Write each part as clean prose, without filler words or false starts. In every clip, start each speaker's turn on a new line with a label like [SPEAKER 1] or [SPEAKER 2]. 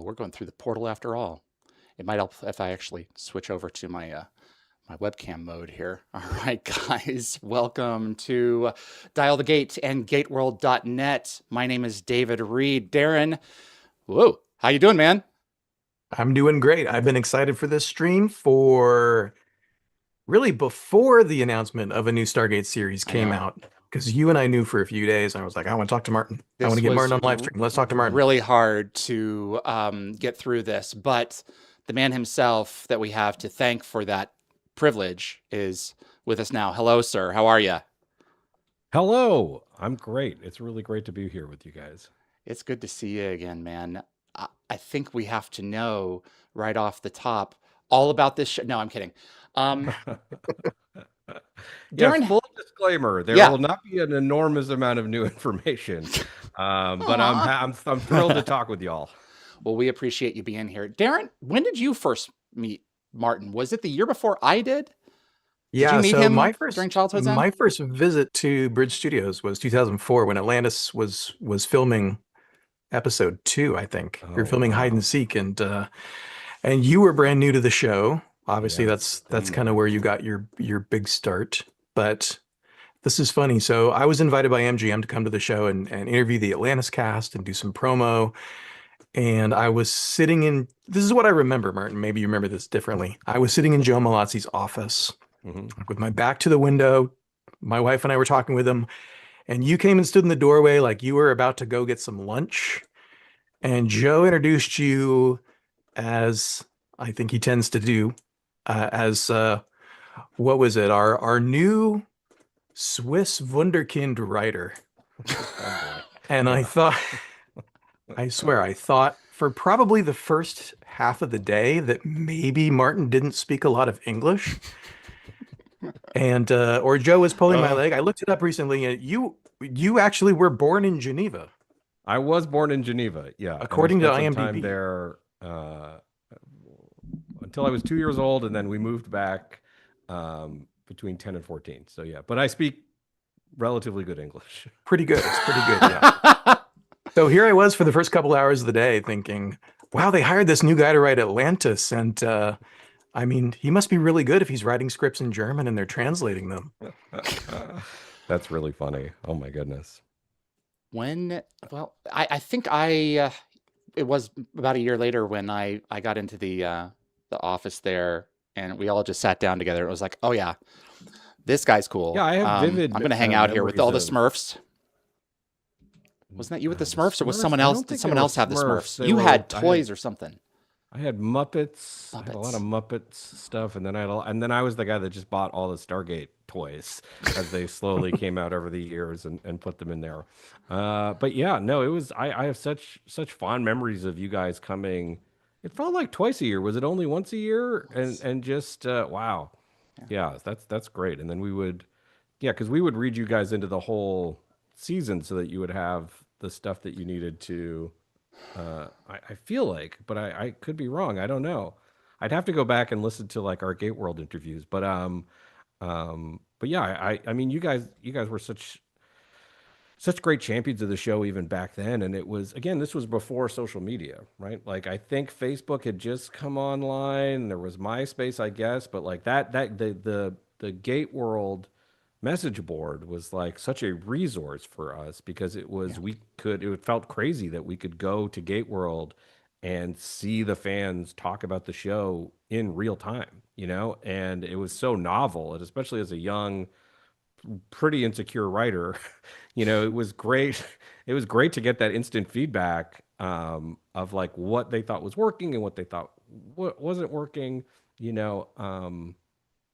[SPEAKER 1] we're going through the portal after all. It might help if I actually switch over to my webcam mode here. All right, guys, welcome to Dial the Gate and GateWorld.net. My name is David Reed. Darren, whoa, how you doing, man?
[SPEAKER 2] I'm doing great. I've been excited for this stream for really before the announcement of a new Stargate series
[SPEAKER 1] I
[SPEAKER 2] came
[SPEAKER 1] know.
[SPEAKER 2] out. Because you and I knew for a few days, and I was like, I want to talk to Martin. I want to
[SPEAKER 1] This
[SPEAKER 2] get
[SPEAKER 1] was
[SPEAKER 2] Martin on live stream. Let's talk to Martin.
[SPEAKER 1] really hard to get through this, but the man himself that we have to thank for that privilege is with us now. Hello, sir. How are you?
[SPEAKER 3] Hello, I'm great. It's really great to be here with you guys.
[SPEAKER 1] It's good to see you again, man. I think we have to know right off the top all about this show. No, I'm kidding. Um,
[SPEAKER 3] Yes,
[SPEAKER 1] Darren,
[SPEAKER 3] full disclaimer, there
[SPEAKER 1] yeah.
[SPEAKER 3] will not be an enormous amount of new information, but
[SPEAKER 1] Aw.
[SPEAKER 3] I'm thrilled to talk with y'all.
[SPEAKER 1] Well, we appreciate you being here. Darren, when did you first meet Martin? Was it the year before I did? Did you
[SPEAKER 2] Yeah,
[SPEAKER 1] meet
[SPEAKER 2] so
[SPEAKER 1] him during childhood then?
[SPEAKER 2] my first visit to Bridge Studios was 2004 when Atlantis was filming episode 2, I think. We were
[SPEAKER 3] Oh
[SPEAKER 2] filming Hide
[SPEAKER 3] wow,
[SPEAKER 2] and Seek, and you were brand new to the show. Obviously,
[SPEAKER 3] yeah.
[SPEAKER 2] that's kind of where you got your big start. But this is funny. So I was invited by MGM to come to the show and interview the Atlantis cast and do some promo. And I was sitting in, this is what I remember, Martin. Maybe you remember this differently. I was sitting in Joe Malazzi's office
[SPEAKER 3] Hmm.
[SPEAKER 2] with my back to the window. My wife and I were talking with him, and you came and stood in the doorway like you were about to go get some lunch. And Joe introduced you as I think he tends to do, as what was it? Our new Swiss Wunderkind writer.
[SPEAKER 3] Oh boy,
[SPEAKER 2] And I
[SPEAKER 3] yeah.
[SPEAKER 2] thought, I swear, I thought for probably the first half of the day that maybe Martin didn't speak a lot of English, and or Joe was pulling my
[SPEAKER 1] Uh,
[SPEAKER 2] leg. I looked it up recently, and you actually were born in Geneva,
[SPEAKER 3] I was born in Geneva, yeah, and I
[SPEAKER 2] according to
[SPEAKER 3] spent some time
[SPEAKER 2] IMDb.
[SPEAKER 3] there until I was 2 years old, and then we moved back between 10 and 14. So yeah, but I speak relatively good English.
[SPEAKER 2] Pretty good. It's pretty good, yeah. So here I was for the first couple hours of the day thinking, wow, they hired this new guy to write Atlantis. And I mean, he must be really good if he's writing scripts in German and they're translating them.
[SPEAKER 3] That's really funny. Oh my goodness.
[SPEAKER 1] when, well, I think it was about a year later when I got into the office there and we all just sat down together. It was like, oh yeah, this guy's
[SPEAKER 3] Yeah,
[SPEAKER 1] cool.
[SPEAKER 3] I have
[SPEAKER 1] I'm
[SPEAKER 3] vivid
[SPEAKER 1] gonna hang out here with
[SPEAKER 3] memories
[SPEAKER 1] all the
[SPEAKER 3] of
[SPEAKER 1] Smurfs. Wasn't that you with the
[SPEAKER 3] the
[SPEAKER 1] Smurfs, or was
[SPEAKER 3] Smurfs.
[SPEAKER 1] someone
[SPEAKER 3] I
[SPEAKER 1] else?
[SPEAKER 3] don't
[SPEAKER 1] Did
[SPEAKER 3] think they
[SPEAKER 1] someone
[SPEAKER 3] were
[SPEAKER 1] else have the
[SPEAKER 3] Smurfs.
[SPEAKER 1] Smurfs?
[SPEAKER 3] They
[SPEAKER 1] You
[SPEAKER 3] were.
[SPEAKER 1] had toys or something.
[SPEAKER 3] I had Muppets. I had a lot of
[SPEAKER 1] Muppets.
[SPEAKER 3] Muppets stuff, and then and then I was the guy that just bought all the Stargate toys as they slowly came out over the years and put them in there. But yeah, no, it was. I have such fond memories of you guys coming. It felt like twice a year. Was it only once a year? And
[SPEAKER 1] Once.
[SPEAKER 3] just wow,
[SPEAKER 1] Yeah.
[SPEAKER 3] yeah, that's great. And then we would, yeah, because we would read you guys into the whole season so that you would have the stuff that you needed to I feel like, but I could be wrong. I don't know. I'd have to go back and listen to like our Gate World interviews. But yeah, I mean, you guys were such great champions of the show even back then, and it was again, this was before social media, right? Like I think Facebook had just come online. There was MySpace, I guess, but like the Gate World message board was like such a resource for us because it
[SPEAKER 1] Yeah.
[SPEAKER 3] was it felt crazy that we could go to Gate World and see the fans talk about the show in real time, and it was so novel, and especially as a young, pretty insecure writer, it was great. It was great to get that instant feedback of like what they thought was working and what they thought what wasn't working, you know.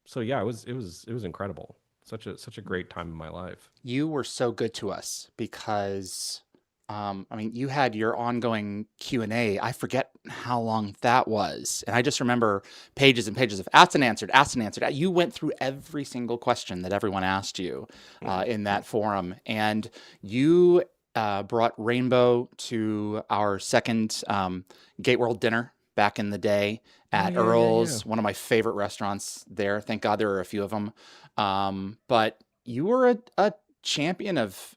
[SPEAKER 3] So yeah, it was incredible. Such a great time in my life.
[SPEAKER 1] You were so good to us because, I mean, you had your ongoing Q&A. I forget how long that was. And I just remember pages and pages of asked and answered, asked and answered. You went through every single question that everyone asked you in that forum. And you brought Rainbow to our second Gate World dinner back in the day
[SPEAKER 3] Oh
[SPEAKER 1] at
[SPEAKER 3] yeah, yeah, yeah.
[SPEAKER 1] Earl's, one of my favorite restaurants there. Thank God there are a few of them. But you were a champion of,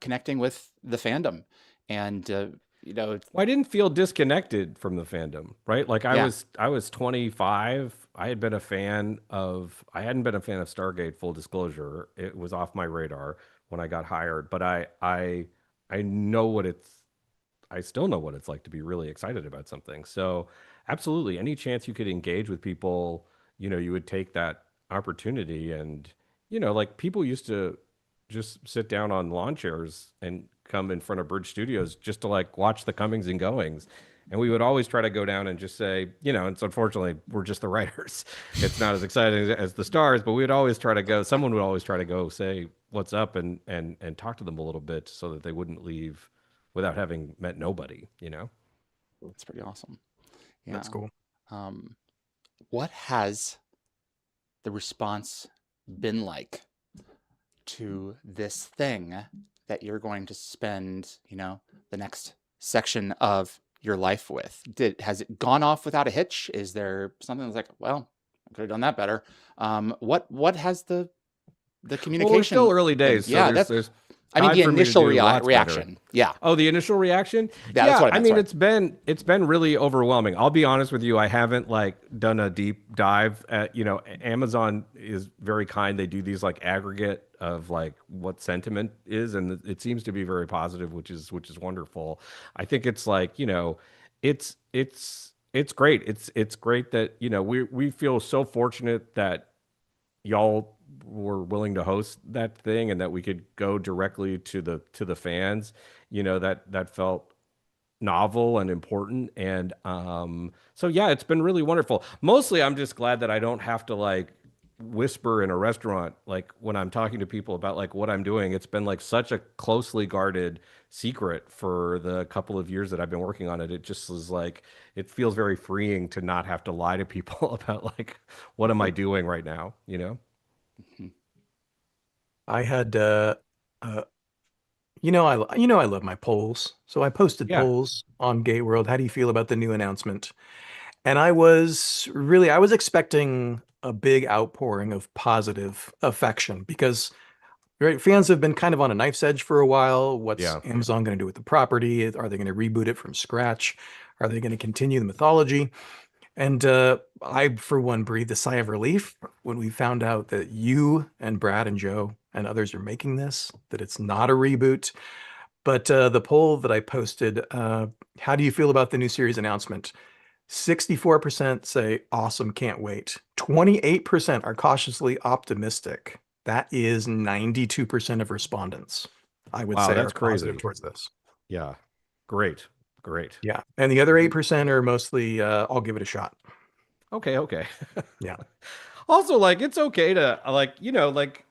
[SPEAKER 1] connecting with the fandom. And It's-
[SPEAKER 3] Well, I didn't feel disconnected from the fandom, right? Like
[SPEAKER 1] Yeah.
[SPEAKER 3] I was 25. I hadn't been a fan of Stargate, full disclosure. It was off my radar when I got hired, but I know what I still know what it's like to be really excited about something. So, absolutely, any chance you could engage with people, you would take that opportunity. And, like people used to just sit down on lawn chairs and come in front of Bridge Studios just to like watch the comings and goings. And we would always try to go down and just say, it's unfortunately we're just the writers. It's not as exciting as the stars, but we'd always try to go, someone would always try to go say what's up and talk to them a little bit so that they wouldn't leave without having met nobody.
[SPEAKER 1] That's pretty awesome. Yeah.
[SPEAKER 2] That's cool.
[SPEAKER 1] What has the response been like to this thing that you're going to spend, the next section of your life with? Has it gone off without a hitch? Is there something that's like, well, I could have done that better? What has the communication?
[SPEAKER 3] Well, we're still early
[SPEAKER 1] been?
[SPEAKER 3] days, so
[SPEAKER 1] Yeah,
[SPEAKER 3] there's
[SPEAKER 1] I mean,
[SPEAKER 3] time
[SPEAKER 1] the
[SPEAKER 3] for me to
[SPEAKER 1] initial
[SPEAKER 3] do lots better.
[SPEAKER 1] reaction. Yeah.
[SPEAKER 3] Oh, the initial reaction?
[SPEAKER 1] Yeah, that's what I meant,
[SPEAKER 3] mean,
[SPEAKER 1] sorry.
[SPEAKER 3] it's been really overwhelming. I'll be honest with you, I haven't like done a deep dive at, Amazon is very kind. They do these like aggregate of like what sentiment is, and it seems to be very positive, which is wonderful. I think it's like, it's great. It's great that, we feel so fortunate that y'all were willing to host that thing and that we could go directly to the fans. That felt novel and important. And so yeah, it's been really wonderful. Mostly I'm just glad that I don't have to like whisper in a restaurant like when I'm talking to people about like what I'm doing. It's been like such a closely guarded secret for the couple of years that I've been working on it. It just is like, it feels very freeing to not have to lie to people about like what am I doing right now.
[SPEAKER 2] I had, I love my polls. So I posted
[SPEAKER 3] Yeah.
[SPEAKER 2] polls on GateWorld. How do you feel about the new announcement? And I was expecting a big outpouring of positive affection because right, fans have been kind of on a knife's edge for a while. What's
[SPEAKER 3] Yeah.
[SPEAKER 2] Amazon going to do with the property? Are they going to reboot it from scratch? Are they going to continue the mythology? And I, for one, breathed a sigh of relief when we found out that you and Brad and Joe and others are making this, that it's not a reboot. But the poll that I posted, how do you feel about the new series announcement? 64% say awesome, can't wait. 28% are cautiously optimistic. That is 92% of respondents, I would
[SPEAKER 3] Wow,
[SPEAKER 2] say, are
[SPEAKER 3] that's
[SPEAKER 2] positive
[SPEAKER 3] crazy.
[SPEAKER 2] towards this.
[SPEAKER 3] Yeah. Great.
[SPEAKER 2] Yeah. And the other 8% are mostly, I'll give it a shot.
[SPEAKER 3] Okay.
[SPEAKER 2] Yeah.
[SPEAKER 3] Also, like, it's okay to like, like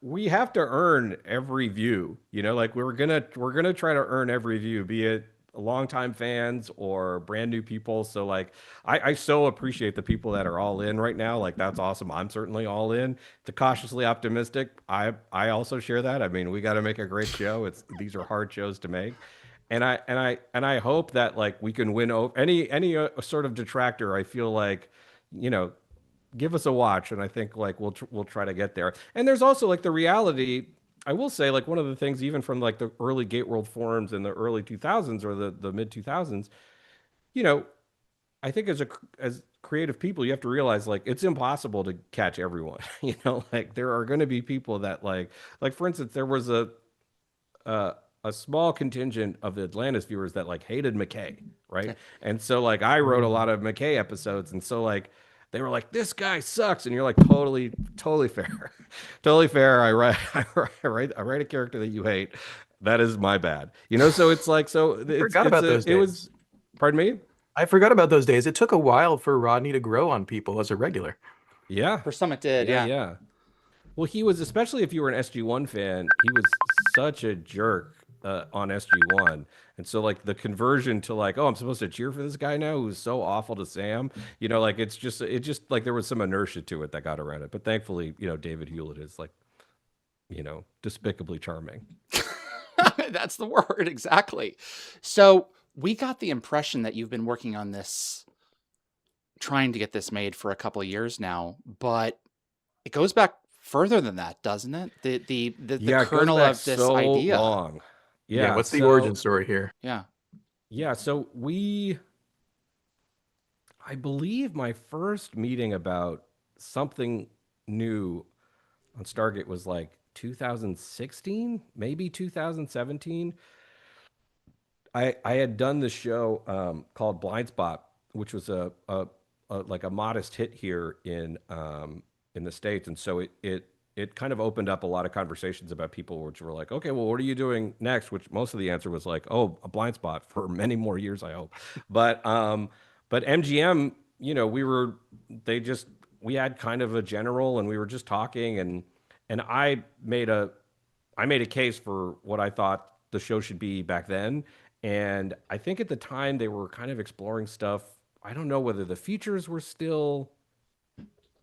[SPEAKER 3] we have to earn every view, like we're gonna try to earn every view, be it longtime fans or brand new people. So like, I so appreciate the people that are all in right now. Like, that's awesome. I'm certainly all in. The cautiously optimistic, I also share that. I mean, we got to make a great show. These are hard shows to make. And I hope that like we can win over any sort of detractor. I feel like, you know, give us a watch, and I think like we'll try to get there. And there's also like the reality. I will say, like, one of the things even from like the early GateWorld forums in the early 2000s or the mid 2000s, you know, I think as creative people, you have to realize like it's impossible to catch everyone. Like there are going to be people that like for instance, there was uh, a small contingent of the Atlantis viewers that like hated McKay, right? And so like I wrote a lot of McKay episodes, and so like they were like, "This guy sucks," and you're like, totally fair, totally fair. I write a character that you hate. That is my bad, So it's like
[SPEAKER 2] Forgot about those
[SPEAKER 3] it was.
[SPEAKER 2] days.
[SPEAKER 3] Pardon me.
[SPEAKER 2] I forgot about those days. It took a while for Rodney to grow on people as a regular.
[SPEAKER 3] Yeah,
[SPEAKER 1] For some it did, yeah.
[SPEAKER 3] yeah. Well, he was, especially if you were an SG1 fan, he was such a jerk on SG1. And so like the conversion to like, oh, I'm supposed to cheer for this guy now who's so awful to Sam, like it just like there was some inertia to it that got around it. But thankfully, David Hewlett is like, despicably charming.
[SPEAKER 1] That's the word, exactly. So we got the impression that you've been working on this, trying to get this made for a couple of years now, but it goes back further than that, doesn't it? The
[SPEAKER 3] Yeah, it goes
[SPEAKER 1] kernel
[SPEAKER 3] back
[SPEAKER 1] of this
[SPEAKER 3] so
[SPEAKER 1] idea.
[SPEAKER 3] long.
[SPEAKER 2] Yeah.
[SPEAKER 3] Yeah.
[SPEAKER 2] What's the origin story here?
[SPEAKER 1] Yeah.
[SPEAKER 3] Yeah, so I believe my first meeting about something new on Stargate was like 2016, maybe 2017. I had done this show called Blind Spot, which was a like a modest hit here in the States, and so it kind of opened up a lot of conversations about people which were like, okay, well, what are you doing next? Which most of the answer was like, oh, a Blind Spot for many more years, I hope. But MGM, they just we had kind of a general, and we were just talking, and I made a case for what I thought the show should be back then. And I think at the time they were kind of exploring stuff. I don't know whether the features were still,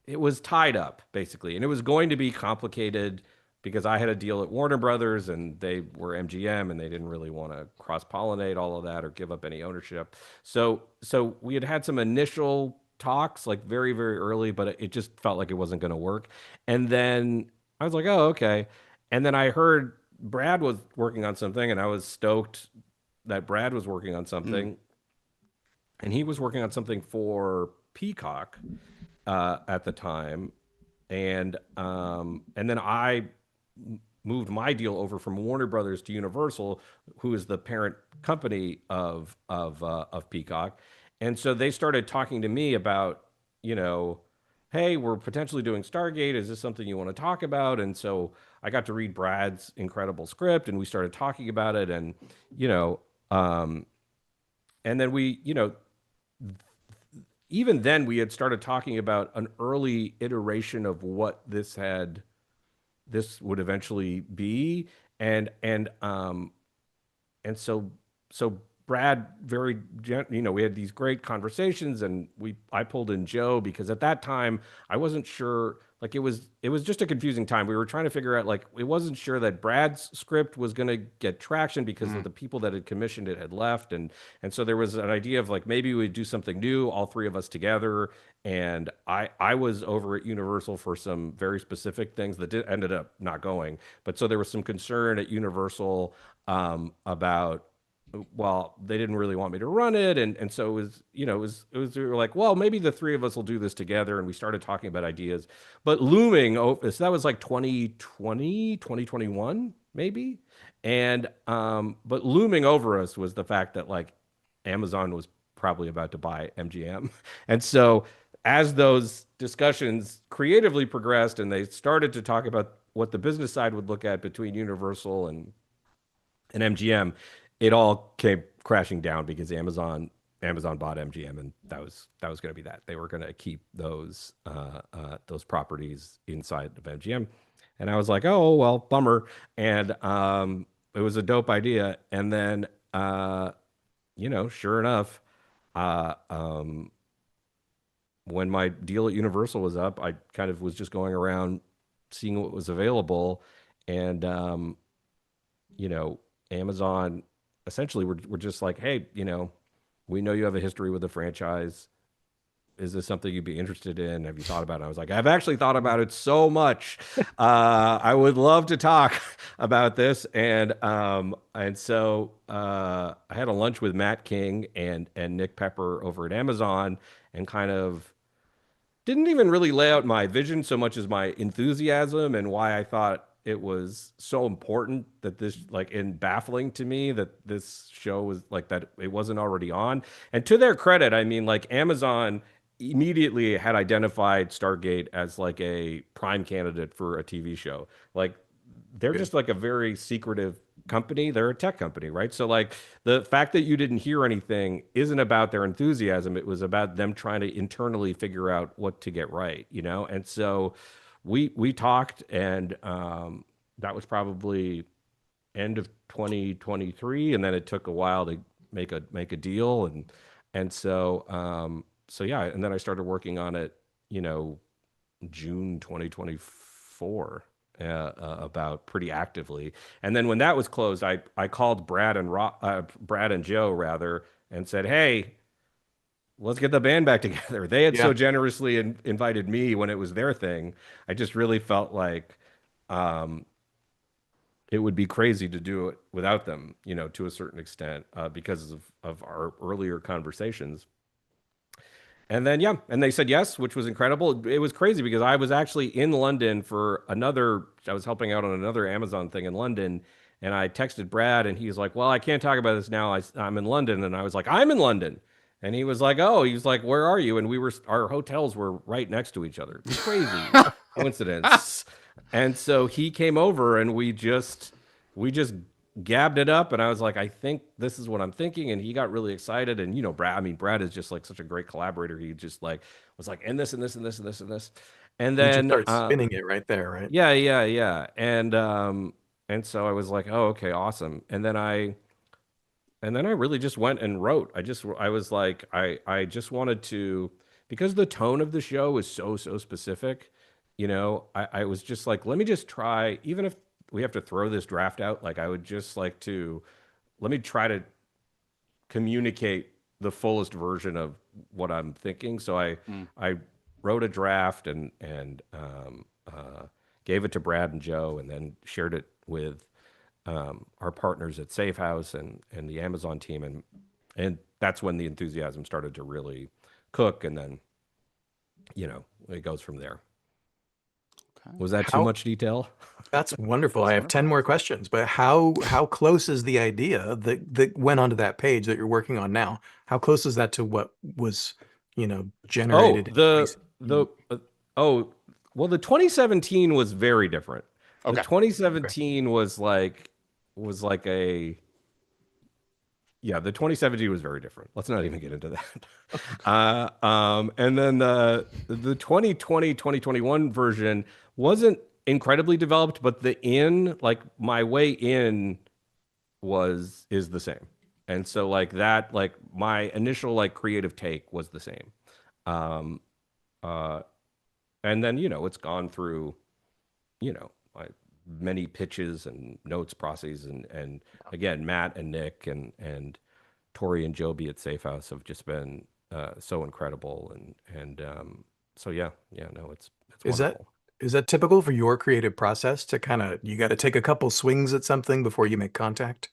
[SPEAKER 3] it was tied up basically. And it was going to be complicated because I had a deal at Warner Brothers and they were MGM and they didn't really want to cross pollinate all of that or give up any ownership. So we had had some initial talks like very, very early, but it just felt like it wasn't going to work. And then I was like, oh, okay. And then I heard Brad was working on something, and I was stoked that Brad was working on
[SPEAKER 1] Mm,
[SPEAKER 3] something, and he was working on something for Peacock at the time, and then I moved my deal over from Warner Brothers to Universal, who is the parent company of Peacock, and so they started talking to me about, you know, hey, we're potentially doing Stargate. Is this something you want to talk about? And so I got to read Brad's incredible script, and we started talking about it, and you know, um, and then even then we had started talking about an early iteration of what this would eventually be, and and so Brad we had these great conversations, and I pulled in Joe because at that time I wasn't sure, like it was just a confusing time. We were trying to figure out, like, it wasn't sure that Brad's script was going to get traction because of
[SPEAKER 1] mm,
[SPEAKER 3] the people that had commissioned it had left, and so there was an idea of like maybe we'd do something new, all three of us together. And I was over at Universal for some very specific things that ended up not going, but so there was some concern at Universal about, well, they didn't really want me to run it, and so we were like, well, maybe the three of us will do this together, and we started talking about ideas. But looming over, so that was like 2020, 2021, maybe. And but looming over us was the fact that like Amazon was probably about to buy MGM. And so as those discussions creatively progressed and they started to talk about what the business side would look at between Universal and MGM, it all came crashing down because Amazon bought MGM, and that was going to be that. They were going to keep those properties inside of MGM, and I was like, oh well, bummer. And it was a dope idea, and then sure enough, uh, um, when my deal at Universal was up, I kind of was just going around seeing what was available, and you know, Amazon essentially we're just like, hey, we know you have a history with the franchise. Is this something you'd be interested in? Have you thought about it? I was like, I've actually thought about it so much. I would love to talk about this. And so I had a lunch with Matt King and Nick Pepper over at Amazon, and kind of didn't even really lay out my vision so much as my enthusiasm and why I thought it was so important that this, like, and baffling to me that this show was like that it wasn't already on. And to their credit, I mean, like, Amazon immediately had identified Stargate as like a prime candidate for a TV show. Like, they're
[SPEAKER 2] Good.
[SPEAKER 3] just like a very secretive company. They're a tech company, right? So like the fact that you didn't hear anything isn't about their enthusiasm. It was about them trying to internally figure out what to get right, you know? And so we talked, and that was probably end of 2023, and then it took a while to make a deal, and so yeah, and then I started working on it, you know, June 2024, about pretty actively. And then when that was closed, I called Brad and Joe rather, and said, "Hey, let's get the band back together." They had
[SPEAKER 2] Yeah.
[SPEAKER 3] so generously invited me when it was their thing. I just really felt like it would be crazy to do it without them, to a certain extent, because of our earlier conversations. And then, yeah, and they said yes, which was incredible. It was crazy because I was actually in London I was helping out on another Amazon thing in London. And I texted Brad and he's like, well, I can't talk about this now. I'm in London. And I was like, I'm in London. And he was like, oh, he was like, where are you? And our hotels were right next to each other. Crazy coincidence. And so he came over and we just gabbed it up, and I was like, I think this is what I'm thinking, and he got really excited. And Brad, I mean, Brad is just like such a great collaborator. He just like was like, and this and this and this and this and this, and
[SPEAKER 2] You just
[SPEAKER 3] then
[SPEAKER 2] start spinning it right there, right?
[SPEAKER 3] yeah, yeah, yeah, and so I was like, oh, okay, awesome. And then I really just went and wrote. I was like, I just wanted to, because the tone of the show is so specific. I was just like, let me just try, even if we have to throw this draft out. Like, I would just like to let me try to communicate the fullest version of what I'm thinking. So
[SPEAKER 1] Mm.
[SPEAKER 3] I wrote a draft and gave it to Brad and Joe, and then shared it with our partners at Safe House and the Amazon team, and that's when the enthusiasm started to really cook, and then it goes from there.
[SPEAKER 1] Okay.
[SPEAKER 3] Was that too
[SPEAKER 2] How
[SPEAKER 3] much detail?
[SPEAKER 2] That's wonderful. I have 10 more questions, but how close is the idea that went onto that page that you're working on now? How close is that to what was,
[SPEAKER 3] Oh,
[SPEAKER 2] generated in
[SPEAKER 3] the
[SPEAKER 2] 2017?
[SPEAKER 3] oh, well, the 2017 was very different. The
[SPEAKER 1] Okay.
[SPEAKER 3] 2017 was like a yeah, the 2017 was very different. Let's not even get into that. And then the 2021 version wasn't incredibly developed, but like my way in is the same. And so like that, like my initial like creative take was the same. Um, uh, and then it's gone through like many pitches and notes processes, and again, Matt and Nick and Tori and Joby at Safe House have just been so incredible, and so yeah, no, it's
[SPEAKER 2] Is that
[SPEAKER 3] wonderful.
[SPEAKER 2] is that typical for your creative process to kind of you got to take a couple swings at something before you make contact?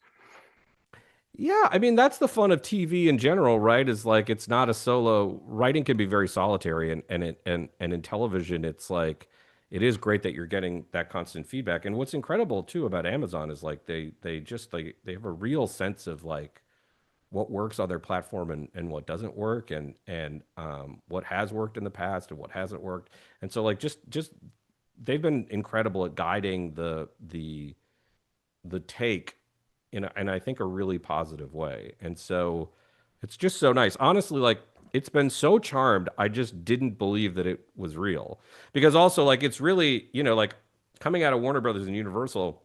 [SPEAKER 3] Yeah, I mean that's the fun of TV in general, right? Is like it's not a solo. Writing can be very solitary, and in television, it's like it is great that you're getting that constant feedback. And what's incredible too about Amazon is like they have a real sense of like what works on their platform and what doesn't work, and what has worked in the past and what hasn't worked. And so like just they've been incredible at guiding the take in I think a really positive way. And so it's just so nice. Honestly, like it's been so charmed, I just didn't believe that it was real. Because also like it's really, like coming out of Warner Brothers and Universal,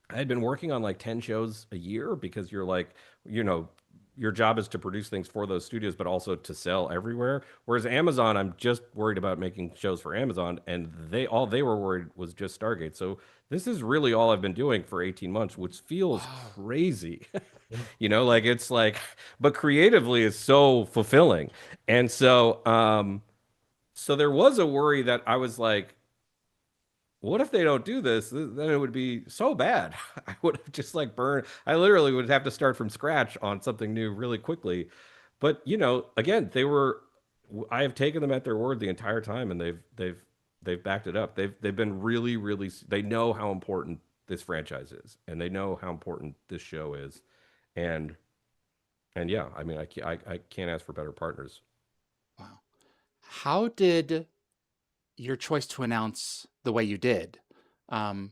[SPEAKER 3] I had been working on like 10 shows a year because you're like, you know, your job is to produce things for those studios, but also to sell everywhere. Whereas Amazon, I'm just worried about making shows for Amazon, and all they were worried was just Stargate. So this is really all I've been doing for 18 months, which feels
[SPEAKER 1] Wow.
[SPEAKER 3] crazy.
[SPEAKER 2] Yeah.
[SPEAKER 3] Like it's like, but creatively it's so fulfilling. And so there was a worry that I was like, what if they don't do this? Then it would be so bad. I would have just like burned. I literally would have to start from scratch on something new really quickly. But again, I have taken them at their word the entire time, and they've backed it up. They've been really, really. They know how important this franchise is, and they know how important this show is, and yeah, I mean, I can't ask for better partners.
[SPEAKER 1] Wow. How did your choice to announce the way you did um,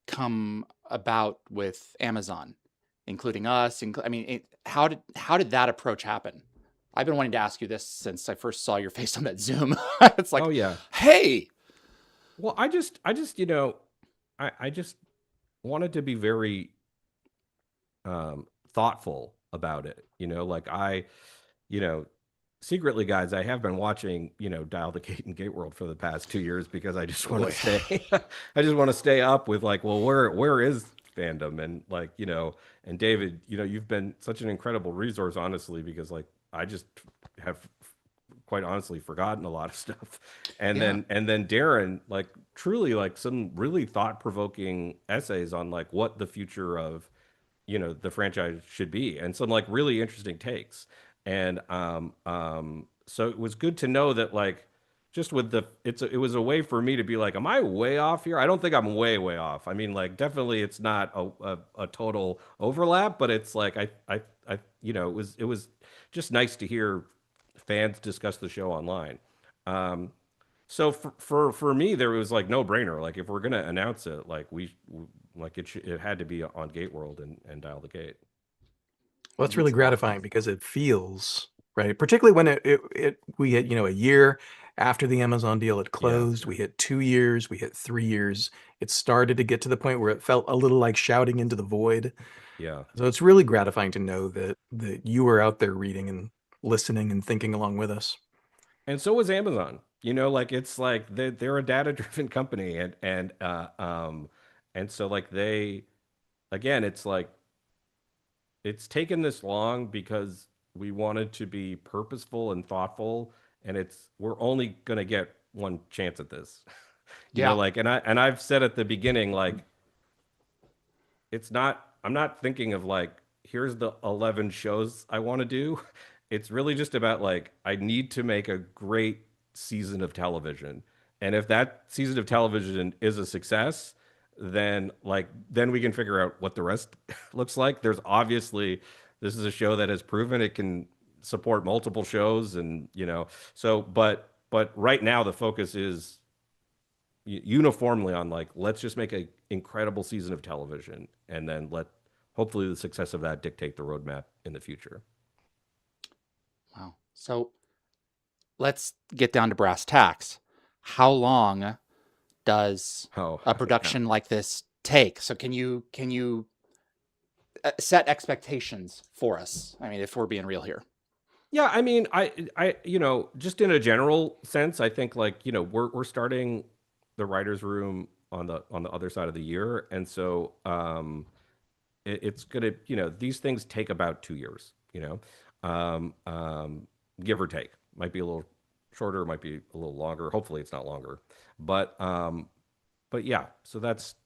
[SPEAKER 1] come about with Amazon, including us? I mean, how did that approach happen? I've been wanting to ask you this since I first saw your face on that Zoom. It's
[SPEAKER 3] Oh
[SPEAKER 1] like,
[SPEAKER 3] yeah.
[SPEAKER 1] hey,
[SPEAKER 3] Well, I just wanted to be very thoughtful about it. Like you know, secretly, guys, I have been watching, Dial the Gate and GateWorld for the past 2 years because I just want to
[SPEAKER 1] boy,
[SPEAKER 3] stay, I just want to stay up with like, well, where is fandom? And like, and David, you've been such an incredible resource, honestly, because like I just have quite honestly forgotten a lot of stuff. And
[SPEAKER 1] Yeah.
[SPEAKER 3] then Darren, like truly like some really thought-provoking essays on like what the future of, the franchise should be, and some like really interesting takes. And so it was good to know that like just with it was a way for me to be like, am I way off here? I don't think I'm way off. I mean, like definitely it's not a total overlap, but it's like it was just nice to hear fans discuss the show online. Um, so for me, there was like no brainer. Like if we're gonna announce it, like like it had to be on GateWorld and Dial the Gate.
[SPEAKER 2] Well,
[SPEAKER 1] It
[SPEAKER 2] that's really
[SPEAKER 1] makes a lot of
[SPEAKER 2] gratifying
[SPEAKER 1] sense.
[SPEAKER 2] because it feels right, particularly when we hit, a year after the Amazon deal had
[SPEAKER 3] Yeah,
[SPEAKER 2] closed. We hit 2 years, we hit 3 years. It started to get to the point where it felt a little like shouting into the void.
[SPEAKER 3] yeah.
[SPEAKER 2] So it's really gratifying to know that you were out there reading and listening and thinking along with us.
[SPEAKER 3] And so was Amazon. Like it's like they're a data-driven company, and so like they again, it's like it's taken this long because we wanted to be purposeful and thoughtful, and we're only gonna get one chance at this.
[SPEAKER 1] Yeah.
[SPEAKER 3] Like I've said at the beginning, like it's not I'm not thinking of like here's the 11 shows I want to do. It's really just about like I need to make a great season of television. And if that season of television is a success, then we can figure out what the rest looks like. There's obviously this is a show that has proven it can support multiple shows, and so but right now the focus is uniformly on like let's just make an incredible season of television, and then let hopefully the success of that dictate the roadmap in the future.
[SPEAKER 1] Wow. So let's get down to brass tacks. How long does
[SPEAKER 3] Oh,
[SPEAKER 1] a
[SPEAKER 3] yeah.
[SPEAKER 1] production like this take? So can you set expectations for us? I mean, if we're being real here.
[SPEAKER 3] Yeah, I mean, just in a general sense, I think like, we're starting the writers' room on the other side of the year, and so it's gonna, these things take about 2 years, give or take. Might be a little shorter, might be a little longer. Hopefully, it's not longer, but yeah. So that's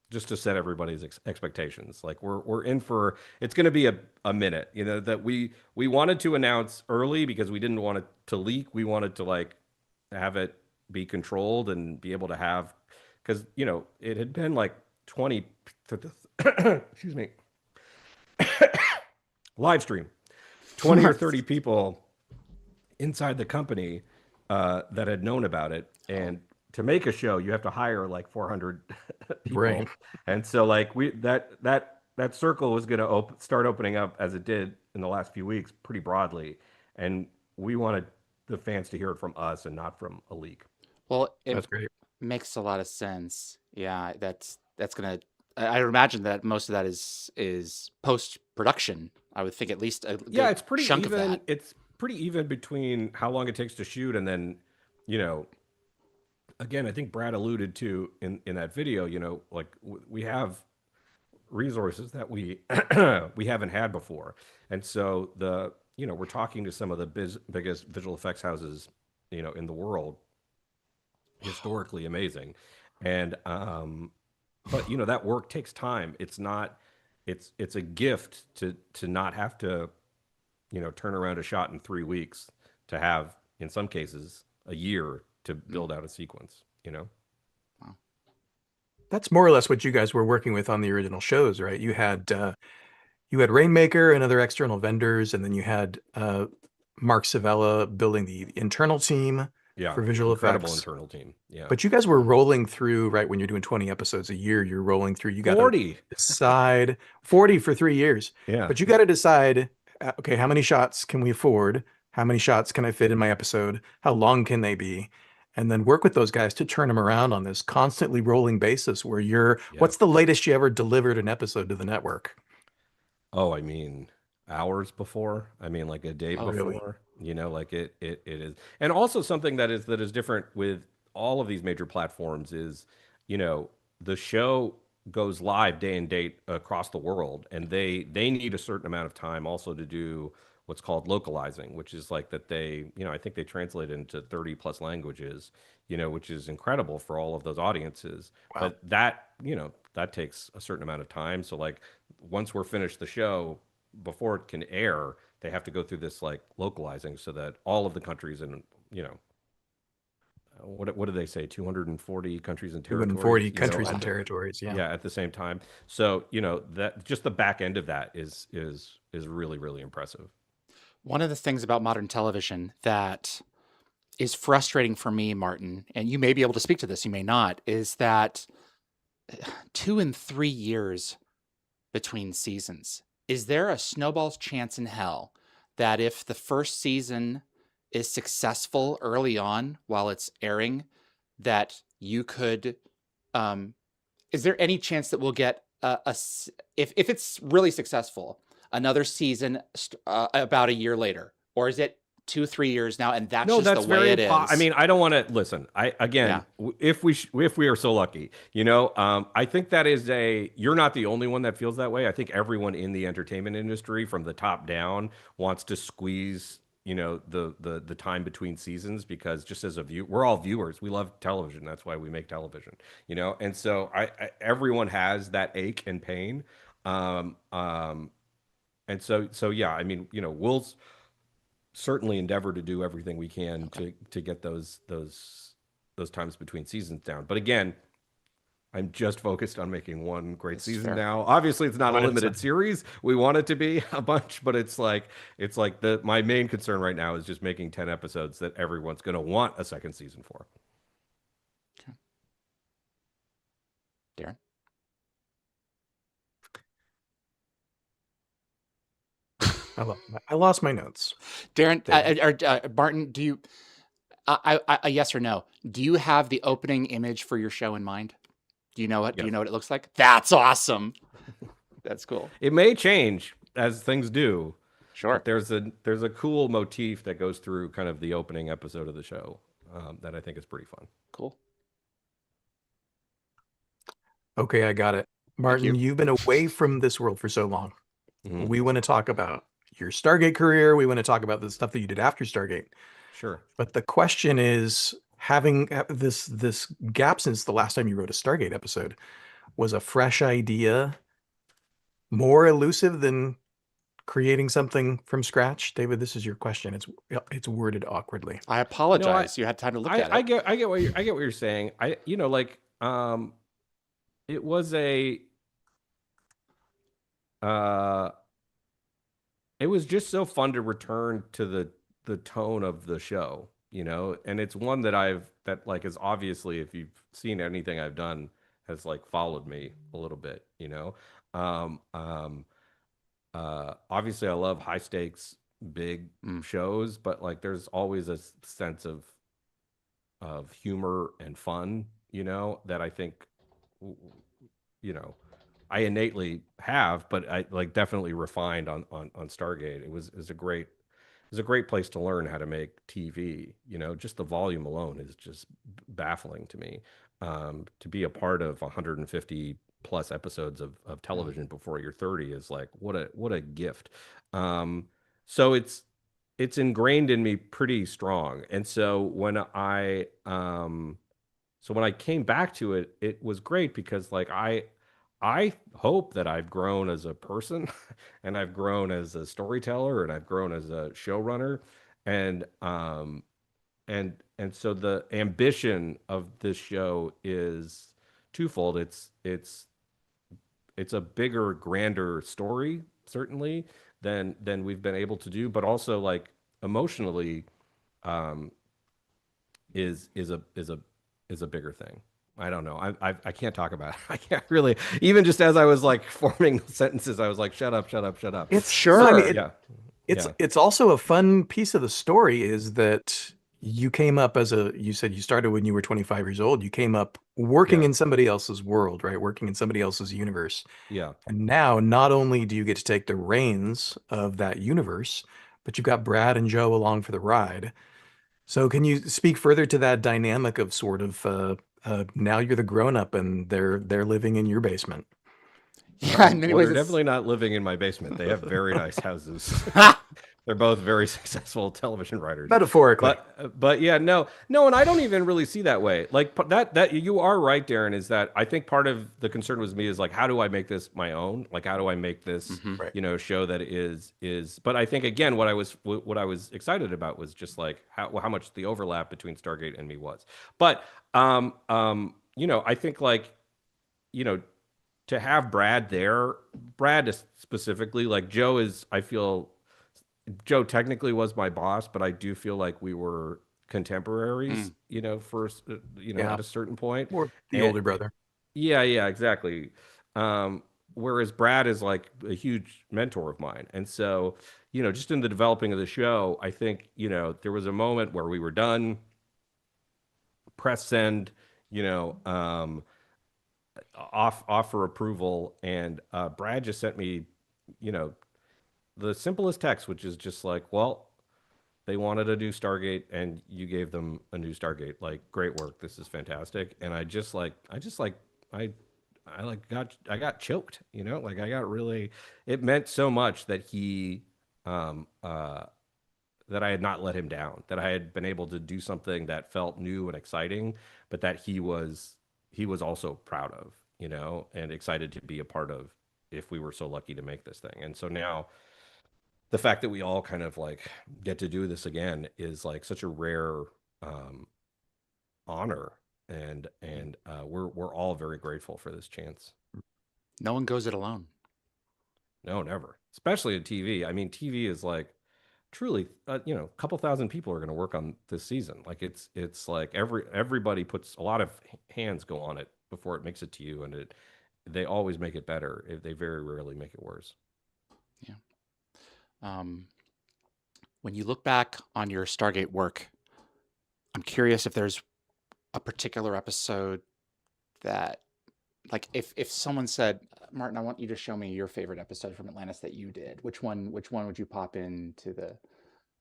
[SPEAKER 3] just to set everybody's expectations. Like we're in for it's going to be a minute. That we wanted to announce early because we didn't want it to leak. We wanted to like have it be controlled and be able to have because it had been like 20 excuse me, live stream, 20 or 30 people inside the company that had known about it. And to make a show, you have to hire like 400
[SPEAKER 2] Right.
[SPEAKER 3] people. And so like that circle was going to start opening up as it did in the last few weeks pretty broadly. And we wanted the fans to hear it from us and not from a leak.
[SPEAKER 1] Well, it
[SPEAKER 2] That's great.
[SPEAKER 1] makes a lot of sense. Yeah, that's gonna. I would imagine that most of that is post production. I would think at least a
[SPEAKER 3] Yeah,
[SPEAKER 1] good
[SPEAKER 3] it's pretty
[SPEAKER 1] chunk of
[SPEAKER 3] even.
[SPEAKER 1] that.
[SPEAKER 3] It's pretty even between how long it takes to shoot and then, you know, again, I think Brad alluded to in that video, like we have resources that we we haven't had before. And so we're talking to some of the biggest visual effects houses, in the world, historically amazing. And but that work takes time. It's not it's a gift to not have to, turn around a shot in 3 weeks, to have in some cases a year to
[SPEAKER 1] Mm,
[SPEAKER 3] build out a sequence.
[SPEAKER 1] wow.
[SPEAKER 2] That's more or less what you guys were working with on the original shows, right? You had Rainmaker and other external vendors, and then you had Mark Savella building the internal team
[SPEAKER 3] Yeah,
[SPEAKER 2] for visual
[SPEAKER 3] incredible
[SPEAKER 2] effects.
[SPEAKER 3] internal team. Yeah.
[SPEAKER 2] But you guys were rolling through, right? When you're doing 20 episodes a year, you're rolling through. You got to
[SPEAKER 3] 40.
[SPEAKER 2] decide 40 for 3 years,
[SPEAKER 3] Yeah.
[SPEAKER 2] but you got to decide, okay, how many shots can we afford? How many shots can I fit in my episode? How long can they be? And then work with those guys to turn them around on this constantly rolling basis where
[SPEAKER 3] Yeah.
[SPEAKER 2] what's the latest you ever delivered an episode to the network?
[SPEAKER 3] Oh, I mean, hours before. I mean, like a day
[SPEAKER 1] Oh,
[SPEAKER 2] Really?
[SPEAKER 3] before. Like it is. And also something that is different with all of these major platforms is, the show. goes live day and date across the world, and they need a certain amount of time also to do what's called localizing, which is like that they, I think they translate into 30 plus languages, which is incredible for all of those audiences.
[SPEAKER 2] Wow.
[SPEAKER 3] But that, that takes a certain amount of time. So like once we're finished the show, before it can air, they have to go through this like localizing so that all of the countries and, what do they say? 240 countries and territories,
[SPEAKER 2] 240 countries and territories. Yeah.
[SPEAKER 3] yeah, at the same time. So, that just the back end of that is really, really impressive.
[SPEAKER 1] One of the things about modern television that is frustrating for me, Martin, and you may be able to speak to this, you may not, is that 2 and 3 years between seasons. Is there a snowball's chance in hell that if the first season is successful early on while it's airing, that you could, is there any chance that we'll get if it's really successful, another season about a year later? Or is it 2, 3 years now, and that's
[SPEAKER 3] No,
[SPEAKER 1] just the
[SPEAKER 3] that's
[SPEAKER 1] way
[SPEAKER 3] very.
[SPEAKER 1] it
[SPEAKER 3] I
[SPEAKER 1] is?
[SPEAKER 3] mean, I don't want to listen.
[SPEAKER 1] Yeah.
[SPEAKER 3] If we are so lucky, I think that is a. You're not the only one that feels that way. I think everyone in the entertainment industry, from the top down, wants to squeeze, the time between seasons, because just as a view, we're all viewers. We love television. That's why we make television. And so everyone has that ache and pain. Um, um, and so yeah. I mean, we'll certainly endeavor to do everything we can
[SPEAKER 1] Okay.
[SPEAKER 3] to get those times between seasons down. But again, I'm just focused on making one great
[SPEAKER 1] This is
[SPEAKER 3] season
[SPEAKER 1] fair.
[SPEAKER 3] now. Obviously, it's not a
[SPEAKER 2] But it's
[SPEAKER 3] limited series. We want it to be a bunch, but it's like the my main concern right now is just making 10 episodes that everyone's going to want a second season for.
[SPEAKER 1] Okay. Darren?
[SPEAKER 2] I lost my notes.
[SPEAKER 1] Darren,
[SPEAKER 2] David.
[SPEAKER 1] Martin, do you, a yes or no? Do you have the opening image for your show in mind? Do you know it? Do you
[SPEAKER 3] Yes.
[SPEAKER 1] know what it looks like? That's awesome. That's cool.
[SPEAKER 3] It may change as things do, but
[SPEAKER 1] Sure.
[SPEAKER 3] there's a cool motif that goes through kind of the opening episode of the show, that I think is pretty fun.
[SPEAKER 1] Cool.
[SPEAKER 2] Okay, I got it.
[SPEAKER 1] Thank
[SPEAKER 2] Martin,
[SPEAKER 1] you.
[SPEAKER 2] you've been away from this world for so long.
[SPEAKER 3] Mhm.
[SPEAKER 2] We want to talk about your Stargate career. We want to talk about the stuff that you did after Stargate.
[SPEAKER 3] Sure.
[SPEAKER 2] But the question is, having this gap since the last time you wrote a Stargate episode, was a fresh idea more elusive than creating something from scratch? David, this is your question. It's worded awkwardly.
[SPEAKER 1] I
[SPEAKER 3] No,
[SPEAKER 1] apologize. You had time to look at it.
[SPEAKER 3] I get what you're saying. It was uh, it was just so fun to return to the tone of the show, and it's one that like is obviously, if you've seen anything I've done, has like followed me a little bit, Um, um, Obviously I love high stakes, big
[SPEAKER 1] Mm.
[SPEAKER 3] shows, but like there's always a sense of humor and fun, that I think, w- you know, I innately have, but I like definitely refined on Stargate. It was a great place to learn how to make TV. Just the volume alone is just baffling to me. To be a part of 150 plus episodes of
[SPEAKER 1] Mm.
[SPEAKER 3] television before you're 30 is like what a gift. Um, so it's ingrained in me pretty strong. And so when I came back to it, it was great because like I hope that I've grown as a person and I've grown as a storyteller and I've grown as a showrunner. And so the ambition of this show is twofold. It's a bigger, grander story, certainly, than we've been able to do, but also like emotionally, um, is a bigger thing. I don't know. I can't talk about it. I can't really. Even just as I was like forming sentences, I was like, shut up, shut up, shut up.
[SPEAKER 2] It's no, I mean
[SPEAKER 1] Sure.
[SPEAKER 3] Yeah,
[SPEAKER 2] it's
[SPEAKER 3] yeah,
[SPEAKER 2] it's also a fun piece of the story is that you came up you said you started when you were 25 years old. You came up working
[SPEAKER 3] yeah,
[SPEAKER 2] in somebody else's world, right? Working in somebody else's universe.
[SPEAKER 3] yeah.
[SPEAKER 2] And now not only do you get to take the reins of that universe, but you've got Brad and Joe along for the ride. So can you speak further to that dynamic of sort of Now you're the grown up, and they're living in your basement.
[SPEAKER 1] Yeah, in many
[SPEAKER 3] Well,
[SPEAKER 1] ways,
[SPEAKER 3] they're
[SPEAKER 1] it's
[SPEAKER 3] definitely not living in my basement. They have very nice houses. They're both very successful television writers.
[SPEAKER 2] Metaphorically.
[SPEAKER 3] But yeah, no, and I don't even really see that way. Like that you are right, Darren, is that I think part of the concern with me is like, how do I make this my own? Like, how do I make this,
[SPEAKER 2] Right.
[SPEAKER 3] show that is but I think again what I was excited about was just like how much the overlap between Stargate and me was. But I think like, you know, to have Brad there, Brad is specifically like Joe is, I feel Joe technically was my boss, but I do feel like we were contemporaries, for
[SPEAKER 2] Yeah.
[SPEAKER 3] at a certain point.
[SPEAKER 2] Or the
[SPEAKER 3] And
[SPEAKER 2] older brother.
[SPEAKER 3] yeah, exactly. Whereas Brad is like a huge mentor of mine. And so, just in the developing of the show, I think, there was a moment where we were done, press send, you know, off for approval, and Brad just sent me, you know, the simplest text, which is just like, well, they wanted a new Stargate, and you gave them a new Stargate. Like, great work. This is fantastic. And I I got choked. Like I got really. It meant so much that he, um, uh, that I had not let him down. That I had been able to do something that felt new and exciting, but that he was also proud of. And excited to be a part of. If we were so lucky to make this thing, and so now the fact that we all kind of like get to do this again is like such a rare um, honor, and we're all very grateful for this chance.
[SPEAKER 1] no one goes it alone.
[SPEAKER 3] No, never, especially in TV. I mean, TV is like truly, a couple thousand people are going to work on this season. Like it's like everybody puts a lot of hands go on it before it makes it to you, and they always make it better. They very rarely make it worse.
[SPEAKER 1] Yeah. Um, when you look back on your Stargate work, I'm curious if there's a particular episode that, like, if someone said, Martin, I want you to show me your favorite episode from Atlantis that you did, which one would you pop into the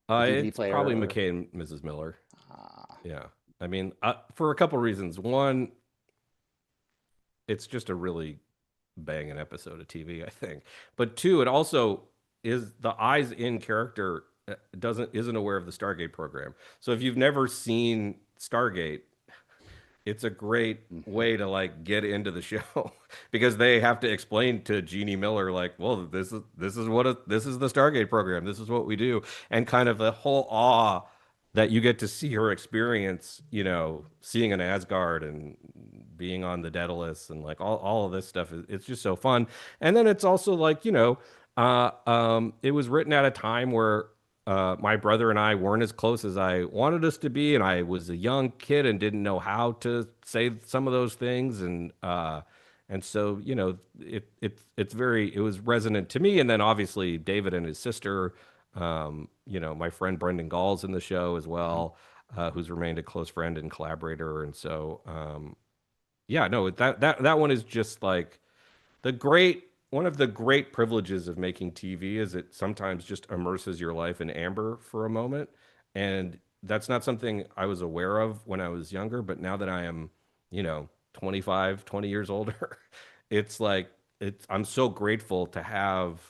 [SPEAKER 1] DVD
[SPEAKER 3] It's
[SPEAKER 1] player?
[SPEAKER 3] probably
[SPEAKER 1] Or
[SPEAKER 3] McKay and Mrs. Miller.
[SPEAKER 1] uh,
[SPEAKER 3] Yeah. I mean, for a couple reasons. One, it's just a really banging episode of TV, I think. But two, it also is the eyes in character isn't aware of the Stargate program. So if you've never seen Stargate, it's a great way to like get into the show because they have to explain to Jeannie Miller like, well, this is the Stargate program. This is what we do, and kind of the whole awe that you get to see her experience, seeing an Asgard and being on the Daedalus and like all of this stuff. It's just so fun. And then it's also like, it was written at a time where my brother and I weren't as close as I wanted us to be, and I was a young kid and didn't know how to say some of those things, and so it was resonant to me, and then obviously David and his sister, my friend Brendan Gall's in the show as well, who's remained a close friend and collaborator, and so yeah, no, that one is just like the great one of the great privileges of making TV is it sometimes just immerses your life in amber for a moment. And that's not something I was aware of when I was younger, but now that I am, 25, 20 years older, it's like I'm so grateful to have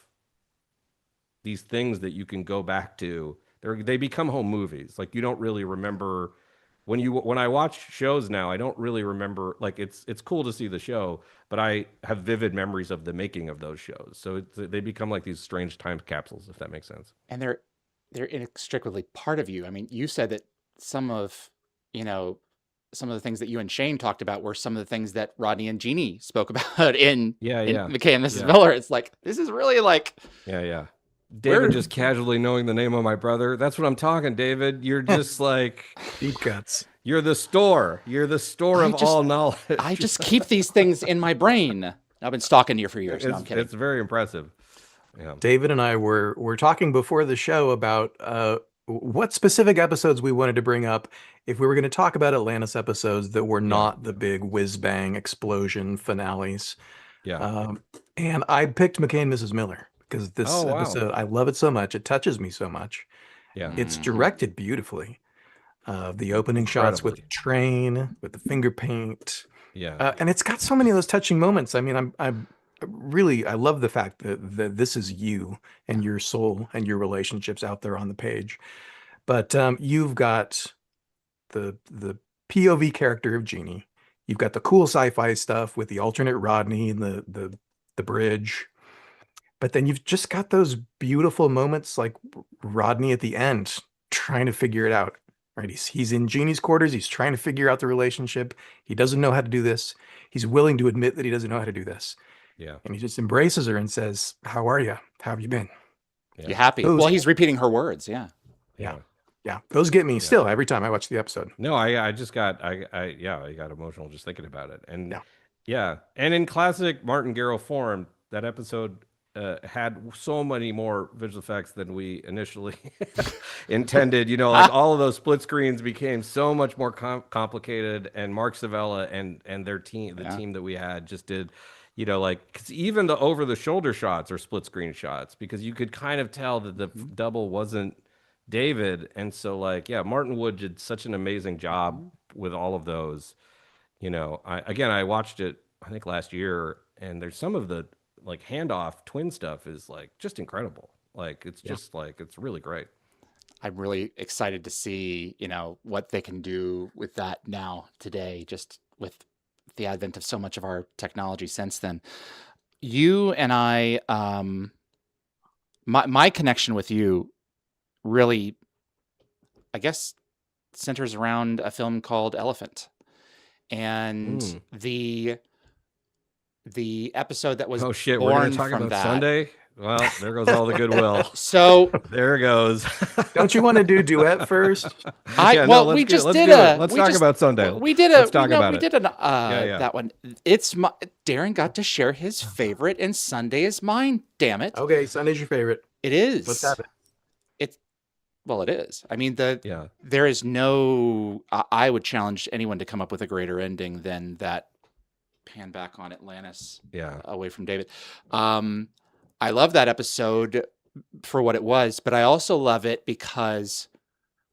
[SPEAKER 3] these things that you can go back to. They become home movies. Like you don't really remember when I watch shows now, I don't really remember. Like it's cool to see the show, but I have vivid memories of the making of those shows. So they become like these strange time capsules, if that makes sense.
[SPEAKER 1] and they're inextricably part of you. I mean, you said that some of you know some of the things that you and Shane talked about were some of the things that Rodney and Jeannie spoke about
[SPEAKER 3] Yeah,
[SPEAKER 1] in
[SPEAKER 3] yeah,
[SPEAKER 1] McKay and Mrs.
[SPEAKER 3] yeah,
[SPEAKER 1] Miller. It's like this is really like
[SPEAKER 3] yeah.
[SPEAKER 1] where
[SPEAKER 3] David just casually knowing the name of my brother. That's what I'm talking, David. You're just like
[SPEAKER 2] Deep cuts.
[SPEAKER 3] you're the store. You're the store of all knowledge.
[SPEAKER 1] I just keep these things in my brain. I've been stalking you for years. No, I'm kidding.
[SPEAKER 3] It's very impressive. Yeah.
[SPEAKER 2] David and I were talking before the show about what specific episodes we wanted to bring up if we were going to talk about Atlantis episodes that were not the big whiz bang explosion finales.
[SPEAKER 3] Yeah.
[SPEAKER 2] And I picked McKay and Mrs. Miller because this
[SPEAKER 3] Wow.
[SPEAKER 2] episode, I love it so much. It touches me so much.
[SPEAKER 3] Yeah.
[SPEAKER 2] It's directed beautifully. The opening shots with the
[SPEAKER 3] Incredibly.
[SPEAKER 2] train, with the finger paint.
[SPEAKER 3] Yeah.
[SPEAKER 2] And it's got so many of those touching moments. I mean, I'm really, I love the fact that this is you and your soul and your relationships out there on the page. But you've got the POV character of Jeannie. You've got the cool sci-fi stuff with the alternate Rodney and the bridge. But then you've just got those beautiful moments like Rodney at the end trying to figure it out. Right? He's in Jeannie's quarters. He's trying to figure out the relationship. He doesn't know how to do this. He's willing to admit that he doesn't know how to do this.
[SPEAKER 3] Yeah.
[SPEAKER 2] And he just embraces her and says, "How are you? How have you been?"
[SPEAKER 1] You happy?
[SPEAKER 2] Those-
[SPEAKER 1] Well, he's repeating her words. Yeah.
[SPEAKER 2] Yeah. Yeah. Those get me still every time I watch the episode.
[SPEAKER 3] No, I just got I got emotional just thinking about it. And
[SPEAKER 2] Yeah.
[SPEAKER 3] yeah. And in classic Martin Gero form, that episode had so many more visual effects than we initially intended. You know, like all of those split screens became so much more complicated. And Mark Savella and their team, the team that we had, just did, you know, like, 'cause even the over the shoulder shots are split screen shots because you could kind of tell that the double wasn't David. And so, like, yeah, Martin Wood did such an amazing job with all of those. You know, I watched it, I think last year, and there's some of the like handoff twin stuff is like just incredible. Like it's just like it's really great.
[SPEAKER 1] I'm really excited to see, you know, what they can do with that now today, just with the advent of so much of our technology since then. You and I, my connection with you really, I guess, centers around a film called Elephant, and the episode that was
[SPEAKER 3] Oh shit, we're
[SPEAKER 1] born
[SPEAKER 3] gonna talk
[SPEAKER 1] from
[SPEAKER 3] about
[SPEAKER 1] that.
[SPEAKER 3] Sunday. Well, there goes all the goodwill.
[SPEAKER 1] So
[SPEAKER 3] There it goes.
[SPEAKER 2] Don't you want to do duet first?
[SPEAKER 3] Yeah, no,
[SPEAKER 1] we
[SPEAKER 3] let's
[SPEAKER 1] just
[SPEAKER 3] do
[SPEAKER 1] did
[SPEAKER 3] it.
[SPEAKER 1] a.
[SPEAKER 3] Let's
[SPEAKER 1] we
[SPEAKER 3] talk
[SPEAKER 1] just-
[SPEAKER 3] about Sunday.
[SPEAKER 1] We did a.
[SPEAKER 3] Let's talk about
[SPEAKER 1] we
[SPEAKER 3] it.
[SPEAKER 1] did an
[SPEAKER 3] Yeah.
[SPEAKER 1] that one. It's my Darren got to share his favorite, and Sunday is mine. Damn it!
[SPEAKER 2] Okay, Sunday's your favorite.
[SPEAKER 1] It is.
[SPEAKER 2] Let's have it.
[SPEAKER 1] Well, it is. I mean,
[SPEAKER 3] Yeah.
[SPEAKER 1] there is no. I would challenge anyone to come up with a greater ending than that. Pan back on Atlantis.
[SPEAKER 3] Yeah.
[SPEAKER 1] Away from David. I love that episode for what it was, but I also love it because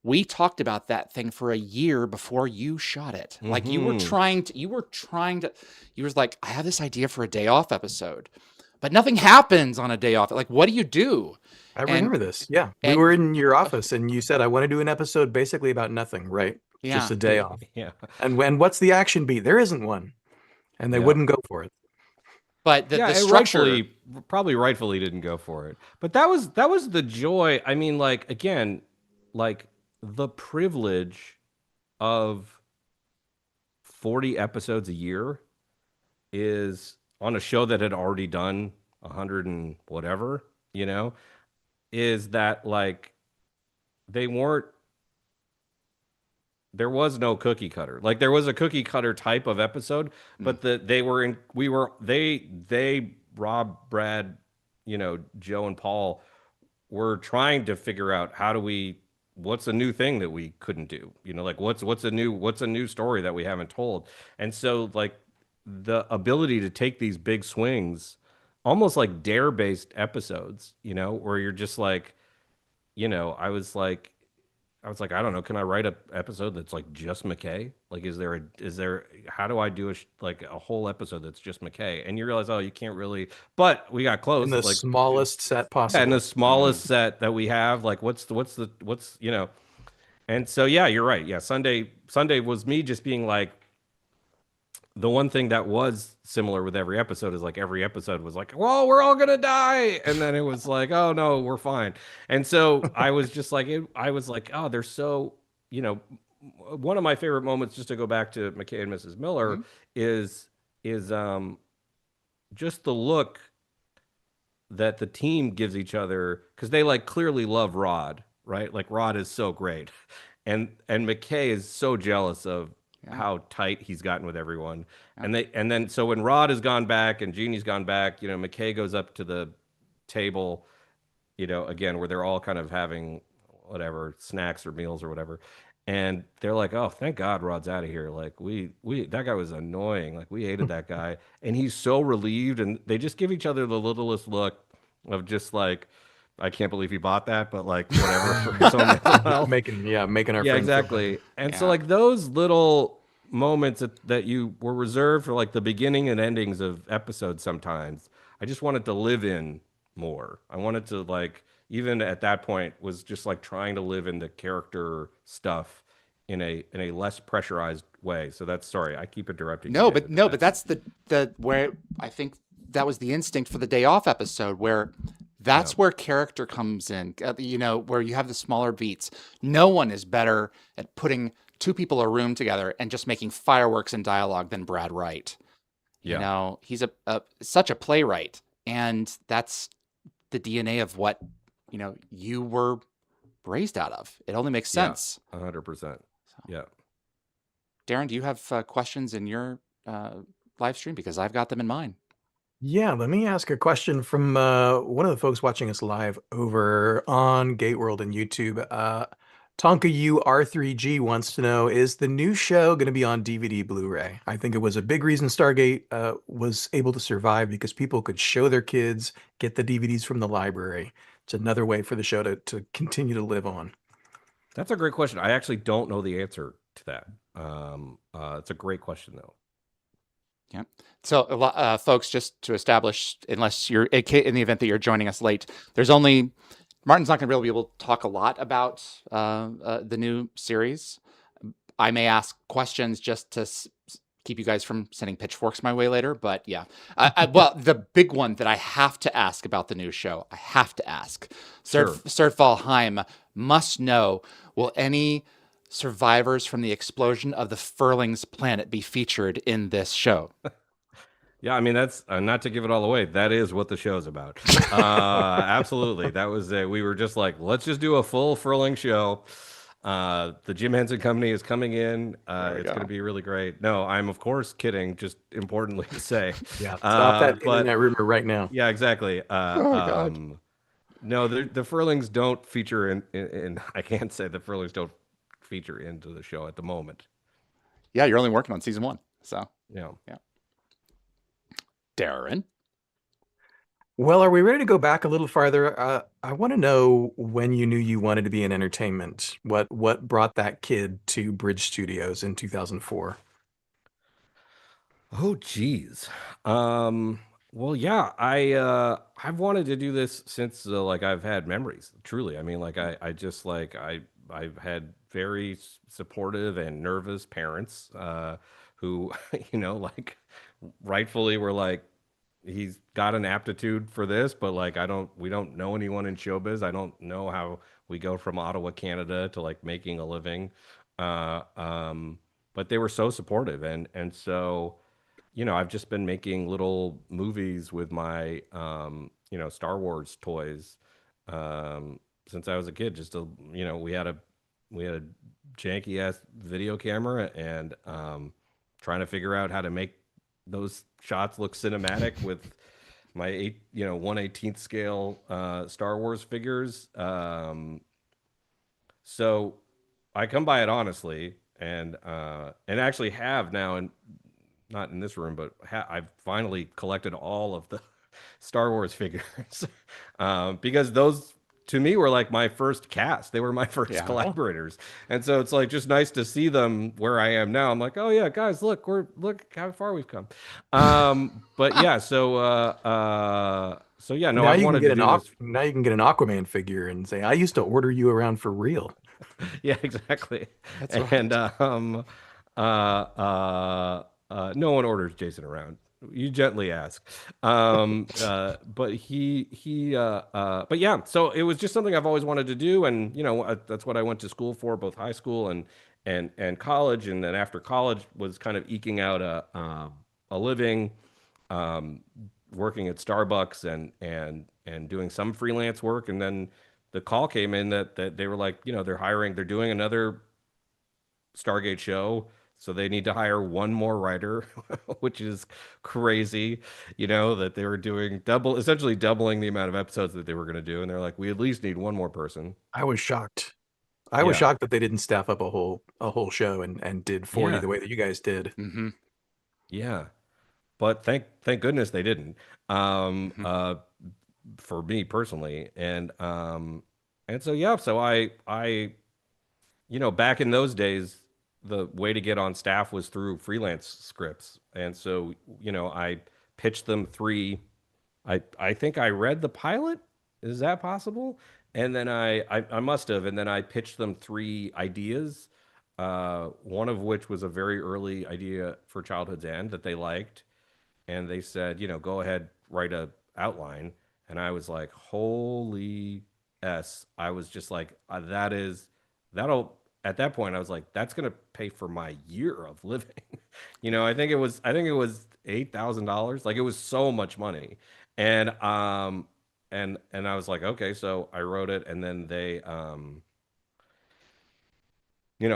[SPEAKER 1] we talked about that thing for a year before you shot it. Like you were trying to, you was like, I have this idea for a day off episode, but nothing happens on a day off. Like, what do you do?
[SPEAKER 2] I remember this. Yeah. We
[SPEAKER 1] and-
[SPEAKER 2] were in your office and you said, I want to do an episode basically about nothing, right?
[SPEAKER 1] Yeah.
[SPEAKER 2] Just a day off.
[SPEAKER 3] Yeah.
[SPEAKER 2] And what's the action beat? There isn't one. And they wouldn't go for it.
[SPEAKER 1] But the
[SPEAKER 3] it
[SPEAKER 1] structure,
[SPEAKER 3] probably rightfully didn't go for it. But that was the joy. I mean, like, again, like the privilege of 40 episodes a year is on a show that had already done 100 and whatever, you know, is that like there was no cookie cutter. Like there was a cookie cutter type of episode, but Rob, Brad, you know, Joe and Paul were trying to figure out what's a new thing that we couldn't do? You know, like what's a new story that we haven't told? And so like the ability to take these big swings, almost like dare-based episodes, you know, where you're just like, you know, I was like, I don't know, can I write an episode that's like just McKay? Like, how do I do a whole episode that's just McKay? And you realize, oh, you can't really, but we got close.
[SPEAKER 2] In the
[SPEAKER 3] like,
[SPEAKER 2] smallest set possible.
[SPEAKER 3] in the smallest set that we have, like what's, you know? And so, yeah, you're right. Yeah. Sunday was me just being like, the one thing that was similar with every episode is like every episode was like, well, we're all gonna die, and then it was like, oh no, we're fine. And so I was just like, oh, they're so, you know, one of my favorite moments, just to go back to McKay and Mrs. Miller, is just the look that the team gives each other, because they like clearly love Rod, right? Like Rod is so great, and McKay is so jealous of how tight he's gotten with everyone. And then so when Rod has gone back and Jeannie's gone back, you know, McKay goes up to the table, you know, again, where they're all kind of having whatever snacks or meals or whatever. And they're like, oh, thank God Rod's out of here. Like that guy was annoying. Like we hated that guy. And he's so relieved. And they just give each other the littlest look of just like, I can't believe he bought that, but like whatever for his own mental health.
[SPEAKER 2] making our
[SPEAKER 3] Yeah,
[SPEAKER 2] friend feel better.
[SPEAKER 3] exactly. And so
[SPEAKER 1] Yeah.
[SPEAKER 3] like those little moments that you were reserved for like the beginning and endings of episodes sometimes, I just wanted to live in more. I wanted to like even at that point was just like trying to live in the character stuff in a less pressurized way. So that's sorry, I keep interrupting you, David, but
[SPEAKER 1] No, but
[SPEAKER 3] that's
[SPEAKER 1] that's the where I think that was the instinct for the day off episode where
[SPEAKER 3] yeah.
[SPEAKER 1] that's where character comes in. Where you have the smaller beats. No one is better at putting two people in a room together and just making fireworks and dialogue than Brad Wright.
[SPEAKER 3] Yeah.
[SPEAKER 1] He's such a playwright, and that's the DNA of what you were raised out of. It only makes
[SPEAKER 3] Yeah.
[SPEAKER 1] sense.
[SPEAKER 3] 100%. Yeah.
[SPEAKER 1] Darren, do you have questions in your live stream? Because I've got them in mine.
[SPEAKER 2] Yeah, let me ask a question from one of the folks watching us live over on GateWorld and YouTube. Tonka U R3G wants to know, is the new show going to be on DVD Blu-ray? I think it was a big reason Stargate was able to survive because people could show their kids, get the DVDs from the library. It's another way for the show to continue to live on.
[SPEAKER 3] That's a great question. I actually don't know the answer to that. It's a great question though.
[SPEAKER 1] Yeah. So, folks, just to establish, unless you're in the event that you're joining us late, there's only Martin's not going to really be able to talk a lot about the new series. I may ask questions just to keep you guys from sending pitchforks my way later. But yeah, well, the big one that I have to ask about the new show, I have to ask,
[SPEAKER 3] Sure.
[SPEAKER 1] Serdfalheim must know, will any survivors from the explosion of the Furling's planet be featured in this show?
[SPEAKER 3] Yeah, I mean that's not to give it all away. That is what the show's about. Absolutely, that was we were just like, let's just do a full Furling show. The Jim Henson Company is coming in. It's going to be really great. No, I'm of course kidding. Just importantly to say,
[SPEAKER 2] Yeah, stop that
[SPEAKER 3] but
[SPEAKER 2] internet rumor right now.
[SPEAKER 3] yeah, exactly.
[SPEAKER 1] God.
[SPEAKER 3] No, the Furlings don't feature in. I can't say the Furlings don't feature into the show at the moment.
[SPEAKER 1] Yeah, you're only working on season 1, so
[SPEAKER 3] Yeah.
[SPEAKER 1] Darren.
[SPEAKER 2] Well, are we ready to go back a little farther? I want to know when you knew you wanted to be in entertainment. What brought that kid to Bridge Studios in 2004?
[SPEAKER 3] Oh, geez. Well, yeah, I've wanted to do this since like I've had memories. Truly, I mean, like I just like I've had very supportive and nervous parents who like rightfully were like, he's got an aptitude for this, but like we don't know anyone in showbiz. I don't know how we go from Ottawa, Canada to like making a living. Uh, um, but they were so supportive and so I've just been making little movies with my Star Wars toys since I was a kid. Just to we had a janky ass video camera and trying to figure out how to make those shots look cinematic with my 1/18th scale Star Wars figures. So I come by it honestly, and actually have now, and not in this room, but I've finally collected all of the Star Wars figures because those to me were like my first cast. They were my first collaborators, and so it's like just nice to see them where I am now. I'm like, oh yeah, guys, look how far we've come. But yeah, so yeah, no,
[SPEAKER 2] Now
[SPEAKER 3] I've
[SPEAKER 2] you can
[SPEAKER 3] wanted
[SPEAKER 2] get
[SPEAKER 3] to do this.
[SPEAKER 2] now you can get an Aquaman figure and say, I used to order you around for real.
[SPEAKER 3] Yeah, exactly.
[SPEAKER 1] That's right.
[SPEAKER 3] And no one orders Jason around. You gently ask. But but yeah, so it was just something I've always wanted to do, and that's what I went to school for, both high school and college, and then after college was kind of eking out a living, working at Starbucks and doing some freelance work, and then the call came in that they were like, they're doing another Stargate show, so they need to hire one more writer, which is crazy, that they were doing essentially doubling the amount of episodes that they were going to do, and they're like, we at least need one more person.
[SPEAKER 2] I was shocked. I was shocked that they didn't staff up a whole show and did 40 the way that you guys did.
[SPEAKER 1] Mm-hmm.
[SPEAKER 3] Yeah, but thank goodness they didn't. for me personally. And so yeah, so I back in those days, the way to get on staff was through freelance scripts. And so, I pitched them three. I think I read the pilot. Is that possible? And then I must have, and then I pitched them three ideas. One of which was a very early idea for Childhood's End that they liked, and they said, go ahead, write a outline. And I was like, holy s! I was just like, that'll. At that point, I was like, that's gonna pay for my year of living. I think it was $8,000. Like, it was so much money, and I was like, okay, so I wrote it, and then they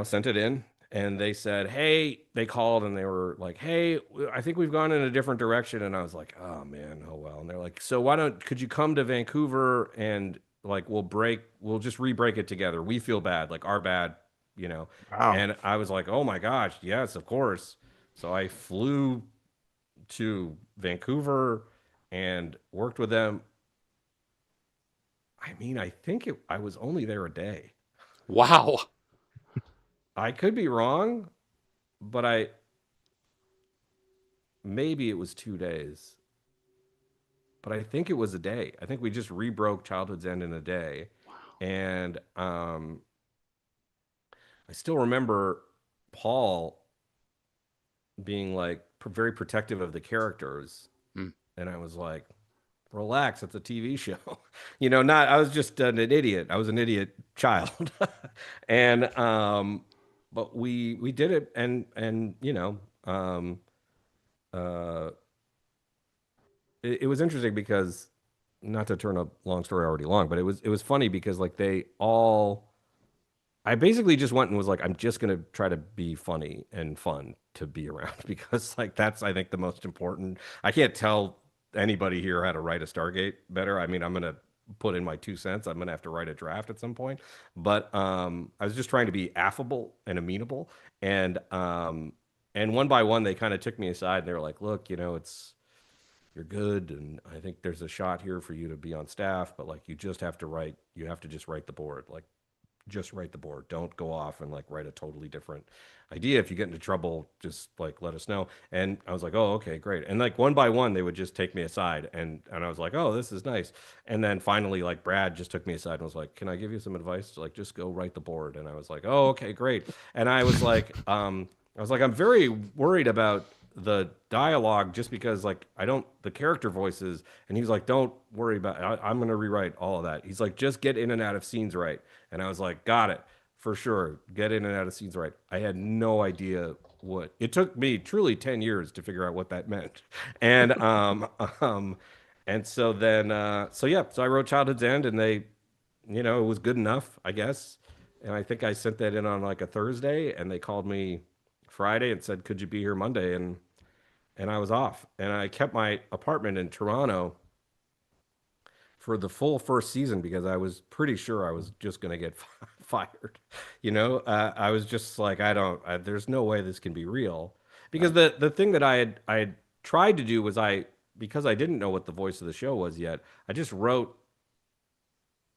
[SPEAKER 3] sent it in, and they said, hey, they called and they were like, hey, I think we've gone in a different direction. And I was like, oh man, oh well. And they're like, so could you come to Vancouver and like, we'll just re-break it together. We feel bad, like our bad, you know?
[SPEAKER 2] Wow.
[SPEAKER 3] And I was like, oh my gosh, yes, of course. So I flew to Vancouver and worked with them. I mean, I was only there a day.
[SPEAKER 1] Wow.
[SPEAKER 3] I could be wrong, but maybe it was 2 days, but I think it was a day. I think we just rebroke Childhood's End in a day. And I still remember Paul being like very protective of the characters.
[SPEAKER 1] Mm.
[SPEAKER 3] And I was like, relax, it's a TV show. Not, I was just an idiot. I was an idiot child. And but we did it, and uh it was interesting because, not to turn a long story already long, but it was funny because like I basically just went and was like, I'm just gonna try to be funny and fun to be around because like that's, I think, the most important. I can't tell anybody here how to write a Stargate better. I mean, I'm gonna put in my 2 cents. I'm gonna have to write a draft at some point. But I was just trying to be affable and amenable, and one by one they kind of took me aside and they were like, look, you're good, and I think there's a shot here for you to be on staff, but like you have to just write the board. Like, just write the board. Don't go off and like write a totally different idea. If you get into trouble, just like let us know. And I was like, oh, okay, great. And like one by one, they would just take me aside, and I was like, oh, this is nice. And then finally, like Brad just took me aside and was like, can I give you some advice? Like, just go write the board. And I was like, oh, okay, great. And I was like, I'm very worried about the dialogue just because like the character voices. And he was like, don't worry about it. I'm going to rewrite all of that. He's like, just get in and out of scenes right. And I was like, got it, for sure, get in and out of scenes right. I had no idea what it took me truly 10 years to figure out what that meant. And and so then so I wrote Childhood's End, and they, it was good enough, I guess. And I think I sent that in on like a Thursday, and they called me Friday and said, could you be here Monday? And I was off, and I kept my apartment in Toronto for the full first season because I was pretty sure I was just going to get fired. I was just like, there's no way this can be real. Because the thing that I had tried to do was, because I didn't know what the voice of the show was yet, I just wrote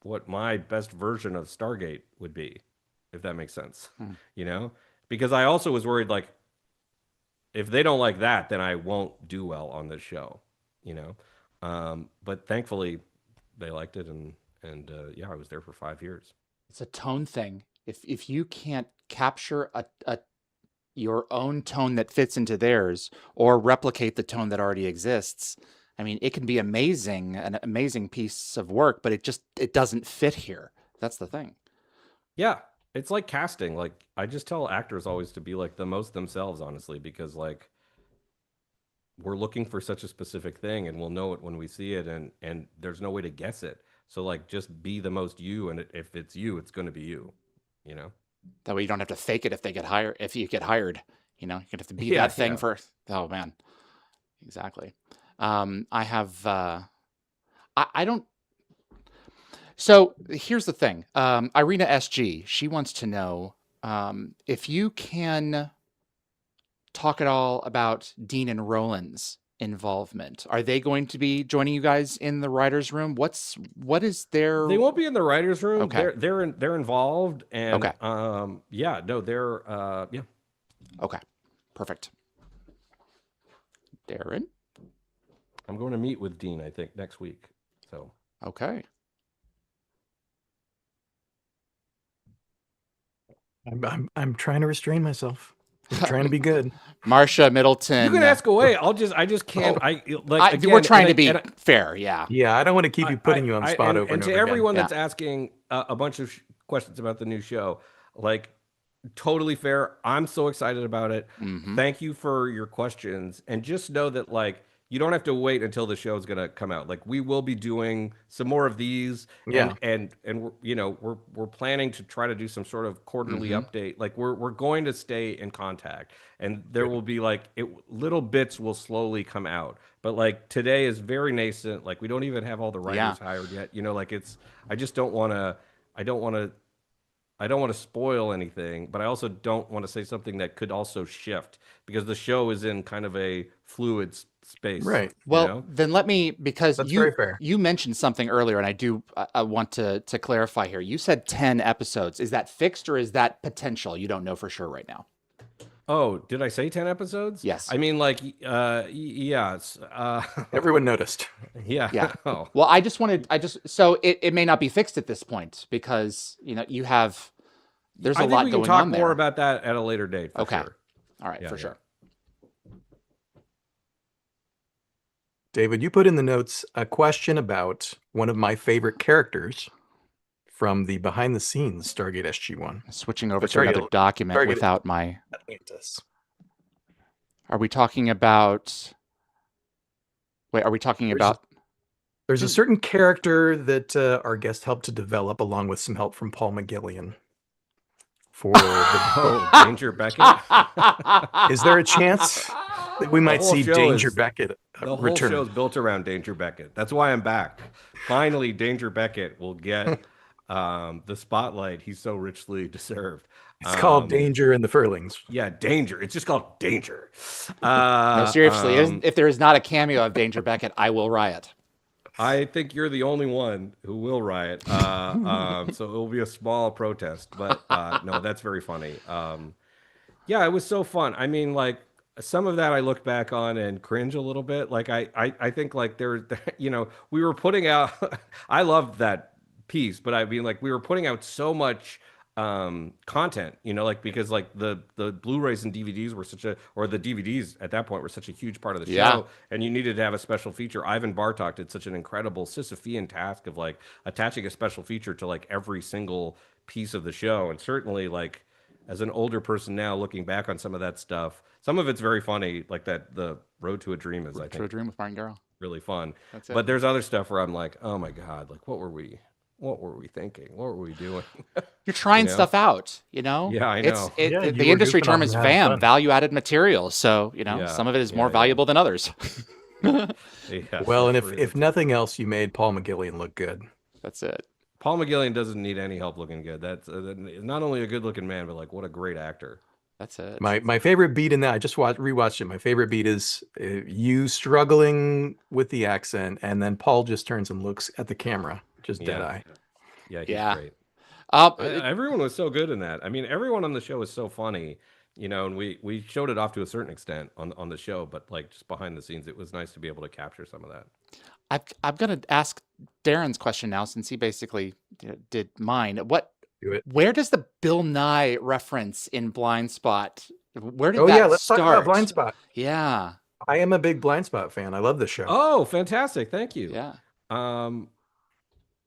[SPEAKER 3] what my best version of Stargate would be, if that makes sense. Because I also was worried, like, if they don't like that, then I won't do well on this show, but thankfully they liked it, and yeah, I was there for 5 years.
[SPEAKER 1] It's a tone thing. If you can't capture your own tone that fits into theirs or replicate the tone that already exists, I mean, it can be amazing, an amazing piece of work, but it doesn't fit here. That's the thing.
[SPEAKER 3] Yeah, it's like casting. Like, I just tell actors always to be like the most themselves, honestly, because like we're looking for such a specific thing, and we'll know it when we see it, and there's no way to guess it. So like, just be the most you, and if it's you, it's going to be you. You know.
[SPEAKER 1] That way you don't have to fake it if you get hired. You have to be
[SPEAKER 3] Yeah,
[SPEAKER 1] that thing
[SPEAKER 3] yeah.
[SPEAKER 1] for. Oh man, exactly. I have. I don't. So here's the thing. Irina SG, she wants to know if you can talk at all about Dean and Roland's involvement? Are they going to be joining you guys in the writers' room? What is their?
[SPEAKER 3] They won't be in the writers' room.
[SPEAKER 1] Okay.
[SPEAKER 3] They're involved, and
[SPEAKER 1] Okay.
[SPEAKER 3] yeah, no, they're yeah.
[SPEAKER 1] Okay. Perfect. Darren.
[SPEAKER 3] I'm going to meet with Dean, I think, next week. So
[SPEAKER 1] Okay.
[SPEAKER 2] I'm trying to restrain myself. I'm trying to be good.
[SPEAKER 1] Marcia Middleton.
[SPEAKER 3] you can ask away. I just can't.
[SPEAKER 1] Oh.
[SPEAKER 3] I like again.
[SPEAKER 1] We're trying to
[SPEAKER 3] and
[SPEAKER 1] be
[SPEAKER 3] and
[SPEAKER 1] fair. Yeah.
[SPEAKER 2] Yeah, I don't want to keep you putting you on the spot over
[SPEAKER 3] and
[SPEAKER 2] and
[SPEAKER 3] to
[SPEAKER 2] over again.
[SPEAKER 3] everyone
[SPEAKER 1] Yeah.
[SPEAKER 3] that's asking a bunch of questions about the new show, like totally fair. I'm so excited about it.
[SPEAKER 1] Mhm.
[SPEAKER 3] Thank you for your questions, and just know that like you don't have to wait until the show is gonna come out. Like we will be doing some more of these,
[SPEAKER 2] Yeah.
[SPEAKER 3] and we're, you know, we're planning to try to do some sort of quarterly
[SPEAKER 1] Mhm.
[SPEAKER 3] update. Like we're going to stay in contact, and there will be like little bits will slowly come out. But like today is very nascent. Like we don't even have all the writers
[SPEAKER 1] Yeah.
[SPEAKER 3] hired yet. You know, like it's. I just don't want to. I don't want to. I don't want to spoil anything, but I also don't want to say something that could also shift because the show is in kind of a fluid space.
[SPEAKER 2] Right.
[SPEAKER 3] You
[SPEAKER 1] Well,
[SPEAKER 3] know?
[SPEAKER 1] then let me, because
[SPEAKER 2] That's very fair.
[SPEAKER 1] you mentioned something earlier, and I want to clarify here. You said 10 episodes. Is that fixed or is that potential? You don't know for sure right now.
[SPEAKER 3] Oh, did I say 10 episodes?
[SPEAKER 1] Yes.
[SPEAKER 3] I mean, like, yeah,
[SPEAKER 2] Everyone noticed.
[SPEAKER 3] yeah.
[SPEAKER 1] Yeah.
[SPEAKER 3] Oh.
[SPEAKER 1] Well, so it may not be fixed at this point because, you know, there's
[SPEAKER 3] I
[SPEAKER 1] a
[SPEAKER 3] think
[SPEAKER 1] lot
[SPEAKER 3] we can
[SPEAKER 1] going
[SPEAKER 3] talk
[SPEAKER 1] on
[SPEAKER 3] more
[SPEAKER 1] there.
[SPEAKER 3] about that at a later date. For
[SPEAKER 1] Okay.
[SPEAKER 3] Sure.
[SPEAKER 1] All right,
[SPEAKER 3] Yeah,
[SPEAKER 1] for
[SPEAKER 3] yeah.
[SPEAKER 1] sure.
[SPEAKER 2] David, you put in the notes a question about one of my favorite characters from the behind the scenes Stargate SG-1.
[SPEAKER 1] Switching over to
[SPEAKER 2] Stargate
[SPEAKER 1] another document
[SPEAKER 2] Stargate
[SPEAKER 1] without my.
[SPEAKER 2] Atlantis.
[SPEAKER 1] Are we talking about? Wait, are we talking about?
[SPEAKER 2] There's a certain character that our guest helped to develop, along with some help from Paul McGillion. For the
[SPEAKER 3] Oh, Danger Beckett.
[SPEAKER 2] is there a chance that we might
[SPEAKER 3] whole
[SPEAKER 2] see
[SPEAKER 3] show
[SPEAKER 2] Danger
[SPEAKER 3] is-
[SPEAKER 2] Beckett
[SPEAKER 3] The whole
[SPEAKER 2] return?
[SPEAKER 3] show is built around Danger Beckett. That's why I'm back. Finally, Danger Beckett will get the spotlight he's so richly deserved.
[SPEAKER 2] It's called Danger and the Furlings.
[SPEAKER 3] Yeah, Danger. It's just called Danger.
[SPEAKER 1] No, seriously, if there is not a cameo of Danger Beckett, I will riot.
[SPEAKER 3] I think you're the only one who will riot. So it will be a small protest, but no, that's very funny. Yeah, it was so fun. I mean, like some of that I look back on and cringe a little bit. Like I think like there, you know, we were putting out. I loved that piece, but I mean, like we were putting out so much content, you know, like because like the Blu-rays and DVDs were or the DVDs at that point were such a huge part of the
[SPEAKER 1] Yeah.
[SPEAKER 3] show, and you needed to have a special feature. Ivan Bartok did such an incredible Sisyphean task of like attaching a special feature to like every single piece of the show, and certainly like as an older person now looking back on some of that stuff, some of it's very funny, like that the Road to a Dream is I
[SPEAKER 1] To a
[SPEAKER 3] think
[SPEAKER 1] Dream with Martin Gero.
[SPEAKER 3] really fun.
[SPEAKER 1] That's it.
[SPEAKER 3] But there's other stuff where I'm like, oh my god, like what were we thinking? What were we doing?
[SPEAKER 1] You're trying
[SPEAKER 3] You know?
[SPEAKER 1] stuff out, you know?
[SPEAKER 3] Yeah, I know.
[SPEAKER 2] Yeah, you
[SPEAKER 1] the
[SPEAKER 2] were
[SPEAKER 1] industry
[SPEAKER 2] goofing
[SPEAKER 1] term
[SPEAKER 2] off
[SPEAKER 1] is
[SPEAKER 2] and having
[SPEAKER 1] VAM,
[SPEAKER 2] fun.
[SPEAKER 1] value added material. So, you know,
[SPEAKER 3] Yeah,
[SPEAKER 1] some of it is
[SPEAKER 3] yeah,
[SPEAKER 1] more
[SPEAKER 3] yeah.
[SPEAKER 1] valuable than others.
[SPEAKER 3] Yeah,
[SPEAKER 2] Well, and
[SPEAKER 3] for
[SPEAKER 2] if nothing else, you made Paul McGillion look good.
[SPEAKER 1] That's it.
[SPEAKER 3] Paul McGillion doesn't need any help looking good. That's not only a good looking man, but like what a great actor.
[SPEAKER 1] That's it.
[SPEAKER 2] My favorite beat in that, I just rewatched it. My favorite beat is you struggling with the accent, and then Paul just turns and looks at the camera, just dead
[SPEAKER 3] Yeah.
[SPEAKER 2] eye.
[SPEAKER 3] Yeah, he's
[SPEAKER 1] Yeah.
[SPEAKER 3] great.
[SPEAKER 1] Um,
[SPEAKER 3] Everyone was so good in that. I mean, everyone on the show was so funny, you know, and we showed it off to a certain extent on the show, but like just behind the scenes, it was nice to be able to capture some of that.
[SPEAKER 1] I'm going to ask Darren's question now, since he basically did mine.
[SPEAKER 2] Do it.
[SPEAKER 1] Where does the Bill Nye reference in Blind Spot? Where did
[SPEAKER 2] Oh
[SPEAKER 1] that
[SPEAKER 2] yeah, let's
[SPEAKER 1] start?
[SPEAKER 2] talk about Blind Spot.
[SPEAKER 1] Yeah.
[SPEAKER 2] I am a big Blind Spot fan. I love the show.
[SPEAKER 3] Oh, fantastic. Thank you.
[SPEAKER 1] Yeah.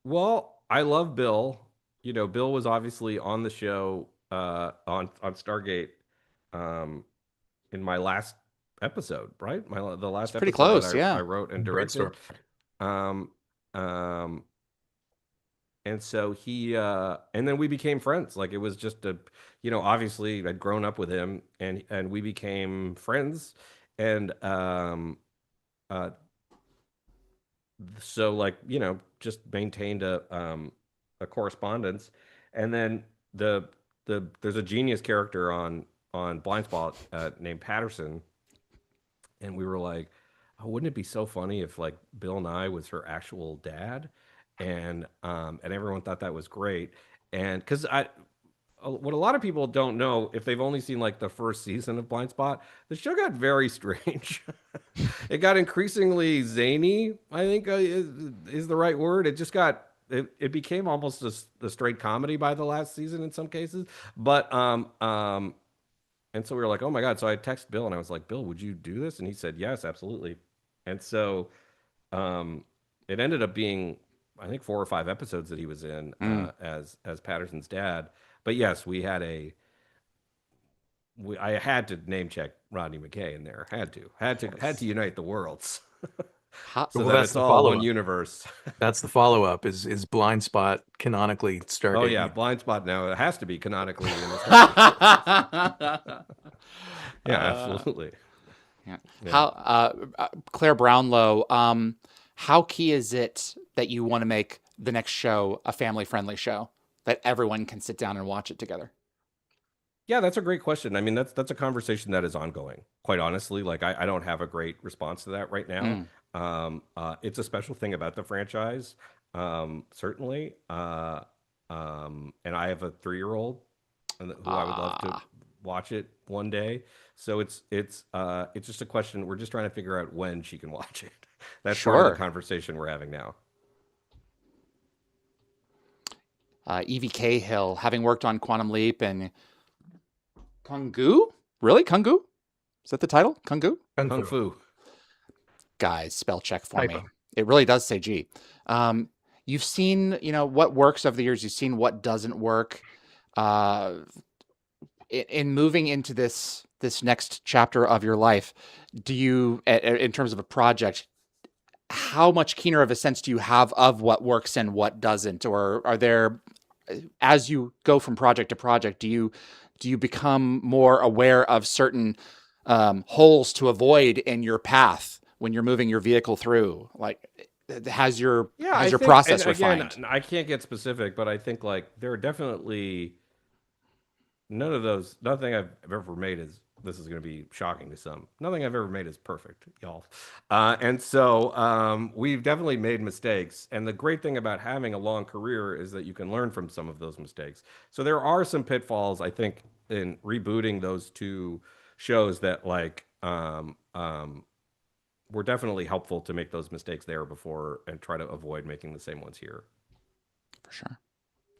[SPEAKER 3] Well, I love Bill. You know, Bill was obviously on the show on Stargate in my last episode, right? The last
[SPEAKER 1] pretty
[SPEAKER 3] episode
[SPEAKER 1] close,
[SPEAKER 3] that
[SPEAKER 1] yeah.
[SPEAKER 3] I wrote and directed. Um, and so he and then we became friends. Like it was just you know, obviously I'd grown up with him and we became friends. And so like, you know, just maintained a correspondence. And then there's a genius character on Blind Spot named Patterson, and we were like, oh, wouldn't it be so funny if like Bill Nye was her actual dad, and everyone thought that was great, and because I what a lot of people don't know if they've only seen like the first season of Blind Spot, the show got very strange. It got increasingly zany, I think is the right word. It just got it became almost a straight comedy by the last season in some cases. But and so we were like, oh my God. So I texted Bill and I was like, Bill, would you do this? And he said, yes, absolutely. And so um it ended up being I think 4 or 5 episodes that he was in
[SPEAKER 1] Mm.
[SPEAKER 3] as Patterson's dad. But yes, I had to name check Rodney McKay in there. Had to unite the worlds
[SPEAKER 1] How,
[SPEAKER 3] so
[SPEAKER 2] Well,
[SPEAKER 3] that
[SPEAKER 2] that's
[SPEAKER 3] it's
[SPEAKER 2] the
[SPEAKER 3] all one
[SPEAKER 2] follow-up.
[SPEAKER 3] universe.
[SPEAKER 2] That's the follow-up. Is Blind Spot canonically
[SPEAKER 3] Oh
[SPEAKER 2] Stargate?
[SPEAKER 3] yeah, Blind Spot now it has to be canonically in the Stargate universe. Yeah,
[SPEAKER 1] uh,
[SPEAKER 3] absolutely.
[SPEAKER 1] yeah.
[SPEAKER 3] Yeah.
[SPEAKER 1] How, Claire Brownlow, how key is it that you want to make the next show a family-friendly show that everyone can sit down and watch it together?
[SPEAKER 3] Yeah, that's a great question. I mean, that's a conversation that is ongoing. Quite honestly, like I don't have a great response to that right now.
[SPEAKER 1] Mm.
[SPEAKER 3] It's a special thing about the franchise, certainly. And I have a 3-year-old who I would love to
[SPEAKER 1] Ah,
[SPEAKER 3] watch it one day. So it's just a question. We're just trying to figure out when she can watch it. That's part of the
[SPEAKER 1] sure.
[SPEAKER 3] conversation we're having now.
[SPEAKER 1] Evie Cahill, having worked on Quantum Leap and Kungu? Really? Kungu? Is that the title? Kungu?
[SPEAKER 2] Kung
[SPEAKER 3] Kung
[SPEAKER 2] Fu
[SPEAKER 3] Fu.
[SPEAKER 1] Guys, spell check for
[SPEAKER 2] typo.
[SPEAKER 1] me. It really does say G. Um, you've seen, what works over the years. You've seen what doesn't work. Uh, in moving into this next chapter of your life, do you, in terms of a project, how much keener of a sense do you have of what works and what doesn't, or are there, as you go from project to project, do you become more aware of certain holes to avoid in your path when you're moving your vehicle through? Like, has your
[SPEAKER 3] Yeah,
[SPEAKER 1] has
[SPEAKER 3] I
[SPEAKER 1] your
[SPEAKER 3] think, and
[SPEAKER 1] process
[SPEAKER 3] again,
[SPEAKER 1] refined?
[SPEAKER 3] I can't get specific, but I think like there are definitely none of those. Nothing I've ever made is. This is going to be shocking to some. Nothing I've ever made is perfect, y'all. And so we've definitely made mistakes. And the great thing about having a long career is that you can learn from some of those mistakes. So there are some pitfalls, I think, in rebooting those two shows that were definitely helpful to make those mistakes there before and try to avoid making the same ones here
[SPEAKER 1] For sure,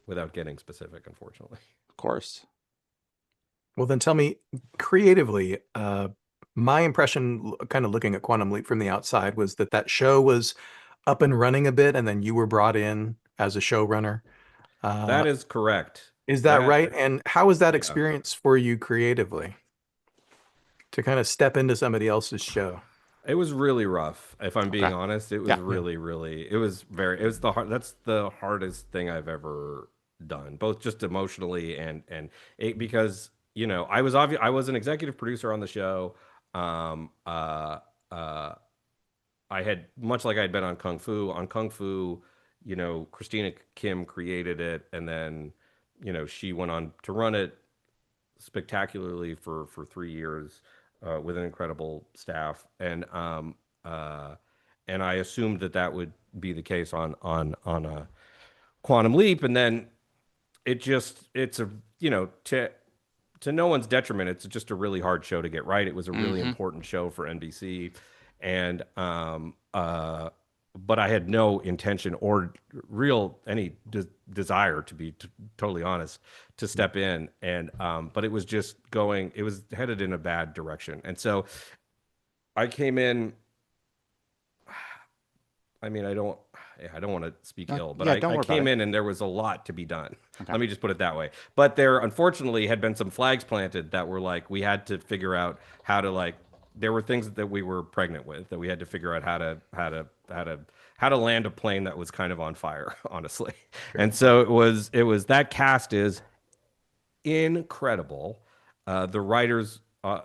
[SPEAKER 3] without getting specific, unfortunately.
[SPEAKER 1] of course.
[SPEAKER 2] Well, then tell me creatively. My impression, kind of looking at Quantum Leap from the outside, was that that show was up and running a bit, and then you were brought in as a showrunner. Uh,
[SPEAKER 3] That is correct.
[SPEAKER 2] is that
[SPEAKER 3] That,
[SPEAKER 2] right? And how was that
[SPEAKER 3] yeah.
[SPEAKER 2] experience for you creatively to kind of step into somebody else's show?
[SPEAKER 3] It was really rough, if I'm
[SPEAKER 1] Okay.
[SPEAKER 3] being honest. It was
[SPEAKER 1] Yeah.
[SPEAKER 2] Yeah.
[SPEAKER 3] really, really, it was that's the hardest thing I've ever done, both just emotionally because, I was an executive producer on the show. Um, uh, uh, I had much like I'd been on Kung Fu. On Kung Fu, Christina Kim created it, and then, she went on to run it spectacularly for 3 years with an incredible staff, uh, and I assumed that that would be the case on a Quantum Leap, and then it's a to no one's detriment, it's just a really hard show to get right. It was a really
[SPEAKER 1] Mm-hmm.
[SPEAKER 3] important show for NBC, and but I had no intention or real any desire, to be totally honest, to step in, and but it was just going. It was headed in a bad direction, and so I came in. I mean, I don't want to speak ill, but
[SPEAKER 1] Yeah, don't
[SPEAKER 3] I
[SPEAKER 1] worry about
[SPEAKER 3] came
[SPEAKER 1] it.
[SPEAKER 3] in and there was a lot to be done.
[SPEAKER 1] Okay.
[SPEAKER 3] Let me just put it that way. But there, unfortunately, had been some flags planted that were like, we had to figure out how to there were things that we were pregnant with that we had to figure out how to land a plane that was kind of on fire, honestly.
[SPEAKER 2] Sure.
[SPEAKER 3] And so it was that cast is incredible. The writers were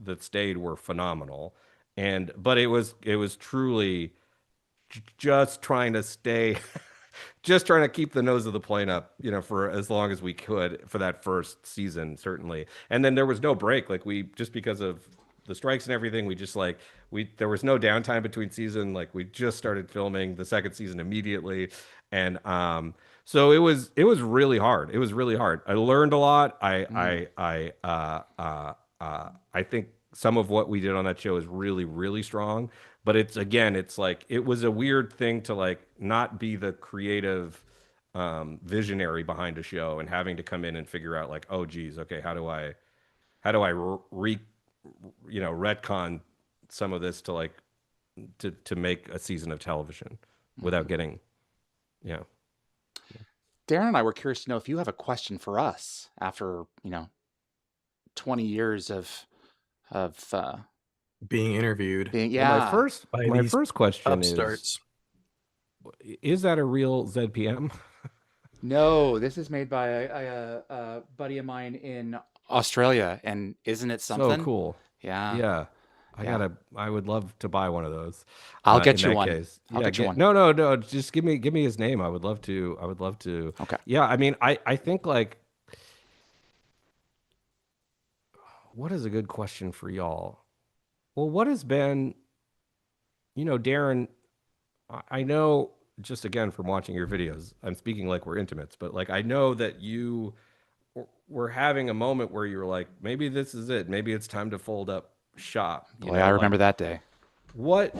[SPEAKER 3] that stayed were phenomenal, and but it was truly just trying to stay, just trying to keep the nose of the plane up, for as long as we could for that first season, certainly. And then there was no break, like we just because of the strikes and everything, we just like there was no downtime between season. Like we just started filming the second season immediately, and so it was really hard. It was really hard. I learned a lot. I think some of what we did on that show is really, really strong. But it's like it was a weird thing to like not be the creative visionary behind a show and having to come in and figure out like, oh geez, okay, how do I retcon some of this to like to make a season of television without getting, you know.
[SPEAKER 1] Darren and I were curious to know if you have a question for us after 20 years of
[SPEAKER 2] Being interviewed
[SPEAKER 1] being.
[SPEAKER 3] Well, my
[SPEAKER 1] Yeah.
[SPEAKER 3] first
[SPEAKER 2] by
[SPEAKER 3] my
[SPEAKER 2] these
[SPEAKER 3] first question
[SPEAKER 2] upstarts.
[SPEAKER 3] is that a real ZPM?
[SPEAKER 1] No, this is made by a buddy of mine in Australia, and isn't it
[SPEAKER 3] So
[SPEAKER 1] something?
[SPEAKER 3] cool.
[SPEAKER 1] Yeah.
[SPEAKER 3] Yeah.
[SPEAKER 1] Yeah.
[SPEAKER 3] I would love to buy one of those.
[SPEAKER 1] I'll get
[SPEAKER 3] In
[SPEAKER 1] you
[SPEAKER 3] that
[SPEAKER 1] one.
[SPEAKER 3] case.
[SPEAKER 1] I'll
[SPEAKER 3] Yeah,
[SPEAKER 1] get you one.
[SPEAKER 3] no, just give me his name. I would love to.
[SPEAKER 1] Okay.
[SPEAKER 3] Yeah, I mean, I think like what is a good question for y'all? Well, what has been, Darren, I know just again from watching your videos, I'm speaking like we're intimates, but like I know that you were having a moment where you were like, maybe this is it. Maybe it's time to fold up shop.
[SPEAKER 1] Boy, I remember that day.
[SPEAKER 3] What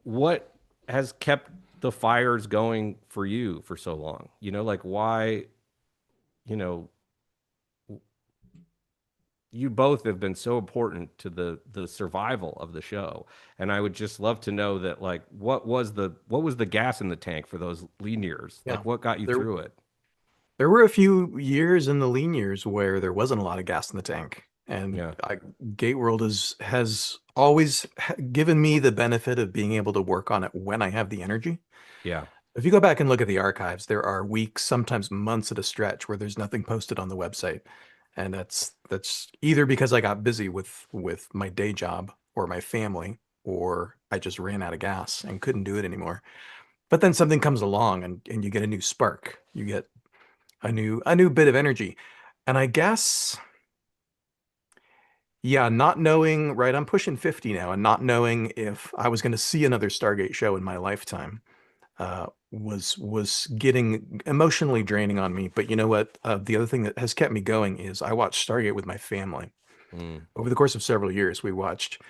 [SPEAKER 3] what has kept the fires going for you for so long? Like why, you know, you both have been so important to the survival of the show. And I would just love to know that like what was the gas in the tank for those lean years?
[SPEAKER 2] Yeah.
[SPEAKER 3] Like what got you
[SPEAKER 2] There-
[SPEAKER 3] through it?
[SPEAKER 2] There were a few years in the lean years where there wasn't a lot of gas in the tank, and
[SPEAKER 3] Yeah.
[SPEAKER 2] GateWorld has always given me the benefit of being able to work on it when I have the energy.
[SPEAKER 3] Yeah.
[SPEAKER 2] If you go back and look at the archives, there are weeks, sometimes months at a stretch where there's nothing posted on the website, and that's either because I got busy with my day job or my family, or I just ran out of gas and couldn't do it anymore. But then something comes along, and you get a new spark. You get a new bit of energy. And I guess, yeah, not knowing, right, I'm pushing 50 now, and not knowing if I was going to see another Stargate show in my lifetime was getting emotionally draining on me. But you know what? The other thing that has kept me going is I watched Stargate with my family. Over the course of several years. We watched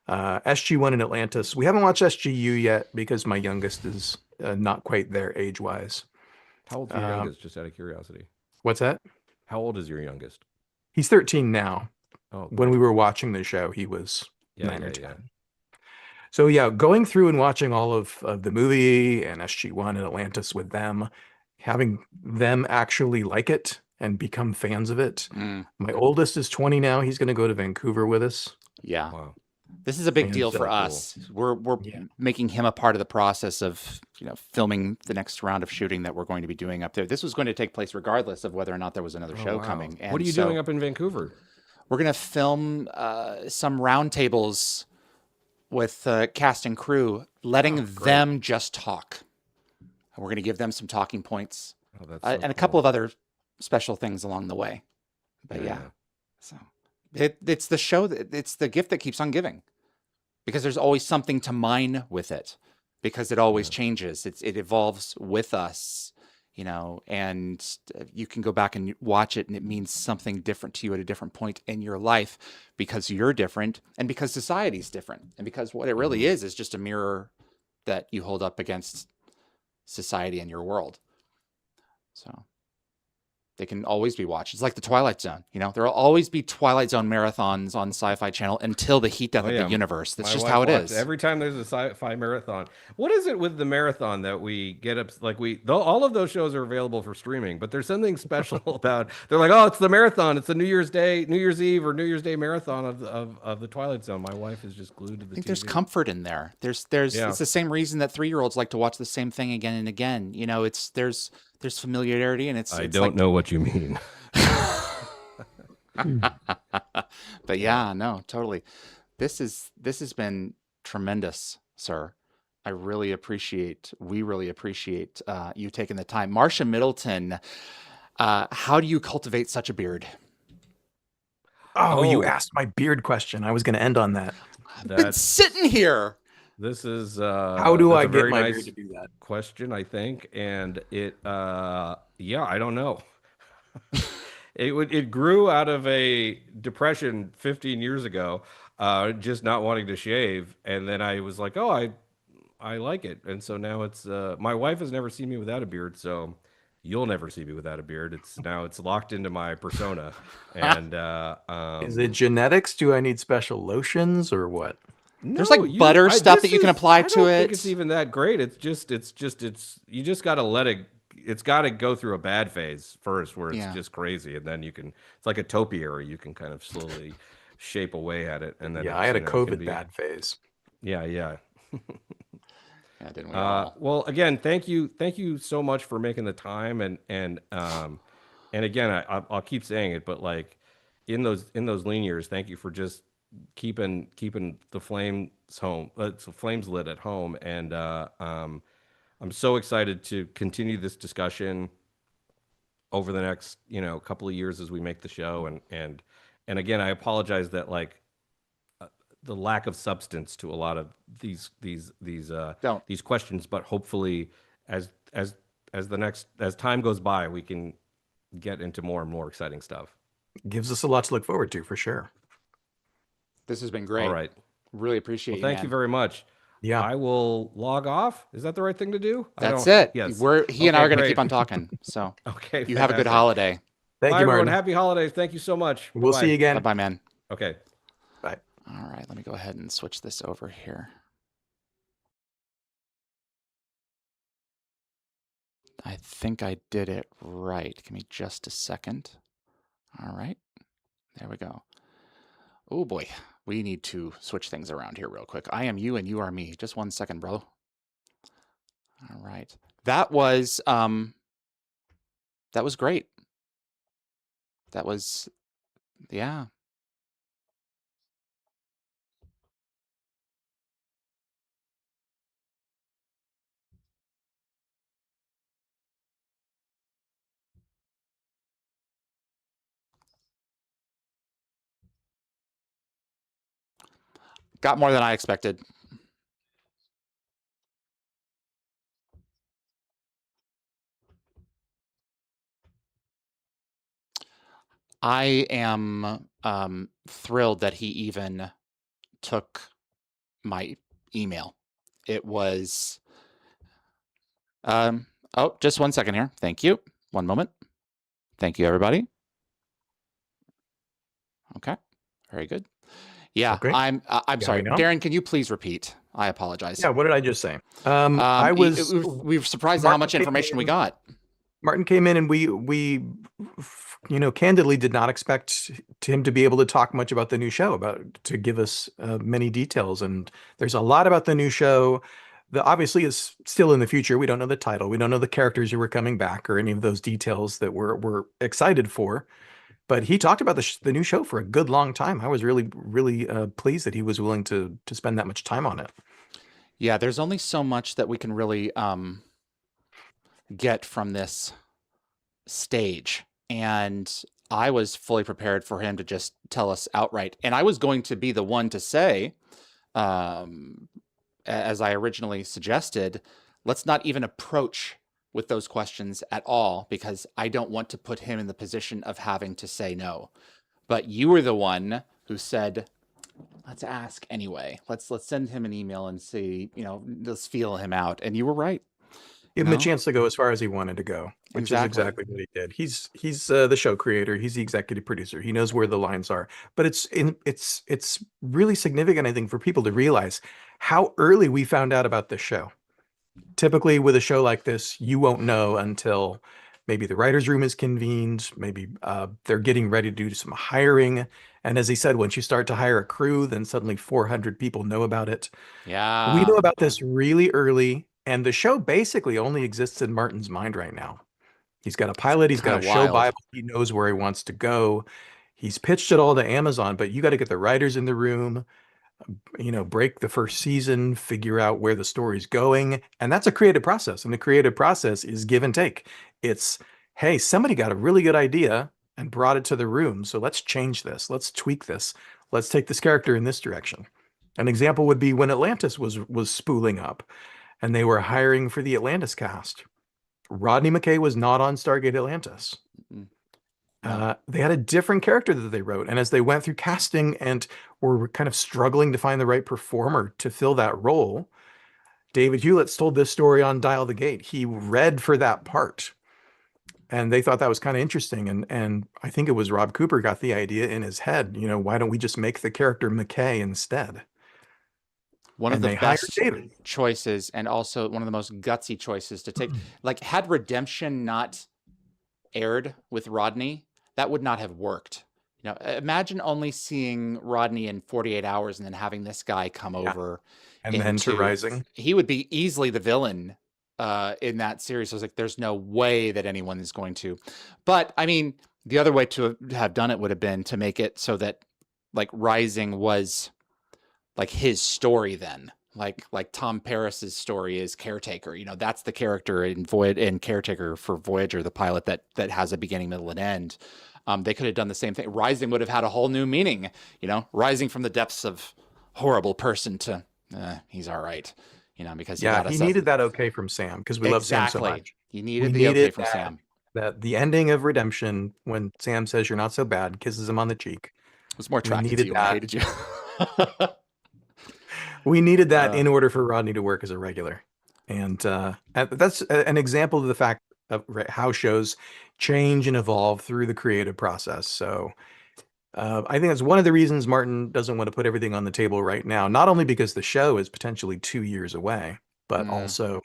[SPEAKER 2] SG1 in Atlantis. We haven't watched SGU yet because my youngest is not quite there age-wise.
[SPEAKER 3] How old's your youngest, just out of curiosity?
[SPEAKER 2] What's that?
[SPEAKER 3] How old is your youngest?
[SPEAKER 2] He's 13 now.
[SPEAKER 3] Oh,
[SPEAKER 2] When we were watching the show, he was
[SPEAKER 3] Yeah,
[SPEAKER 2] 9 or
[SPEAKER 3] yeah,
[SPEAKER 2] 10.
[SPEAKER 3] yeah.
[SPEAKER 2] So yeah, going through and watching all of the movie and SG1 and Atlantis with them, having them actually like it and become fans of it.
[SPEAKER 1] Mm,
[SPEAKER 2] My oldest is 20 now. He's going to go to Vancouver with us.
[SPEAKER 1] yeah.
[SPEAKER 3] Wow.
[SPEAKER 1] This is a big
[SPEAKER 2] And
[SPEAKER 1] deal
[SPEAKER 2] so
[SPEAKER 1] for
[SPEAKER 3] cool.
[SPEAKER 1] us. We're
[SPEAKER 2] Yeah.
[SPEAKER 1] making him a part of the process of filming the next round of shooting that we're going to be doing up there. This was going to take place regardless of whether or not there was another
[SPEAKER 3] Oh,
[SPEAKER 1] show
[SPEAKER 3] wow.
[SPEAKER 1] coming.
[SPEAKER 3] What are you doing up in Vancouver?
[SPEAKER 1] We're going to film some roundtables with cast and crew, letting
[SPEAKER 3] Oh, great.
[SPEAKER 1] them just talk. And we're going to give them some talking points
[SPEAKER 3] Oh, that's
[SPEAKER 1] and a couple of other special things along the way. But yeah. So it's the show it's the gift that keeps on giving, because there's always something to mine with it, because it always changes. It evolves with us, and you can go back and watch it and it means something different to you at a different point in your life, because you're different and because society's different, and because what it really is just a mirror that you hold up against society and your world. So they can always be watched. It's like the Twilight Zone. There will always be Twilight Zone marathons on Sci-Fi Channel until the heat death of the universe. That's
[SPEAKER 3] My
[SPEAKER 1] just
[SPEAKER 3] wife
[SPEAKER 1] how it
[SPEAKER 3] watches
[SPEAKER 1] is.
[SPEAKER 3] Every time there's a sci-fi marathon. What is it with the marathon that we get up? Like all of those shows are available for streaming, but there's something special about. They're like, oh, it's the marathon. It's the New Year's Eve or New Year's Day marathon of the Twilight Zone. My wife is just glued to the
[SPEAKER 1] I think
[SPEAKER 3] TV.
[SPEAKER 1] there's comfort in there. There's It's the same reason that 3-year-olds like to watch the same thing again and again. There's familiarity, and
[SPEAKER 3] I don't know what you mean.
[SPEAKER 1] But yeah, no, totally. This has been tremendous, sir. We really appreciate you taking the time. Marcia Middleton, how do you cultivate such a beard?
[SPEAKER 2] Oh, you
[SPEAKER 3] Oh,
[SPEAKER 2] asked my beard question. I was going to end on that.
[SPEAKER 1] I've been
[SPEAKER 3] that's
[SPEAKER 1] sitting here.
[SPEAKER 3] this is
[SPEAKER 2] How do
[SPEAKER 3] that's
[SPEAKER 2] I
[SPEAKER 3] a
[SPEAKER 2] get
[SPEAKER 3] very
[SPEAKER 2] my beard
[SPEAKER 3] nice
[SPEAKER 2] to do that?
[SPEAKER 3] question, I think, and it yeah, I don't know. It grew out of a depression 15 years ago, just not wanting to shave, and then I was like, oh, I like it, and so now it's my wife has never seen me without a beard, so you'll never see me without a beard. It's locked into my persona, and
[SPEAKER 2] Is it genetics? Do I need special lotions or what?
[SPEAKER 1] There's
[SPEAKER 3] no,
[SPEAKER 1] like butter
[SPEAKER 3] I
[SPEAKER 1] stuff that
[SPEAKER 3] this
[SPEAKER 1] you can
[SPEAKER 3] is
[SPEAKER 1] apply
[SPEAKER 3] I
[SPEAKER 1] to
[SPEAKER 3] don't think it's
[SPEAKER 1] it.
[SPEAKER 3] even that great. It's you just got to let it. It's got to go through a bad phase first, where it's
[SPEAKER 1] Yeah.
[SPEAKER 3] just crazy, and then you can. It's like a topiary. You can kind of slowly shape away at it, and then
[SPEAKER 2] Yeah, I
[SPEAKER 3] it's
[SPEAKER 2] had a
[SPEAKER 3] it can
[SPEAKER 2] COVID
[SPEAKER 3] be
[SPEAKER 2] bad phase.
[SPEAKER 3] yeah, yeah.
[SPEAKER 1] Yeah, didn't we all?
[SPEAKER 3] Well, again, thank you so much for making the time, and again, I'll keep saying it, but like in those lean years, thank you for just keeping the flames home, flames lit at home, and I'm so excited to continue this discussion over the next couple of years as we make the show, and again, I apologize that like the lack of substance to a lot of
[SPEAKER 1] Don't.
[SPEAKER 3] these questions, but hopefully as as as time goes by, we can get into more and more exciting stuff.
[SPEAKER 2] Gives us a lot to look forward to for sure.
[SPEAKER 1] This has been
[SPEAKER 3] All
[SPEAKER 1] great.
[SPEAKER 3] right.
[SPEAKER 1] Really
[SPEAKER 3] Well,
[SPEAKER 1] appreciate you,
[SPEAKER 3] thank you
[SPEAKER 1] man.
[SPEAKER 3] very much.
[SPEAKER 2] Yeah.
[SPEAKER 3] I will log off. Is that the right thing to do? I
[SPEAKER 1] That's
[SPEAKER 3] don't.
[SPEAKER 1] it.
[SPEAKER 3] Yes.
[SPEAKER 1] He and I
[SPEAKER 3] Okay,
[SPEAKER 1] are going to keep
[SPEAKER 3] great.
[SPEAKER 1] on talking. So
[SPEAKER 3] Okay,
[SPEAKER 1] you have a good
[SPEAKER 3] fantastic.
[SPEAKER 1] holiday.
[SPEAKER 2] Thank
[SPEAKER 3] Bye,
[SPEAKER 2] you,
[SPEAKER 3] everyone.
[SPEAKER 2] Martin.
[SPEAKER 3] Happy holidays. Thank you so much. Bye
[SPEAKER 2] We'll see you
[SPEAKER 3] bye.
[SPEAKER 1] Bye
[SPEAKER 2] again.
[SPEAKER 1] bye, man.
[SPEAKER 3] Okay.
[SPEAKER 2] Bye.
[SPEAKER 1] All right. Let me go ahead and switch this over here. I think I did it right. Give me just a second. All right. There we go. Oh boy. We need to switch things around here real quick. I am you and you are me. Just 1 second, bro. All right. That was great. That was yeah. Got more than I expected. I am thrilled that he even took my email. It was oh, just 1 second here. Thank you. One moment. Thank you, everybody. Okay. Very good. Yeah,
[SPEAKER 2] Okay.
[SPEAKER 1] I'm
[SPEAKER 2] Got
[SPEAKER 1] sorry.
[SPEAKER 2] me now?
[SPEAKER 1] Darren, can you please repeat? I apologize.
[SPEAKER 2] Yeah, what did I just say? I was
[SPEAKER 1] We were surprised at how
[SPEAKER 2] Martin
[SPEAKER 1] much
[SPEAKER 2] came
[SPEAKER 1] information we
[SPEAKER 2] in,
[SPEAKER 1] got.
[SPEAKER 2] Martin came in and we candidly did not expect him to be able to talk much about the new show, about to give us many details. And there's a lot about the new show that obviously is still in the future. We don't know the title. We don't know the characters who were coming back or any of those details that we're excited for. But he talked about the new show for a good long time. I was really pleased that he was willing to spend that much time on it.
[SPEAKER 1] Yeah, there's only so much that we can really get from this stage. And I was fully prepared for him to just tell us outright. And I was going to be the one to say, as I originally suggested, let's not even approach with those questions at all, because I don't want to put him in the position of having to say no. But you were the one who said, let's ask anyway. Let's send him an email and see, let's feel him out. And you were right.
[SPEAKER 2] Give him a chance to go as far as he wanted to go, which is
[SPEAKER 1] Exactly.
[SPEAKER 2] exactly what he did. He's the show creator. He's the executive producer. He knows where the lines are. But it's really significant, I think, for people to realize how early we found out about this show. Typically, with a show like this, you won't know until maybe the writers' room is convened. Maybe they're getting ready to do some hiring. And as he said, once you start to hire a crew, then suddenly 400 people know about it.
[SPEAKER 1] Yeah.
[SPEAKER 2] We know about this really early, and the show basically only exists in Martin's mind right now. He's got a pilot, he's got a
[SPEAKER 1] Kinda
[SPEAKER 2] show
[SPEAKER 1] wild.
[SPEAKER 2] Bible, he knows where he wants to go. He's pitched it all to Amazon, but you got to get the writers in the room, break the first season, figure out where the story's going. And that's a creative process. And the creative process is give and take. It's, hey, somebody got a really good idea. and brought it to the room. So let's change this. Let's tweak this. Let's take this character in this direction. An example would be when Atlantis was spooling up and they were hiring for the Atlantis cast. Rodney McKay was not on Stargate Atlantis.
[SPEAKER 1] No.
[SPEAKER 2] They had a different character that they wrote. And as they went through casting and were kind of struggling to find the right performer to fill that role, David Hewlett's told this story on Dial the Gate. He read for that part. And they thought that was kind of interesting. And I think it was Rob Cooper got the idea in his head, why don't we just make the character McKay instead?
[SPEAKER 1] One of
[SPEAKER 2] And
[SPEAKER 1] the
[SPEAKER 2] they hired
[SPEAKER 1] best
[SPEAKER 2] David.
[SPEAKER 1] choices, and also one of the most gutsy choices to take. Like, had Redemption not aired with Rodney, that would not have worked. Imagine only seeing Rodney in 48 hours and then having this guy come over.
[SPEAKER 2] And then to Rising.
[SPEAKER 1] He would be easily the villain in that series. I was like, there's no way that anyone is going to. But I mean, the other way to have done it would have been to make it so that like Rising was like his story then. Like Tom Paris's story is Caretaker. That's the character in Caretaker for Voyager, the pilot that has a beginning, middle, and end. They could have done the same thing. Rising would have had a whole new meaning. Rising from the depths of horrible person to he's all right. Because
[SPEAKER 2] he needed that okay from Sam because we love Sam so much.
[SPEAKER 1] He needed the okay from Sam.
[SPEAKER 2] That the ending of Redemption when Sam says you're not so bad, kisses him on the cheek.
[SPEAKER 1] It was more attractive to you. I hated you.
[SPEAKER 2] We needed that in order for Rodney to work as a regular. And that's an example of the fact of how shows change and evolve through the creative process. So I think that's one of the reasons Martin doesn't want to put everything on the table right now, not only because the show is potentially 2 years away, but also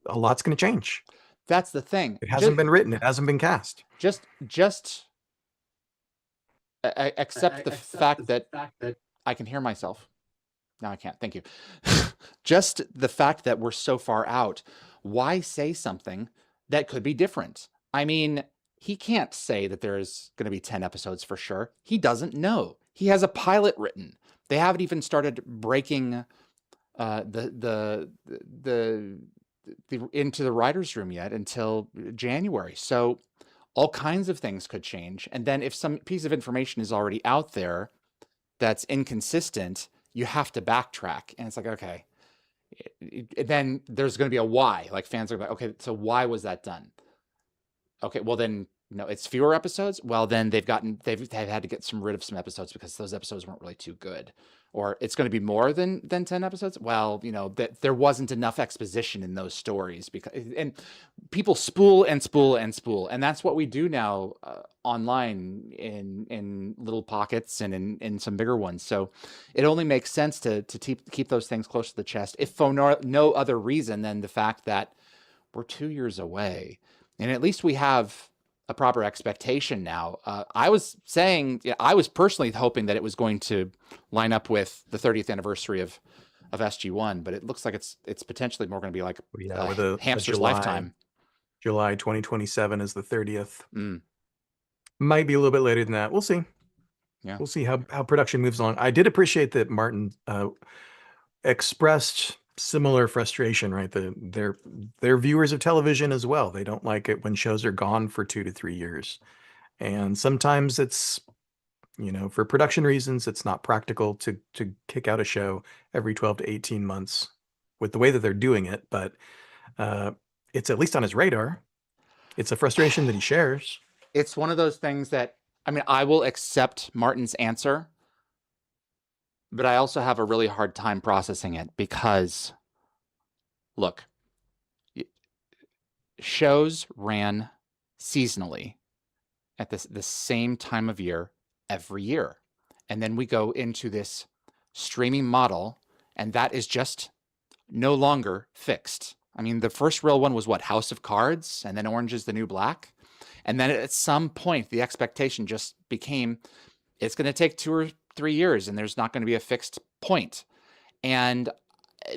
[SPEAKER 2] a lot's going to change.
[SPEAKER 1] That's the thing.
[SPEAKER 2] It hasn't been written. It hasn't been cast.
[SPEAKER 1] Just accept the fact that I can hear myself. No, I can't. Thank you. Just the fact that we're so far out. Why say something that could be different? I mean, he can't say that there's going to be 10 episodes for sure. He doesn't know. He has a pilot written. They haven't even started breaking the into the writer's room yet until January. So all kinds of things could change. And then if some piece of information is already out there that's inconsistent, you have to backtrack. And it's like, okay, then there's going to be a why. Like fans are like, okay, so why was that done? Okay, well then, it's fewer episodes. Well, then they've had to get rid of some episodes because those episodes weren't really too good. Or it's going to be more than 10 episodes. Well, that there wasn't enough exposition in those stories and people spool and spool and spool. And that's what we do now online in little pockets and in some bigger ones. So it only makes sense to keep those things close to the chest, if for no other reason than the fact that we're 2 years away. And at least we have a proper expectation now. I was personally hoping that it was going to line up with the 30th anniversary of SG1, but it looks like it's potentially more going to be like
[SPEAKER 2] with a
[SPEAKER 1] hamster's lifetime.
[SPEAKER 2] July 2027 is the 30th. Might be a little bit later than that. We'll see.
[SPEAKER 1] Yeah,
[SPEAKER 2] we'll see how production moves along. I did appreciate that Martin expressed similar frustration, right? They're viewers of television as well. They don't like it when shows are gone for 2 to 3 years. And sometimes it's, for production reasons, it's not practical to kick out a show every 12 to 18 months with the way that they're doing it. But it's at least on his radar. It's a frustration that he shares.
[SPEAKER 1] It's one of those things that, I will accept Martin's answer, but I also have a really hard time processing it because, look, shows ran seasonally at the same time of year every year. And then we go into this streaming model, and that is just no longer fixed. The first real one was what? House of Cards, and then Orange is the New Black. And then at some point, the expectation just became, it's going to take 2 or 3 years, and there's not going to be a fixed point. And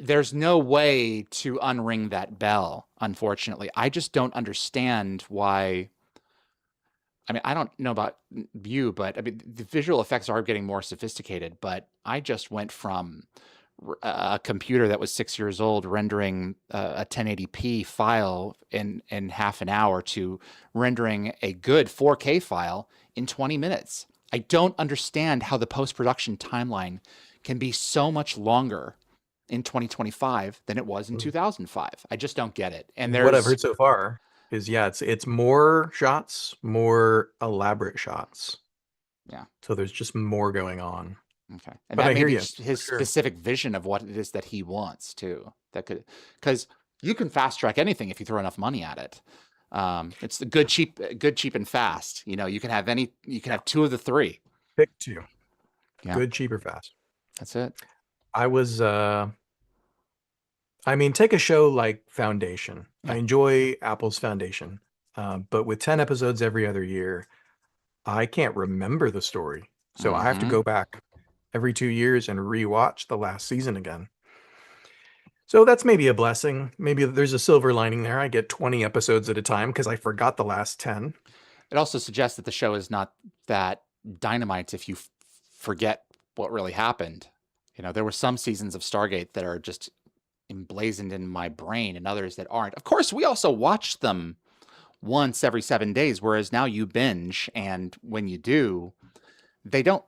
[SPEAKER 1] there's no way to unring that bell, unfortunately. I just don't understand why. I don't know about you, but the visual effects are getting more sophisticated, but I just went from a computer that was 6 years old rendering a 1080p file in half an hour to rendering a good 4K file in 20 minutes. I don't understand how the post-production timeline can be so much longer in 2025 than it was in 2005. I just don't get it. And
[SPEAKER 2] What I've
[SPEAKER 1] there's
[SPEAKER 2] heard so far is, yeah, it's more shots, more elaborate shots.
[SPEAKER 1] Yeah.
[SPEAKER 2] So there's just more going on.
[SPEAKER 1] Okay. And
[SPEAKER 2] But
[SPEAKER 1] that
[SPEAKER 2] I
[SPEAKER 1] may
[SPEAKER 2] hear
[SPEAKER 1] be
[SPEAKER 2] you,
[SPEAKER 1] his
[SPEAKER 2] for sure.
[SPEAKER 1] specific vision of what it is that he wants too. That could, because you can fast track anything if you throw enough money at it. It's the good, cheap, and fast. You know, you can have two of the three.
[SPEAKER 2] Pick two.
[SPEAKER 1] Yeah.
[SPEAKER 2] Good, cheap, or fast.
[SPEAKER 1] That's it.
[SPEAKER 2] I was I mean, take a show like Foundation.
[SPEAKER 1] Yeah.
[SPEAKER 2] I enjoy Apple's Foundation. But with 10 episodes every other year, I can't remember the story. So I have to
[SPEAKER 1] Mhm.
[SPEAKER 2] go back every 2 years and rewatch the last season again. So that's maybe a blessing. Maybe there's a silver lining there. I get 20 episodes at a time because I forgot the last 10.
[SPEAKER 1] It also suggests that the show is not that dynamite if you forget what really happened. You know, there were some seasons of Stargate that are just emblazoned in my brain and others that aren't. Of course, we also watch them once every 7 days, whereas now you binge, and when you do, they don't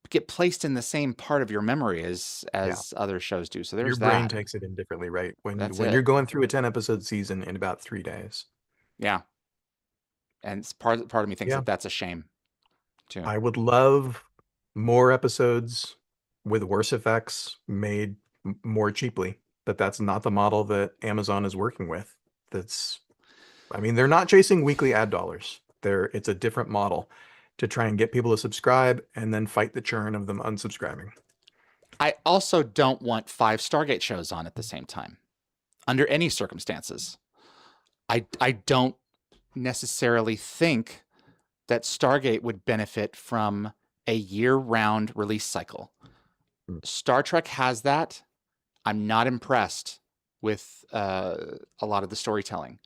[SPEAKER 1] get placed in the same part of your memory as other shows do. So there's
[SPEAKER 2] Your brain
[SPEAKER 1] that.
[SPEAKER 2] takes it in differently, right? When
[SPEAKER 1] That's
[SPEAKER 2] when
[SPEAKER 1] it.
[SPEAKER 2] you're going through a 10 episode season in about 3 days.
[SPEAKER 1] Yeah. And part of me thinks
[SPEAKER 2] Yeah.
[SPEAKER 1] that that's a shame too.
[SPEAKER 2] I would love more episodes with worse effects made more cheaply, but that's not the model that Amazon is working with. I mean, they're not chasing weekly ad dollars. It's a different model to try and get people to subscribe and then fight the churn of them unsubscribing.
[SPEAKER 1] I also don't want 5 Stargate shows on at the same time, under any circumstances. I don't necessarily think that Stargate would benefit from a year-round release cycle. Star Trek has that. I'm not impressed with a lot of the storytelling.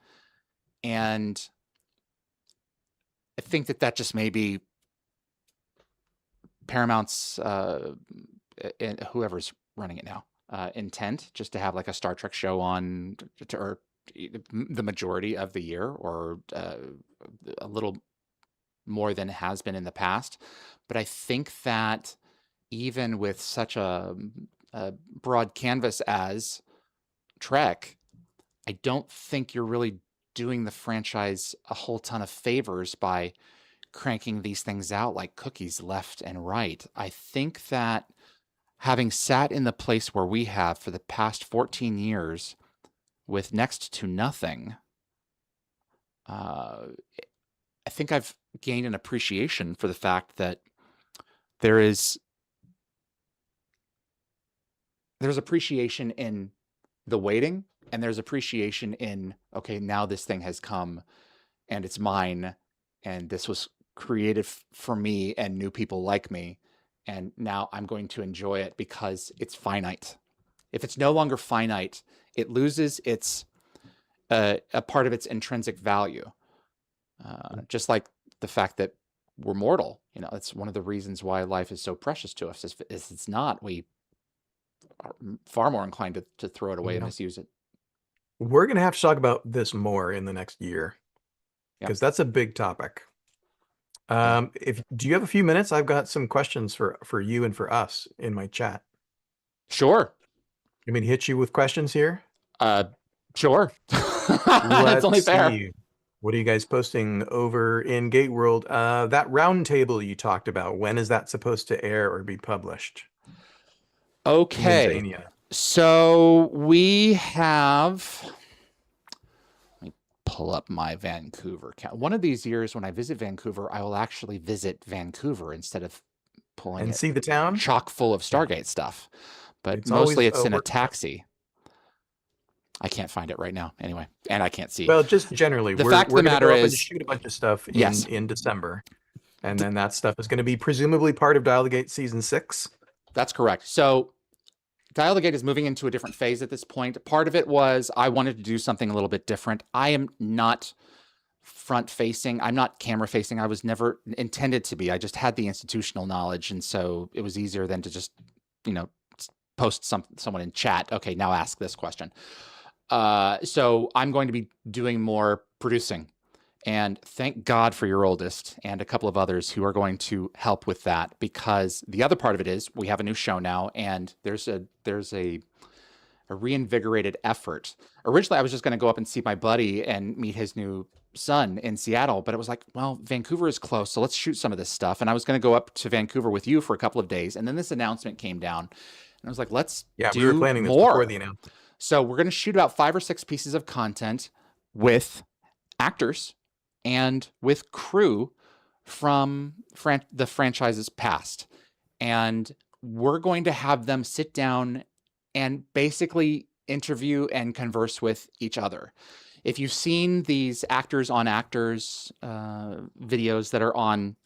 [SPEAKER 1] And I think that just may be Paramount's and whoever's running it now intent, just to have like a Star Trek show on or the majority of the year, or a little more than it has been in the past. But I think that even with such a broad canvas as Trek, I don't think you're really doing the franchise a whole ton of favors by cranking these things out like cookies left and right. I think that having sat in the place where we have for the past 14 years with next to nothing, I think I've gained an appreciation for the fact that there's appreciation in the waiting, and there's appreciation in, okay, now this thing has come and it's mine, and this was created for me and new people like me, and now I'm going to enjoy it because it's finite. If it's no longer finite, it loses its a part of its intrinsic value. Just like the fact that we're mortal. You know, it's one of the reasons why life is so precious to us. Is it's not, we are far more inclined to throw it away and misuse it.
[SPEAKER 2] We're going to have to talk about this more in the next year because that's a big topic. Do you have a few minutes? I've got some questions for you and for us in my chat.
[SPEAKER 1] Sure.
[SPEAKER 2] You mean hit you with questions here?
[SPEAKER 1] Sure. It's only fair.
[SPEAKER 2] What are you guys posting over in GateWorld? That roundtable you talked about, when is that supposed to air or be published?
[SPEAKER 1] Okay. So we have, let me pull up my Vancouver count. One of these years when I visit Vancouver, I will actually visit Vancouver instead of pulling
[SPEAKER 2] and see the town
[SPEAKER 1] chock full of Stargate stuff. But mostly it's in a taxi. I can't find it right now anyway, and I can't see.
[SPEAKER 2] Well, just generally,
[SPEAKER 1] the fact of the matter is,
[SPEAKER 2] shoot a bunch of stuff in December, and then that stuff is going to be presumably part of Dial the Gate season 6.
[SPEAKER 1] That's correct. So Dial the Gate is moving into a different phase at this point. Part of it was I wanted to do something a little bit different. I am not front-facing. I'm not camera-facing. I was never intended to be. I just had the institutional knowledge, and so it was easier than to just, post someone in chat. Okay, now ask this question. So I'm going to be doing more producing, and thank God for your oldest and a couple of others who are going to help with that, because the other part of it is we have a new show now, and there's a reinvigorated effort. Originally, I was just going to go up and see my buddy and meet his new son in Seattle, but it was like, well, Vancouver is close, so let's shoot some of this stuff. And I was going to go up to Vancouver with you for a couple of days, and then this announcement came down, and I was like, let's do
[SPEAKER 2] we were planning this
[SPEAKER 1] more.
[SPEAKER 2] before the announcement.
[SPEAKER 1] So we're going to shoot about 5 or 6 pieces of content with actors and with crew from the franchise's past. And we're going to have them sit down and basically interview and converse with each other. If you've seen these actors on actors videos that are on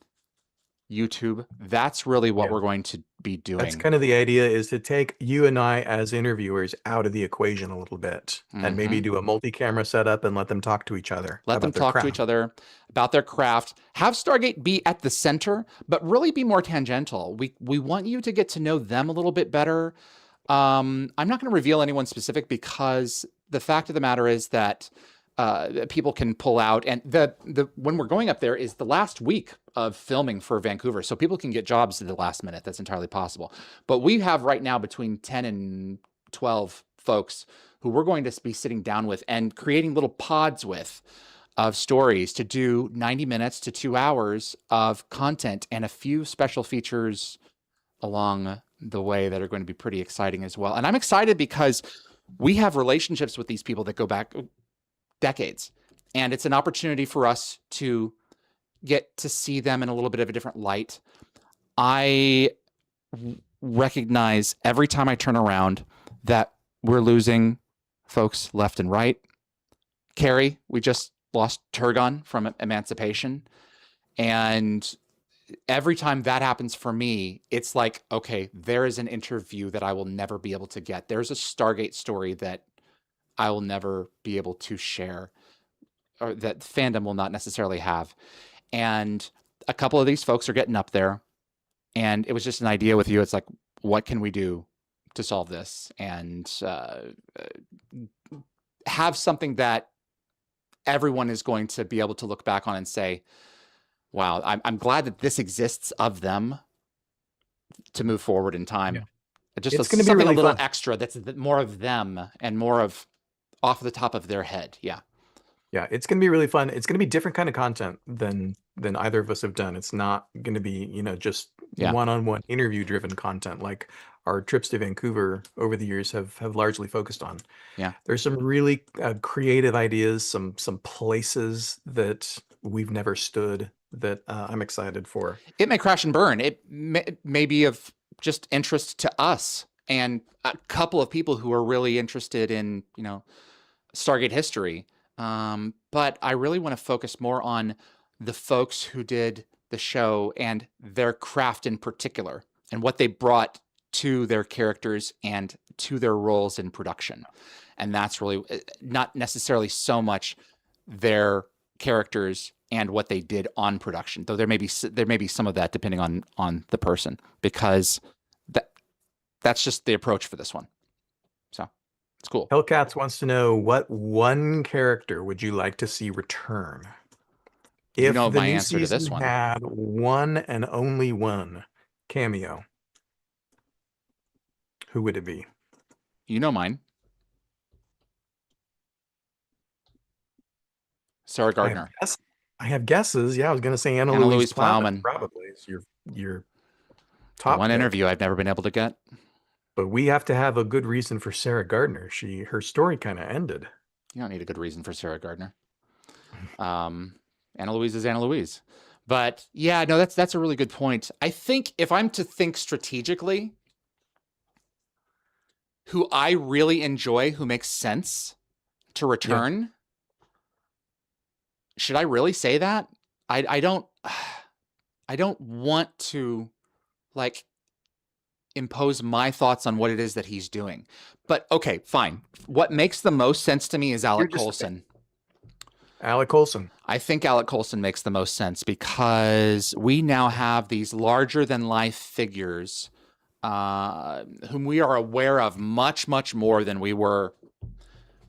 [SPEAKER 1] YouTube, that's really what we're going to be doing.
[SPEAKER 2] That's kind of the idea, is to take you and I as interviewers out of the equation a little bit, and maybe do a multi-camera setup and let them talk to each other.
[SPEAKER 1] Let them talk to each other about their craft. Have Stargate be at the center, but really be more tangential. We want you to get to know them a little bit better. I'm not going to reveal anyone specific, because the fact of the matter is that people can pull out, and when we're going up there is the last week of filming for Vancouver, so people can get jobs at the last minute. That's entirely possible. But we have right now between 10 and 12 folks who we're going to be sitting down with and creating little pods with of stories to do 90 minutes to 2 hours of content, and a few special features along the way that are going to be pretty exciting as well. And I'm excited because we have relationships with these people that go back decades, and it's an opportunity for us to get to see them in a little bit of a different light. I recognize every time I turn around that we're losing folks left and right. Carrie, we just lost Turgon from Emancipation, and every time that happens for me, it's like, okay, there is an interview that I will never be able to get. There's a Stargate story that I will never be able to share, or that fandom will not necessarily have. And a couple of these folks are getting up there, and it was just an idea with you. It's like, what can we do to solve this? And have something that everyone is going to be able to look back on and say, wow, I'm glad that this exists of them to move forward in time.
[SPEAKER 2] Yeah.
[SPEAKER 1] Just
[SPEAKER 2] It's going to be
[SPEAKER 1] something
[SPEAKER 2] really
[SPEAKER 1] a little
[SPEAKER 2] fun.
[SPEAKER 1] extra that's more of them and more of off the top of their head. Yeah.
[SPEAKER 2] Yeah, it's going to be really fun. It's going to be different kind of content than either of us have done. It's not going to be, just one-on-one interview driven content like our trips to Vancouver over the years have largely focused on.
[SPEAKER 1] Yeah.
[SPEAKER 2] There's some really creative ideas, some places that we've never stood that I'm excited for.
[SPEAKER 1] It may crash and burn. It may be of just interest to us and a couple of people who are really interested in, Stargate history. But I really want to focus more on the folks who did the show and their craft in particular, and what they brought to their characters and to their roles in production. And that's really not necessarily so much their characters and what they did on production, though there may be some of that depending on the person, because that's just the approach for this one. So it's cool.
[SPEAKER 2] Hellcats wants to know, what one character would you like to see return?
[SPEAKER 1] You
[SPEAKER 2] If
[SPEAKER 1] know
[SPEAKER 2] the
[SPEAKER 1] my
[SPEAKER 2] new
[SPEAKER 1] answer to this
[SPEAKER 2] season
[SPEAKER 1] one.
[SPEAKER 2] had one and only one cameo, who would it be?
[SPEAKER 1] You know mine. Sarah Gardner.
[SPEAKER 2] I have guesses. Yeah, I was going to say Anna
[SPEAKER 1] Louise
[SPEAKER 2] Louise
[SPEAKER 1] Plowman.
[SPEAKER 2] Probably is your top
[SPEAKER 1] One
[SPEAKER 2] pick.
[SPEAKER 1] interview I've never been able to get.
[SPEAKER 2] But we have to have a good reason for Sarah Gardner. Her story kind of ended.
[SPEAKER 1] You don't need a good reason for Sarah Gardner. Anna Louise is Anna Louise. But yeah, no, that's a really good point. I think if I'm to think strategically, who I really enjoy, who makes sense to return, should I really say that? I don't want to impose my thoughts on what it is that he's doing. But okay, fine. What makes the most sense to me is Alec Coulson.
[SPEAKER 2] Alec Coulson.
[SPEAKER 1] I think Alec Coulson makes the most sense because we now have these larger than life figures whom we are aware of much, much more than we were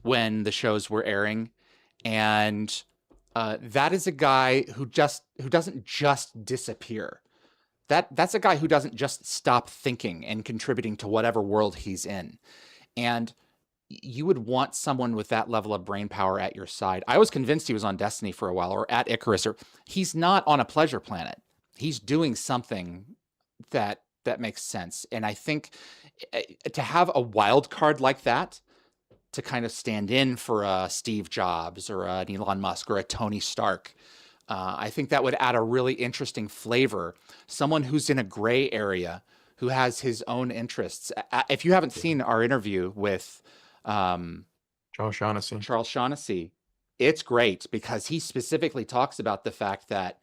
[SPEAKER 1] when the shows were airing. And that is a guy who doesn't just disappear. That's a guy who doesn't just stop thinking and contributing to whatever world he's in. And you would want someone with that level of brain power at your side. I was convinced he was on Destiny for a while, or at Icarus, or he's not on a pleasure planet. He's doing something that makes sense. And I think to have a wild card like that to kind of stand in for a Steve Jobs or an Elon Musk or a Tony Stark, I think that would add a really interesting flavor. Someone who's in a gray area, who has his own interests. If you haven't seen our interview with
[SPEAKER 2] Charles
[SPEAKER 1] Shaughnessy, it's great because he specifically talks about the fact that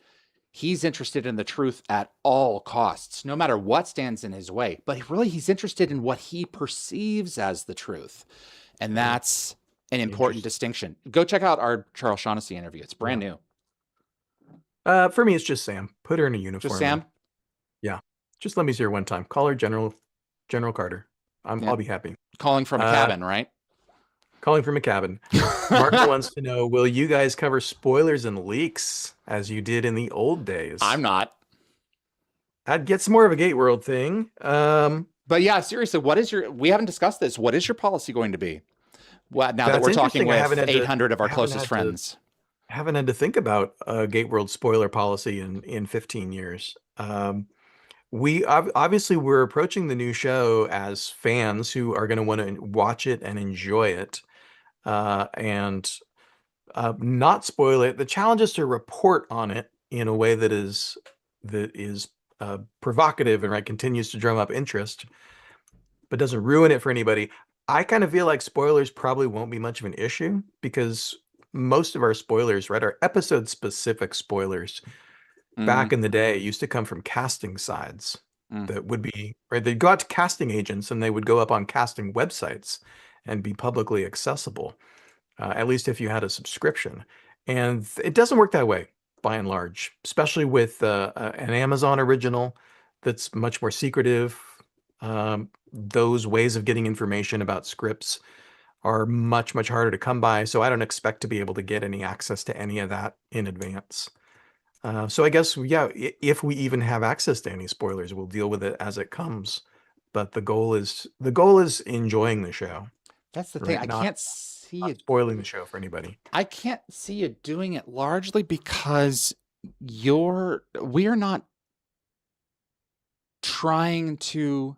[SPEAKER 1] he's interested in the truth at all costs, no matter what stands in his way. But really, he's interested in what he perceives as the truth. And that's an important distinction. Go check out our Charles Shaughnessy interview. It's brand new.
[SPEAKER 2] For me, it's just Sam. Put her in a uniform.
[SPEAKER 1] Just Sam?
[SPEAKER 2] Yeah. Just let me see her one time. Call her General Carter. I'll be happy.
[SPEAKER 1] Calling from a cabin, right?
[SPEAKER 2] Calling from a cabin. Martin wants to know, will you guys cover spoilers and leaks as you did in the old days?
[SPEAKER 1] I'm not.
[SPEAKER 2] I'd get some more of a GateWorld thing.
[SPEAKER 1] But yeah, seriously, we haven't discussed this. What is your policy going to be? Well, now that we're talking with 800 of our closest friends.
[SPEAKER 2] I haven't had to think about a GateWorld spoiler policy in 15 years. We obviously we're approaching the new show as fans who are going to want to watch it and enjoy it, and not spoil it. The challenge is to report on it in a way that is provocative and continues to drum up interest, but doesn't ruin it for anybody. I kind of feel like spoilers probably won't be much of an issue because most of our spoilers, are episode specific spoilers. Back in the day, used to come from casting sides that would be they'd go out to casting agents and they would go up on casting websites and be publicly accessible, at least if you had a subscription. And it doesn't work that way by and large, especially with an Amazon original that's much more secretive. Those ways of getting information about scripts are much, much harder to come by. So I don't expect to be able to get any access to any of that in advance. So I guess, yeah, if we even have access to any spoilers, we'll deal with it as it comes. But the goal is enjoying the show.
[SPEAKER 1] That's the thing. I can't see
[SPEAKER 2] it spoiling the show for anybody.
[SPEAKER 1] I can't see you doing it largely because we're not trying to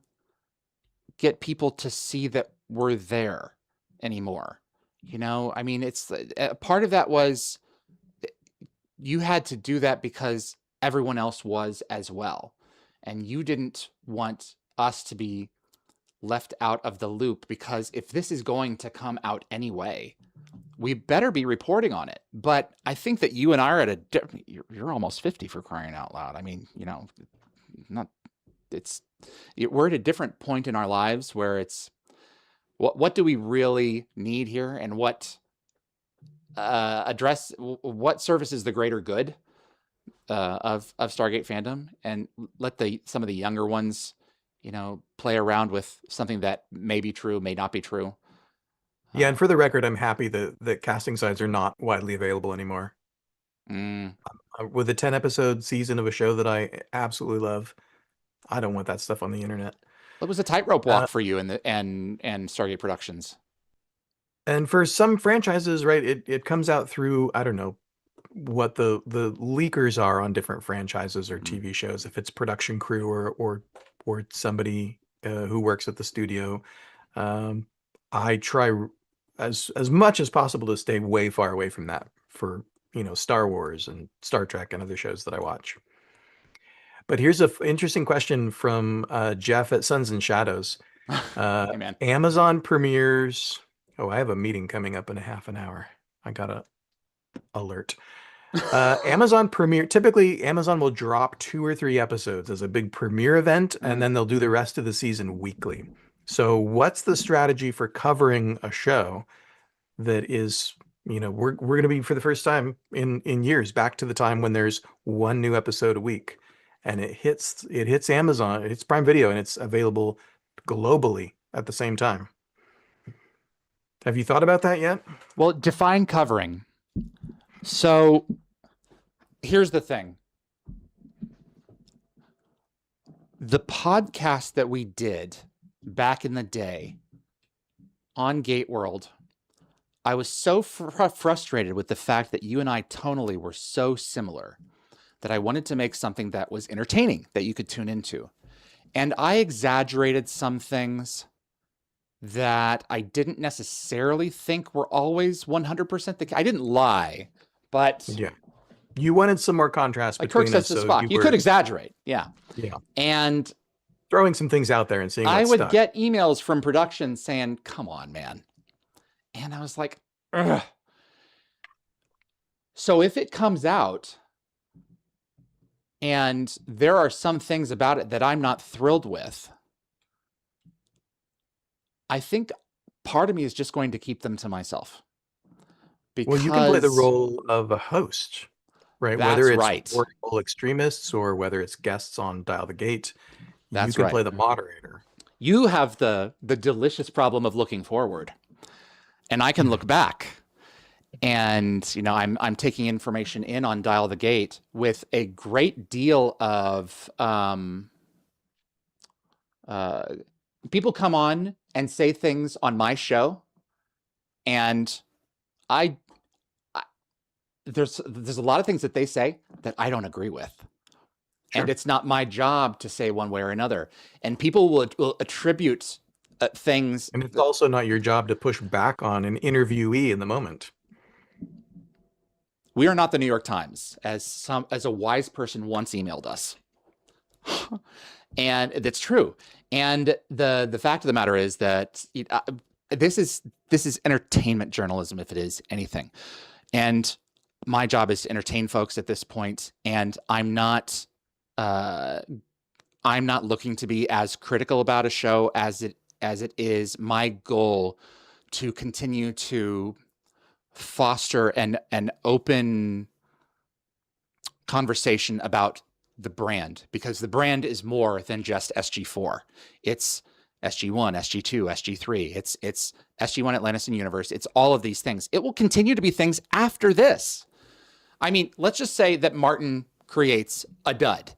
[SPEAKER 1] get people to see that we're there anymore. I mean, it's part of that was you had to do that because everyone else was as well. And you didn't want us to be left out of the loop because if this is going to come out anyway, we better be reporting on it. But I think that you and I are you're almost 50 for crying out loud. I mean, we're at a different point in our lives where it's what do we really need here and what services the greater good of Stargate fandom, and let some of the younger ones, play around with something that may be true, may not be true.
[SPEAKER 2] Yeah, and for the record, I'm happy that casting sites are not widely available anymore. With a 10-episode season of a show that I absolutely love, I don't want that stuff on the internet.
[SPEAKER 1] It was a tightrope walk for you and Stargate Productions.
[SPEAKER 2] And for some franchises, it comes out through, I don't know what the leakers are on different franchises or TV shows. If it's production crew or somebody who works at the studio, I try as much as possible to stay way far away from that for Star Wars and Star Trek and other shows that I watch. But here's an interesting question from Jeff at Suns and Shadows.
[SPEAKER 1] Hey, man.
[SPEAKER 2] Amazon premieres. Oh, I have a meeting coming up in a half an hour. I got a alert. Amazon premiere. Typically, Amazon will drop 2 or 3 episodes as a big premiere event, and then they'll do the rest of the season weekly. So what's the strategy for covering a show that is, we're going to be for the first time in years back to the time when there's 1 new episode a week. and it hits Amazon, it hits Prime Video, and it's available globally at the same time. Have you thought about that yet?
[SPEAKER 1] Well, define covering. So here's the thing. The podcast that we did back in the day on GateWorld, I was so frustrated with the fact that you and I tonally were so similar that I wanted to make something that was entertaining, that you could tune into. And I exaggerated some things that I didn't necessarily think were always 100% the case. I didn't lie, but
[SPEAKER 2] Yeah. You wanted some more contrast
[SPEAKER 1] like
[SPEAKER 2] between
[SPEAKER 1] Kirk says
[SPEAKER 2] us.
[SPEAKER 1] to Spock, you could exaggerate. Yeah.
[SPEAKER 2] Yeah.
[SPEAKER 1] And
[SPEAKER 2] Throwing some things out there and seeing
[SPEAKER 1] I
[SPEAKER 2] what
[SPEAKER 1] would
[SPEAKER 2] stuck.
[SPEAKER 1] get emails from production saying, come on, man. And I was like, ugh. So if it comes out and there are some things about it that I'm not thrilled with, I think part of me is just going to keep them to myself. Because
[SPEAKER 2] Well, you can play the role of a host, right? Whether it's
[SPEAKER 1] right.
[SPEAKER 2] Warrigal extremists or whether it's guests on Dial the Gate,
[SPEAKER 1] That's
[SPEAKER 2] you can
[SPEAKER 1] right.
[SPEAKER 2] play the moderator.
[SPEAKER 1] You have the delicious problem of looking forward, and I can look back. And you know, I'm taking information in on Dial the Gate with a great deal of people come on and say things on my show, and there's a lot of things that they say that I don't agree with.
[SPEAKER 2] Sure.
[SPEAKER 1] And it's not my job to say one way or another. And people will attribute things.
[SPEAKER 2] And it's also not your job to push back on an interviewee in the moment.
[SPEAKER 1] We are not the New York Times, as a wise person once emailed us. And that's true. And the fact of the matter is that this is entertainment journalism, if it is anything. And my job is to entertain folks at this point, and I'm not looking to be as critical about a show as it is my goal to continue to foster an open conversation about the brand, because the brand is more than just SG4. It's SG1, SG2, SG3. It's SG1 Atlantis and Universe. It's all of these things. It will continue to be things after this. I mean, let's just say that Martin creates a dud.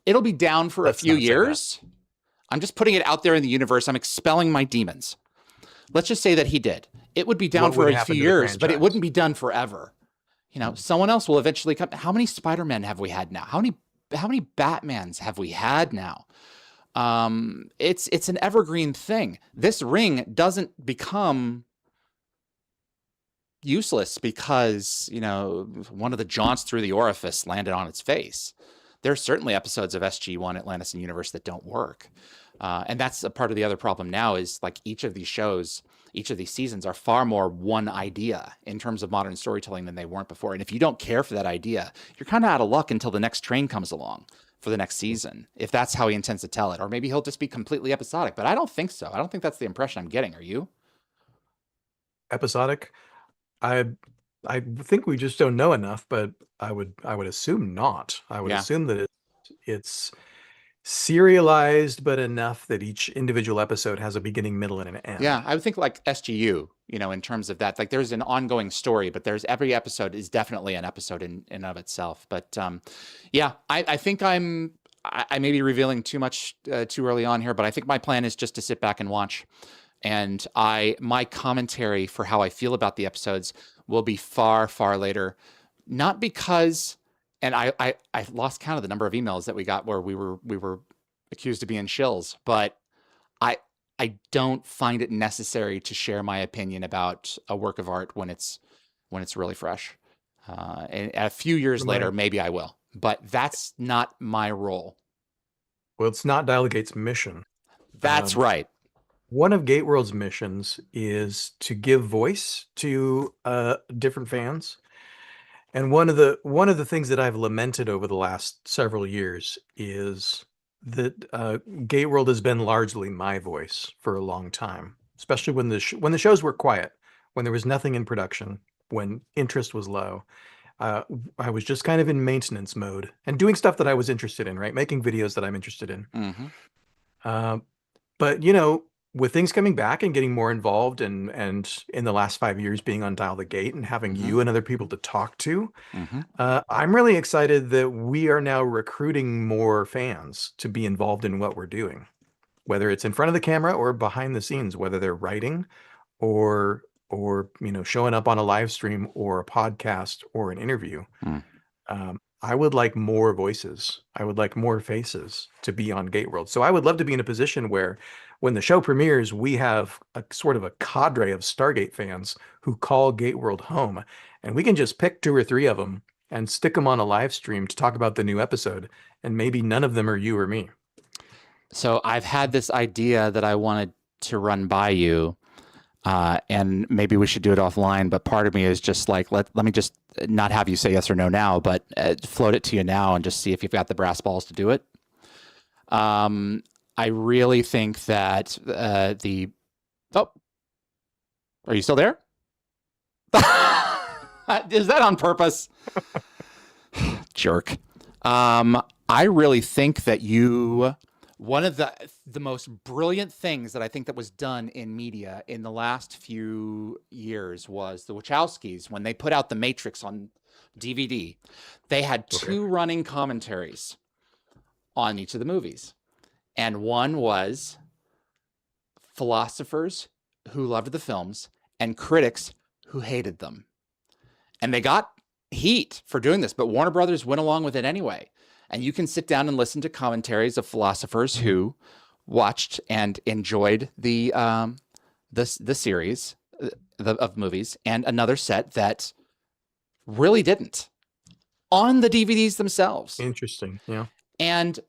[SPEAKER 1] It'll be down for a few years. I'm just putting it out there in the universe. I'm expelling my demons. Let's just say that he did. It would be down for a few years, but it wouldn't be done forever. You know, someone else will eventually come. How many Spider-Men have we had now? How many Batmans have we had now? It's an evergreen thing. This ring doesn't become useless because, you know, one of the jaunts through the orifice landed on its face. There's certainly episodes of SG1 Atlantis and Universe that don't work. And that's a part of the other problem now is like each of these shows, each of these seasons are far more one idea in terms of modern storytelling than they weren't before. And if you don't care for that idea, you're kind of out of luck until the next train comes along for the next season, if that's how he intends to tell it. Or maybe he'll just be completely episodic, but I don't think so. I don't think that's the impression I'm getting. Are you?
[SPEAKER 2] Episodic? I think we just don't know enough, but I would assume not. I would assume that it's serialized, but enough that each individual episode has a beginning, middle, and an end.
[SPEAKER 1] Yeah, I would think like SGU, you know, in terms of that, like there's an ongoing story, but there's every episode is definitely an episode in and of itself. But yeah, I think I may be revealing too much too early on here, but I think my plan is just to sit back and watch. And my commentary for how I feel about the episodes will be far, far later. Not because, and I lost count of the number of emails that we got where we were accused of being shills, but I don't find it necessary to share my opinion about a work of art when it's really fresh. And a few years later, maybe I will, but that's not my role.
[SPEAKER 2] Well, it's not Dial the Gate's mission.
[SPEAKER 1] That's right.
[SPEAKER 2] One of GateWorld's missions is to give voice to different fans. And one of the things that I've lamented over the last several years is that GateWorld has been largely my voice for a long time, especially when the shows were quiet, when there was nothing in production, when interest was low. I was just kind of in maintenance mode and doing stuff that I was interested in, right? Making videos that I'm interested in.
[SPEAKER 1] Mm-hmm.
[SPEAKER 2] Uh, but you know, with things coming back and getting more involved and in the last 5 years being on Dial the Gate and having
[SPEAKER 1] Mm-hmm.
[SPEAKER 2] you and other people to talk to,
[SPEAKER 1] Mm-hmm.
[SPEAKER 2] I'm really excited that we are now recruiting more fans to be involved in what we're doing, whether it's in front of the camera or behind the scenes, whether they're writing or you know, showing up on a live stream or a podcast or an interview.
[SPEAKER 1] Mm.
[SPEAKER 2] I would like more voices. I would like more faces to be on GateWorld. So I would love to be in a position where when the show premieres, we have a sort of a cadre of Stargate fans who call GateWorld home, and we can just pick 2 or 3 of them and stick them on a live stream to talk about the new episode. And maybe none of them are you or me.
[SPEAKER 1] So I've had this idea that I wanted to run by you, and maybe we should do it offline. But part of me is just like, let me just not have you say yes or no now, but float it to you now and just see if you've got the brass balls to do it. I really think that oh, are you still there? Is that on purpose? Jerk. I really think that one of the most brilliant things that I think that was done in media in the last few years was the Wachowskis, when they put out The Matrix on DVD, they had 2 running commentaries on each of the movies. And one was philosophers who loved the films and critics who hated them. And they got heat for doing this, but Warner Brothers went along with it anyway. And you can sit down and listen to commentaries of philosophers who watched and enjoyed the series of movies, and another set that really didn't, on the DVDs themselves.
[SPEAKER 2] Interesting. Yeah.
[SPEAKER 1] And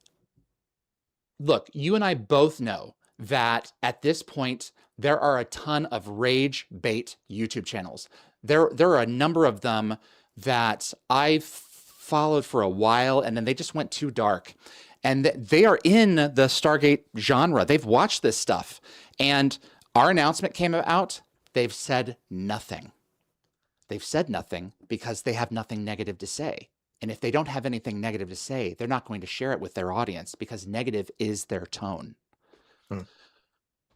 [SPEAKER 1] look, you and I both know that at this point, there are a ton of rage bait YouTube channels. There are a number of them that I've followed for a while, and then they just went too dark. And they are in the Stargate genre. They've watched this stuff. And our announcement came out. They've said nothing. They've said nothing because they have nothing negative to say. And if they don't have anything negative to say, they're not going to share it with their audience because negative is their tone.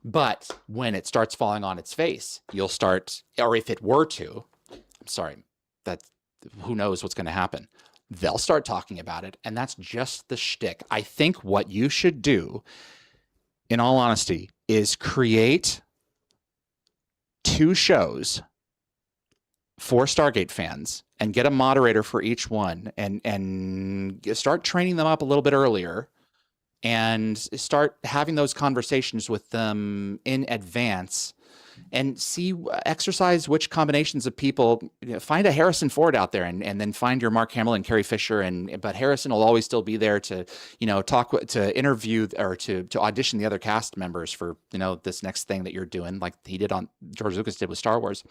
[SPEAKER 1] But when it starts falling on its face, you'll start, or if it were to, I'm sorry, who knows what's going to happen. They'll start talking about it, and that's just the shtick. I think what you should do, in all honesty, is create 2 shows for Stargate fans and get a moderator for each one, and start training them up a little bit earlier and start having those conversations with them in advance and exercise which combinations of people. Find a Harrison Ford out there, and then find your Mark Hamill and Carrie Fisher, but Harrison will always still be there to, talk, to interview, or to audition the other cast members for, this next thing that you're doing, like George Lucas did with Star Wars,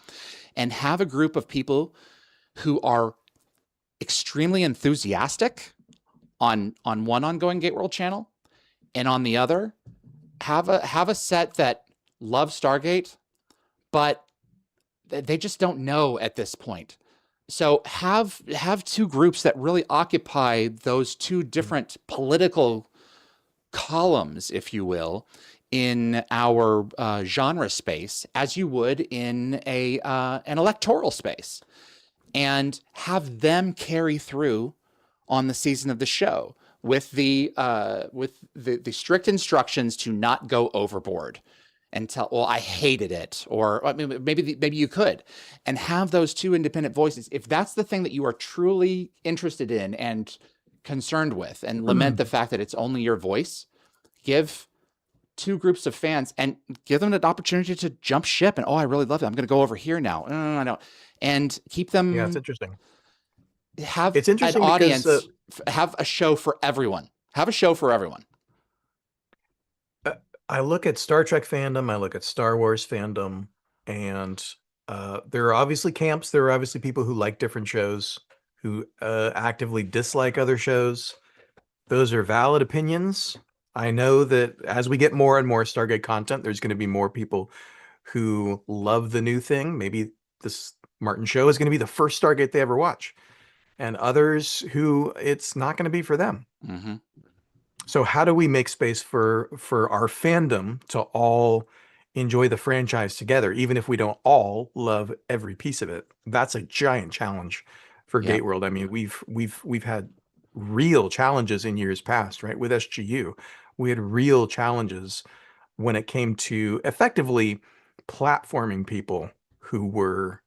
[SPEAKER 1] and have a group of people who are extremely enthusiastic on one ongoing GateWorld channel, and on the other, have a set that loves Stargate, but they just don't know at this point. So have 2 groups that really occupy those 2 different political columns, if you will, in our genre space, as you would in an electoral space, and have them carry through on the season of the show with the strict instructions to not go overboard and tell, well, I hated it, or I mean, maybe you could, and have those 2 independent voices. If that's the thing that you are truly interested in and concerned with, and lament the fact that it's only your voice, give 2 groups of fans and give them an opportunity to jump ship. And, oh, I really love it, I'm going to go over here now. No. And keep them.
[SPEAKER 2] Yeah, it's interesting.
[SPEAKER 1] Have
[SPEAKER 2] it's interesting
[SPEAKER 1] an audience,
[SPEAKER 2] because,
[SPEAKER 1] have a show for everyone. Have a show for everyone.
[SPEAKER 2] I look at Star Trek fandom, I look at Star Wars fandom, and there are obviously camps. There are obviously people who like different shows, who actively dislike other shows. Those are valid opinions. I know that as we get more and more Stargate content, there's going to be more people who love the new thing. Maybe this Martin show is going to be the first Stargate they ever watch. and others who it's not going to be for them.
[SPEAKER 1] Mm-hmm.
[SPEAKER 2] So how do we make space for our fandom to all enjoy the franchise together, even if we don't all love every piece of it? That's a giant challenge for
[SPEAKER 1] Yeah.
[SPEAKER 2] GateWorld. I mean, we've had real challenges in years past, right? With SGU, we had real challenges when it came to effectively platforming people who were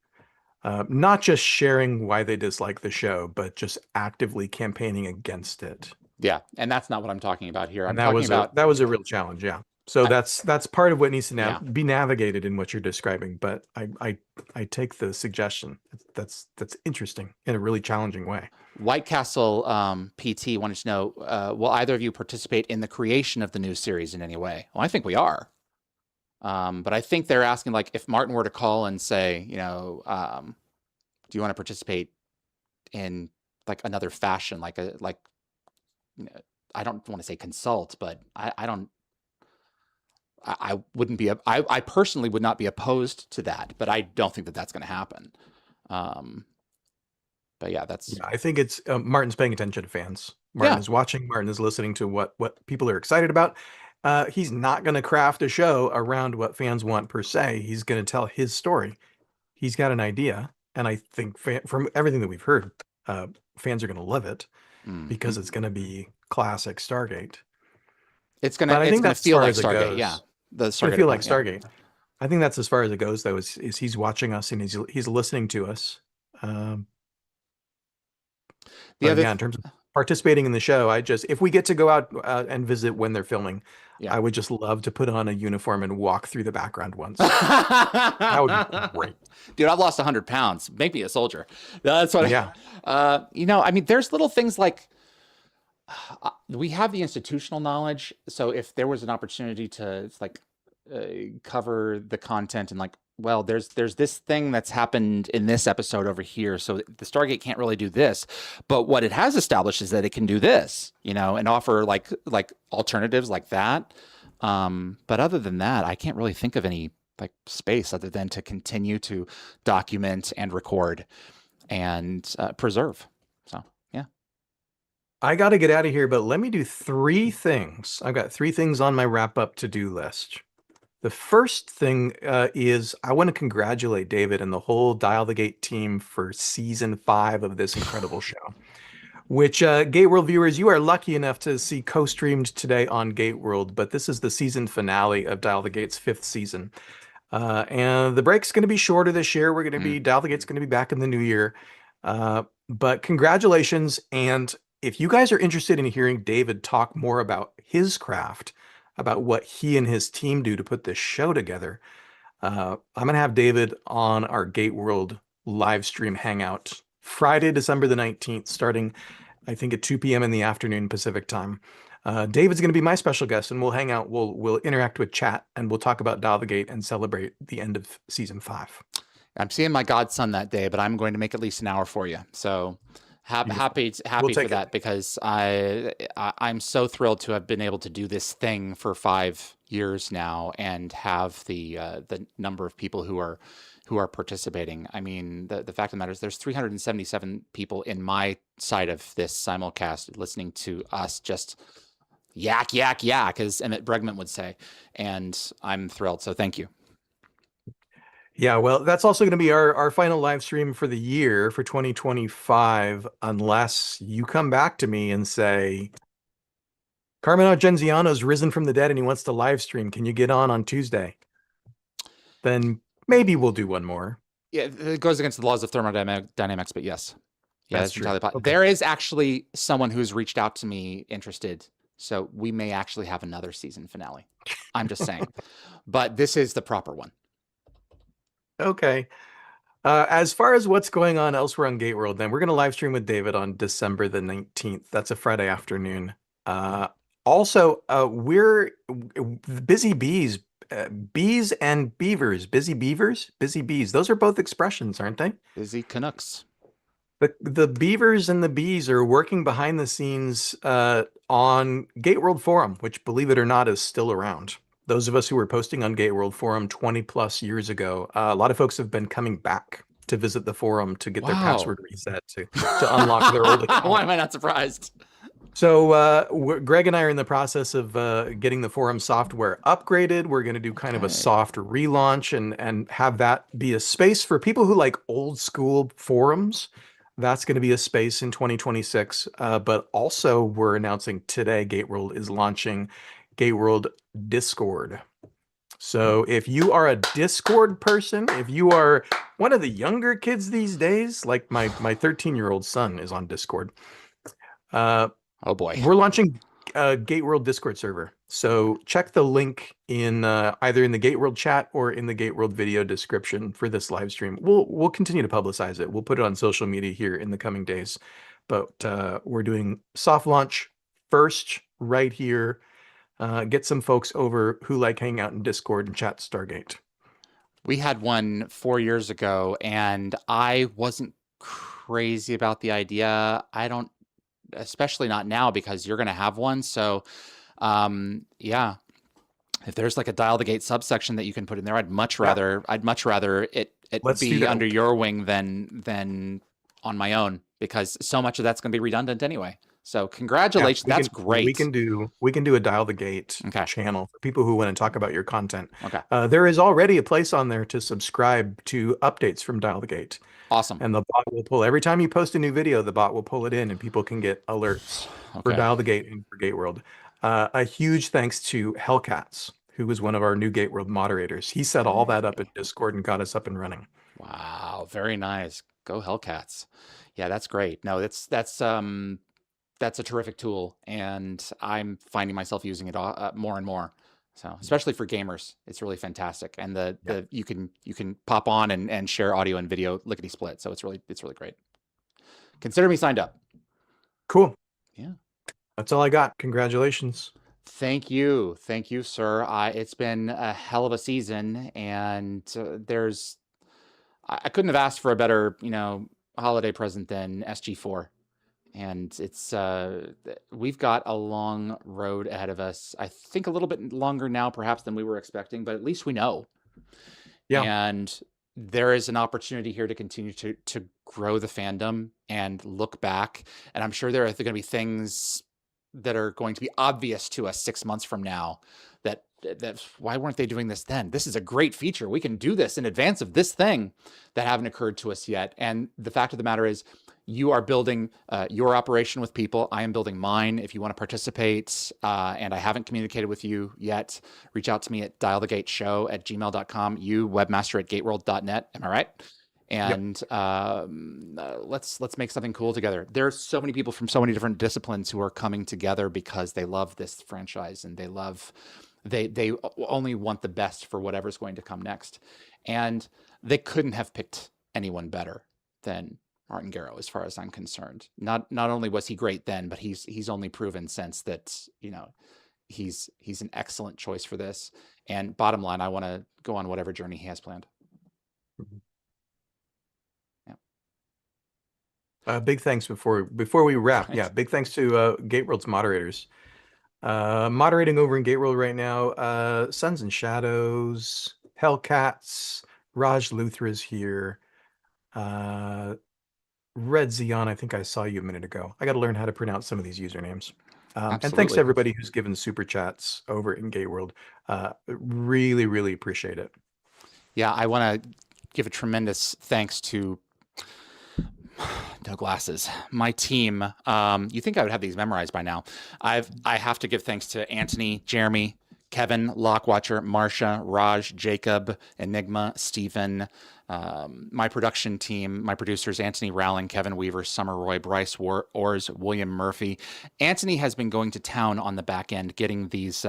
[SPEAKER 2] not just sharing why they dislike the show, but just actively campaigning against it.
[SPEAKER 1] Yeah. And that's not what I'm talking about here. I'm
[SPEAKER 2] And that
[SPEAKER 1] talking
[SPEAKER 2] was a
[SPEAKER 1] about,
[SPEAKER 2] real challenge, yeah. So
[SPEAKER 1] I,
[SPEAKER 2] that's part of what needs to
[SPEAKER 1] yeah.
[SPEAKER 2] be navigated in what you're describing. But I take the suggestion. That's interesting in a really challenging way.
[SPEAKER 1] White Castle PT wanted to know, will either of you participate in the creation of the new series in any way? Well, I think we are. But I think they're asking, like, if Martin were to call and say, do you want to participate in like another fashion, like I don't want to say consult, but I wouldn't be, I personally would not be opposed to that, but I don't think that that's going to happen. But yeah,
[SPEAKER 2] Yeah, I think it's Martin's paying attention to fans. Martin
[SPEAKER 1] yeah.
[SPEAKER 2] is watching. Martin is listening to what people are excited about. He's not going to craft a show around what fans want per se. He's going to tell his story. He's got an idea, and I think from everything that we've heard, fans are going to love it because it's going to be classic Stargate.
[SPEAKER 1] It's
[SPEAKER 2] But
[SPEAKER 1] gonna
[SPEAKER 2] I think that's as
[SPEAKER 1] feel
[SPEAKER 2] far
[SPEAKER 1] like
[SPEAKER 2] as it
[SPEAKER 1] Stargate.
[SPEAKER 2] goes.
[SPEAKER 1] Yeah, the
[SPEAKER 2] It's going to
[SPEAKER 1] Stargate
[SPEAKER 2] feel like
[SPEAKER 1] Atlantis, yeah.
[SPEAKER 2] Stargate. I think that's as far as it goes, though. Is he's watching us and he's listening to us.
[SPEAKER 1] The
[SPEAKER 2] But
[SPEAKER 1] other,
[SPEAKER 2] yeah, in terms of participating in the show, if we get to go out and visit when they're filming,
[SPEAKER 1] yeah.
[SPEAKER 2] I would just love to put on a uniform and walk through the background once. That would be great.
[SPEAKER 1] Dude, I've lost 100 pounds. Make me a soldier. That's what
[SPEAKER 2] Yeah.
[SPEAKER 1] I mean, there's little things like we have the institutional knowledge. So if there was an opportunity to like cover the content and like, well, there's this thing that's happened in this episode over here. So the Stargate can't really do this, but what it has established is that it can do this, and offer like alternatives like that. But other than that, I can't really think of any like space other than to continue to document and record and preserve. So yeah.
[SPEAKER 2] I got to get out of here, but let me do 3 things. I've got 3 things on my wrap up to-do list. The first thing is I want to congratulate David and the whole Dial the Gate team for season 5 of this incredible show, which GateWorld viewers, you are lucky enough to see co-streamed today on GateWorld, but this is the season finale of Dial the Gate's 5th season. And the break's going to be shorter this year. We're going to be, Dial the Gate's going to be back in the new year. But congratulations. And if you guys are interested in hearing David talk more about his craft, about what he and his team do to put this show together, I'm going to have David on our GateWorld live stream hangout Friday, December the 19th, starting, I think, at 2 p.m. in the afternoon Pacific time. David's going to be my special guest, and we'll hang out. We'll interact with chat, and we'll talk about Dial the Gate and celebrate the end of season 5.
[SPEAKER 1] I'm seeing my godson that day, but I'm going to make at least an hour for you. So happy for that, because I'm so thrilled to have been able to do this thing for 5 years now and have the number of people who are participating. I mean, the fact of the matter is there's 377 people in my side of this simulcast listening to us just yak, yak, yak, as Emmett Bregman would say. And I'm thrilled. So thank you.
[SPEAKER 2] Yeah, well, that's also going to be our final live stream for the year for 2025, unless you come back to me and say, Carmine Genziano's risen from the dead and he wants to live stream. Can you get on Tuesday? Then maybe we'll do one more.
[SPEAKER 1] Yeah, it goes against the laws of thermodynamics, but yes. Yeah, that's entirely possible.
[SPEAKER 2] Okay.
[SPEAKER 1] There is actually someone who's reached out to me interested. So we may actually have another season finale. I'm just saying. But this is the proper one.
[SPEAKER 2] Okay. As far as what's going on elsewhere on GateWorld, then we're going to live stream with David on December the 19th. That's a Friday afternoon. Also, we're busy bees, bees and beavers, busy beavers, busy bees. Those are both expressions, aren't they?
[SPEAKER 1] Busy Canucks.
[SPEAKER 2] The beavers and the bees are working behind the scenes on GateWorld Forum, which, believe it or not, is still around. Those of us who were posting on GateWorld Forum 20 plus years ago, a lot of folks have been coming back to visit the forum to get their
[SPEAKER 1] Wow.
[SPEAKER 2] password reset to unlock their old account.
[SPEAKER 1] Why am I not surprised?
[SPEAKER 2] So Greg and I are in the process of getting the forum software upgraded. We're going to do kind of a
[SPEAKER 1] Okay.
[SPEAKER 2] soft relaunch and have that be a space for people who like old school forums. That's going to be a space in 2026. But also, we're announcing today GateWorld is launching GateWorld Discord. So if you are a Discord person, if you are one of the younger kids these days, like my 13-year-old son is on Discord.
[SPEAKER 1] Oh boy.
[SPEAKER 2] We're launching a GateWorld Discord server. So check the link in either in the GateWorld chat or in the GateWorld video description for this live stream. We'll continue to publicize it. We'll put it on social media here in the coming days. But we're doing soft launch first right here. Get some folks over who like hanging out in Discord and chat Stargate.
[SPEAKER 1] We had one 4 years ago, and I wasn't crazy about the idea. I don't, especially not now, because you're going to have one. So, yeah, if there's like a Dial the Gate subsection that you can put in there, I'd much rather it
[SPEAKER 2] Let's do
[SPEAKER 1] be
[SPEAKER 2] that.
[SPEAKER 1] under your wing than on my own, because so much of that's going to be redundant anyway. So congratulations,
[SPEAKER 2] Yeah,
[SPEAKER 1] that's great.
[SPEAKER 2] We can do a Dial the Gate channel for people who want to talk about your content.
[SPEAKER 1] Okay.
[SPEAKER 2] There is already a place on there to subscribe to updates from Dial the Gate.
[SPEAKER 1] Awesome.
[SPEAKER 2] And the bot will pull every time you post a new video. The bot will pull it in, and people can get alerts for Dial the Gate and for GateWorld. A huge thanks to Hellcats, who was one of our new GateWorld moderators. He set all that up in Discord and got us up and running.
[SPEAKER 1] Wow, very nice. Go Hellcats. Yeah, that's great. No, that's a terrific tool, and I'm finding myself using it more and more. So, especially for gamers, it's really fantastic. And the you can pop on and share audio and video lickety split. So it's really great. Consider me signed up.
[SPEAKER 2] Cool.
[SPEAKER 1] Yeah.
[SPEAKER 2] That's all I got. Congratulations.
[SPEAKER 1] Thank you, sir. It's been a hell of a season, and I couldn't have asked for a better, holiday present than SG4. And it's we've got a long road ahead of us. I think a little bit longer now, perhaps, than we were expecting, but at least we know.
[SPEAKER 2] Yeah.
[SPEAKER 1] And there is an opportunity here to continue to grow the fandom and look back. And I'm sure there are going to be things that are going to be obvious to us 6 months from now that why weren't they doing this then? This is a great feature. We can do this in advance of this thing that haven't occurred to us yet. And the fact of the matter is, you are building your operation with people. I am building mine. If you want to participate, and I haven't communicated with you yet, reach out to me at dialthegateshow@gmail.com, you webmaster@gateworld.net. Am I right? And let's make something cool together. There's so many people from so many different disciplines who are coming together because they love this franchise, and they only want the best for whatever's going to come next. And they couldn't have picked anyone better than Martin Gero, as far as I'm concerned. Not only was he great then, but he's only proven since that, he's an excellent choice for this. And bottom line, I want to go on whatever journey he has planned.
[SPEAKER 2] Yeah. Big thanks before we wrap.
[SPEAKER 1] Right.
[SPEAKER 2] Yeah, big thanks to GateWorld's moderators. Moderating over in GateWorld right now, Suns and Shadows, Hellcats, Raj Luthra is here. Red Zion, I think I saw you a minute ago. I got to learn how to pronounce some of these usernames. And thanks
[SPEAKER 1] Absolutely.
[SPEAKER 2] to everybody who's given super chats over in GateWorld. Really, really appreciate it.
[SPEAKER 1] Yeah, I want to give a tremendous thanks to no glasses, my team. You think I would have these memorized by now? I have to give thanks to Anthony, Jeremy, Kevin, Lockwatcher, Marsha, Raj, Jacob, Enigma, Stephen, my production team, my producers, Anthony Rowling, Kevin Weaver, Summer Roy, Bryce Orrs, William Murphy. Anthony has been going to town on the back end, getting these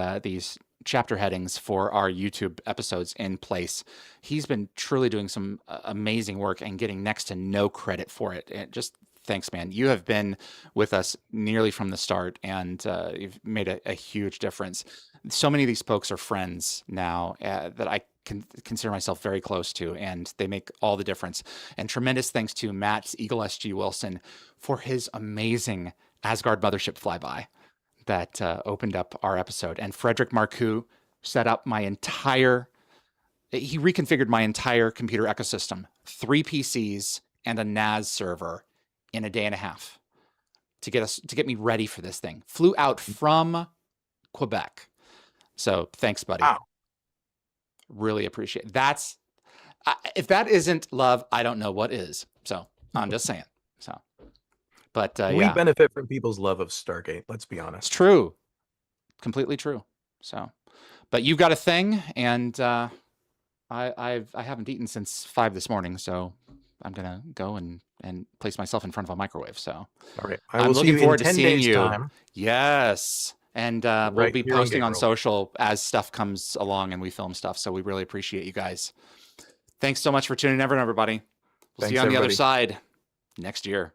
[SPEAKER 1] chapter headings for our YouTube episodes in place. He's been truly doing some amazing work and getting next to no credit for it. And just thanks, man. You have been with us nearly from the start, and you've made a huge difference. So many of these folks are friends now that I can consider myself very close to, and they make all the difference. And tremendous thanks to Matt's Eagle SG Wilson for his amazing Asgard Mothership flyby that opened up our episode. And Frederick Marcoux set up he reconfigured my entire computer ecosystem 3 PCs and a NAS server in a day and a half to get me ready for this thing. Flew out from Quebec. So thanks, buddy.
[SPEAKER 2] Wow.
[SPEAKER 1] Really appreciate it. That's if that isn't love, I don't know what is. So I'm just saying. So, but
[SPEAKER 2] We
[SPEAKER 1] yeah,
[SPEAKER 2] benefit from people's love of Stargate. Let's be
[SPEAKER 1] it's
[SPEAKER 2] honest.
[SPEAKER 1] true, completely true. So, but you've got a thing, and I haven't eaten since 5 this morning, so I'm gonna go and place myself in front of a microwave. So,
[SPEAKER 2] All right. I
[SPEAKER 1] I'm
[SPEAKER 2] will see
[SPEAKER 1] looking
[SPEAKER 2] you
[SPEAKER 1] forward
[SPEAKER 2] in
[SPEAKER 1] to
[SPEAKER 2] 10
[SPEAKER 1] seeing
[SPEAKER 2] days
[SPEAKER 1] you.
[SPEAKER 2] time.
[SPEAKER 1] Yes. And we'll
[SPEAKER 2] Right
[SPEAKER 1] be
[SPEAKER 2] here on
[SPEAKER 1] posting on
[SPEAKER 2] GateWorld.
[SPEAKER 1] social as stuff comes along and we film stuff. So we really appreciate you guys. Thanks so much for tuning in, everybody. We'll see
[SPEAKER 2] Thanks,
[SPEAKER 1] you on the other
[SPEAKER 2] everybody.
[SPEAKER 1] side next year.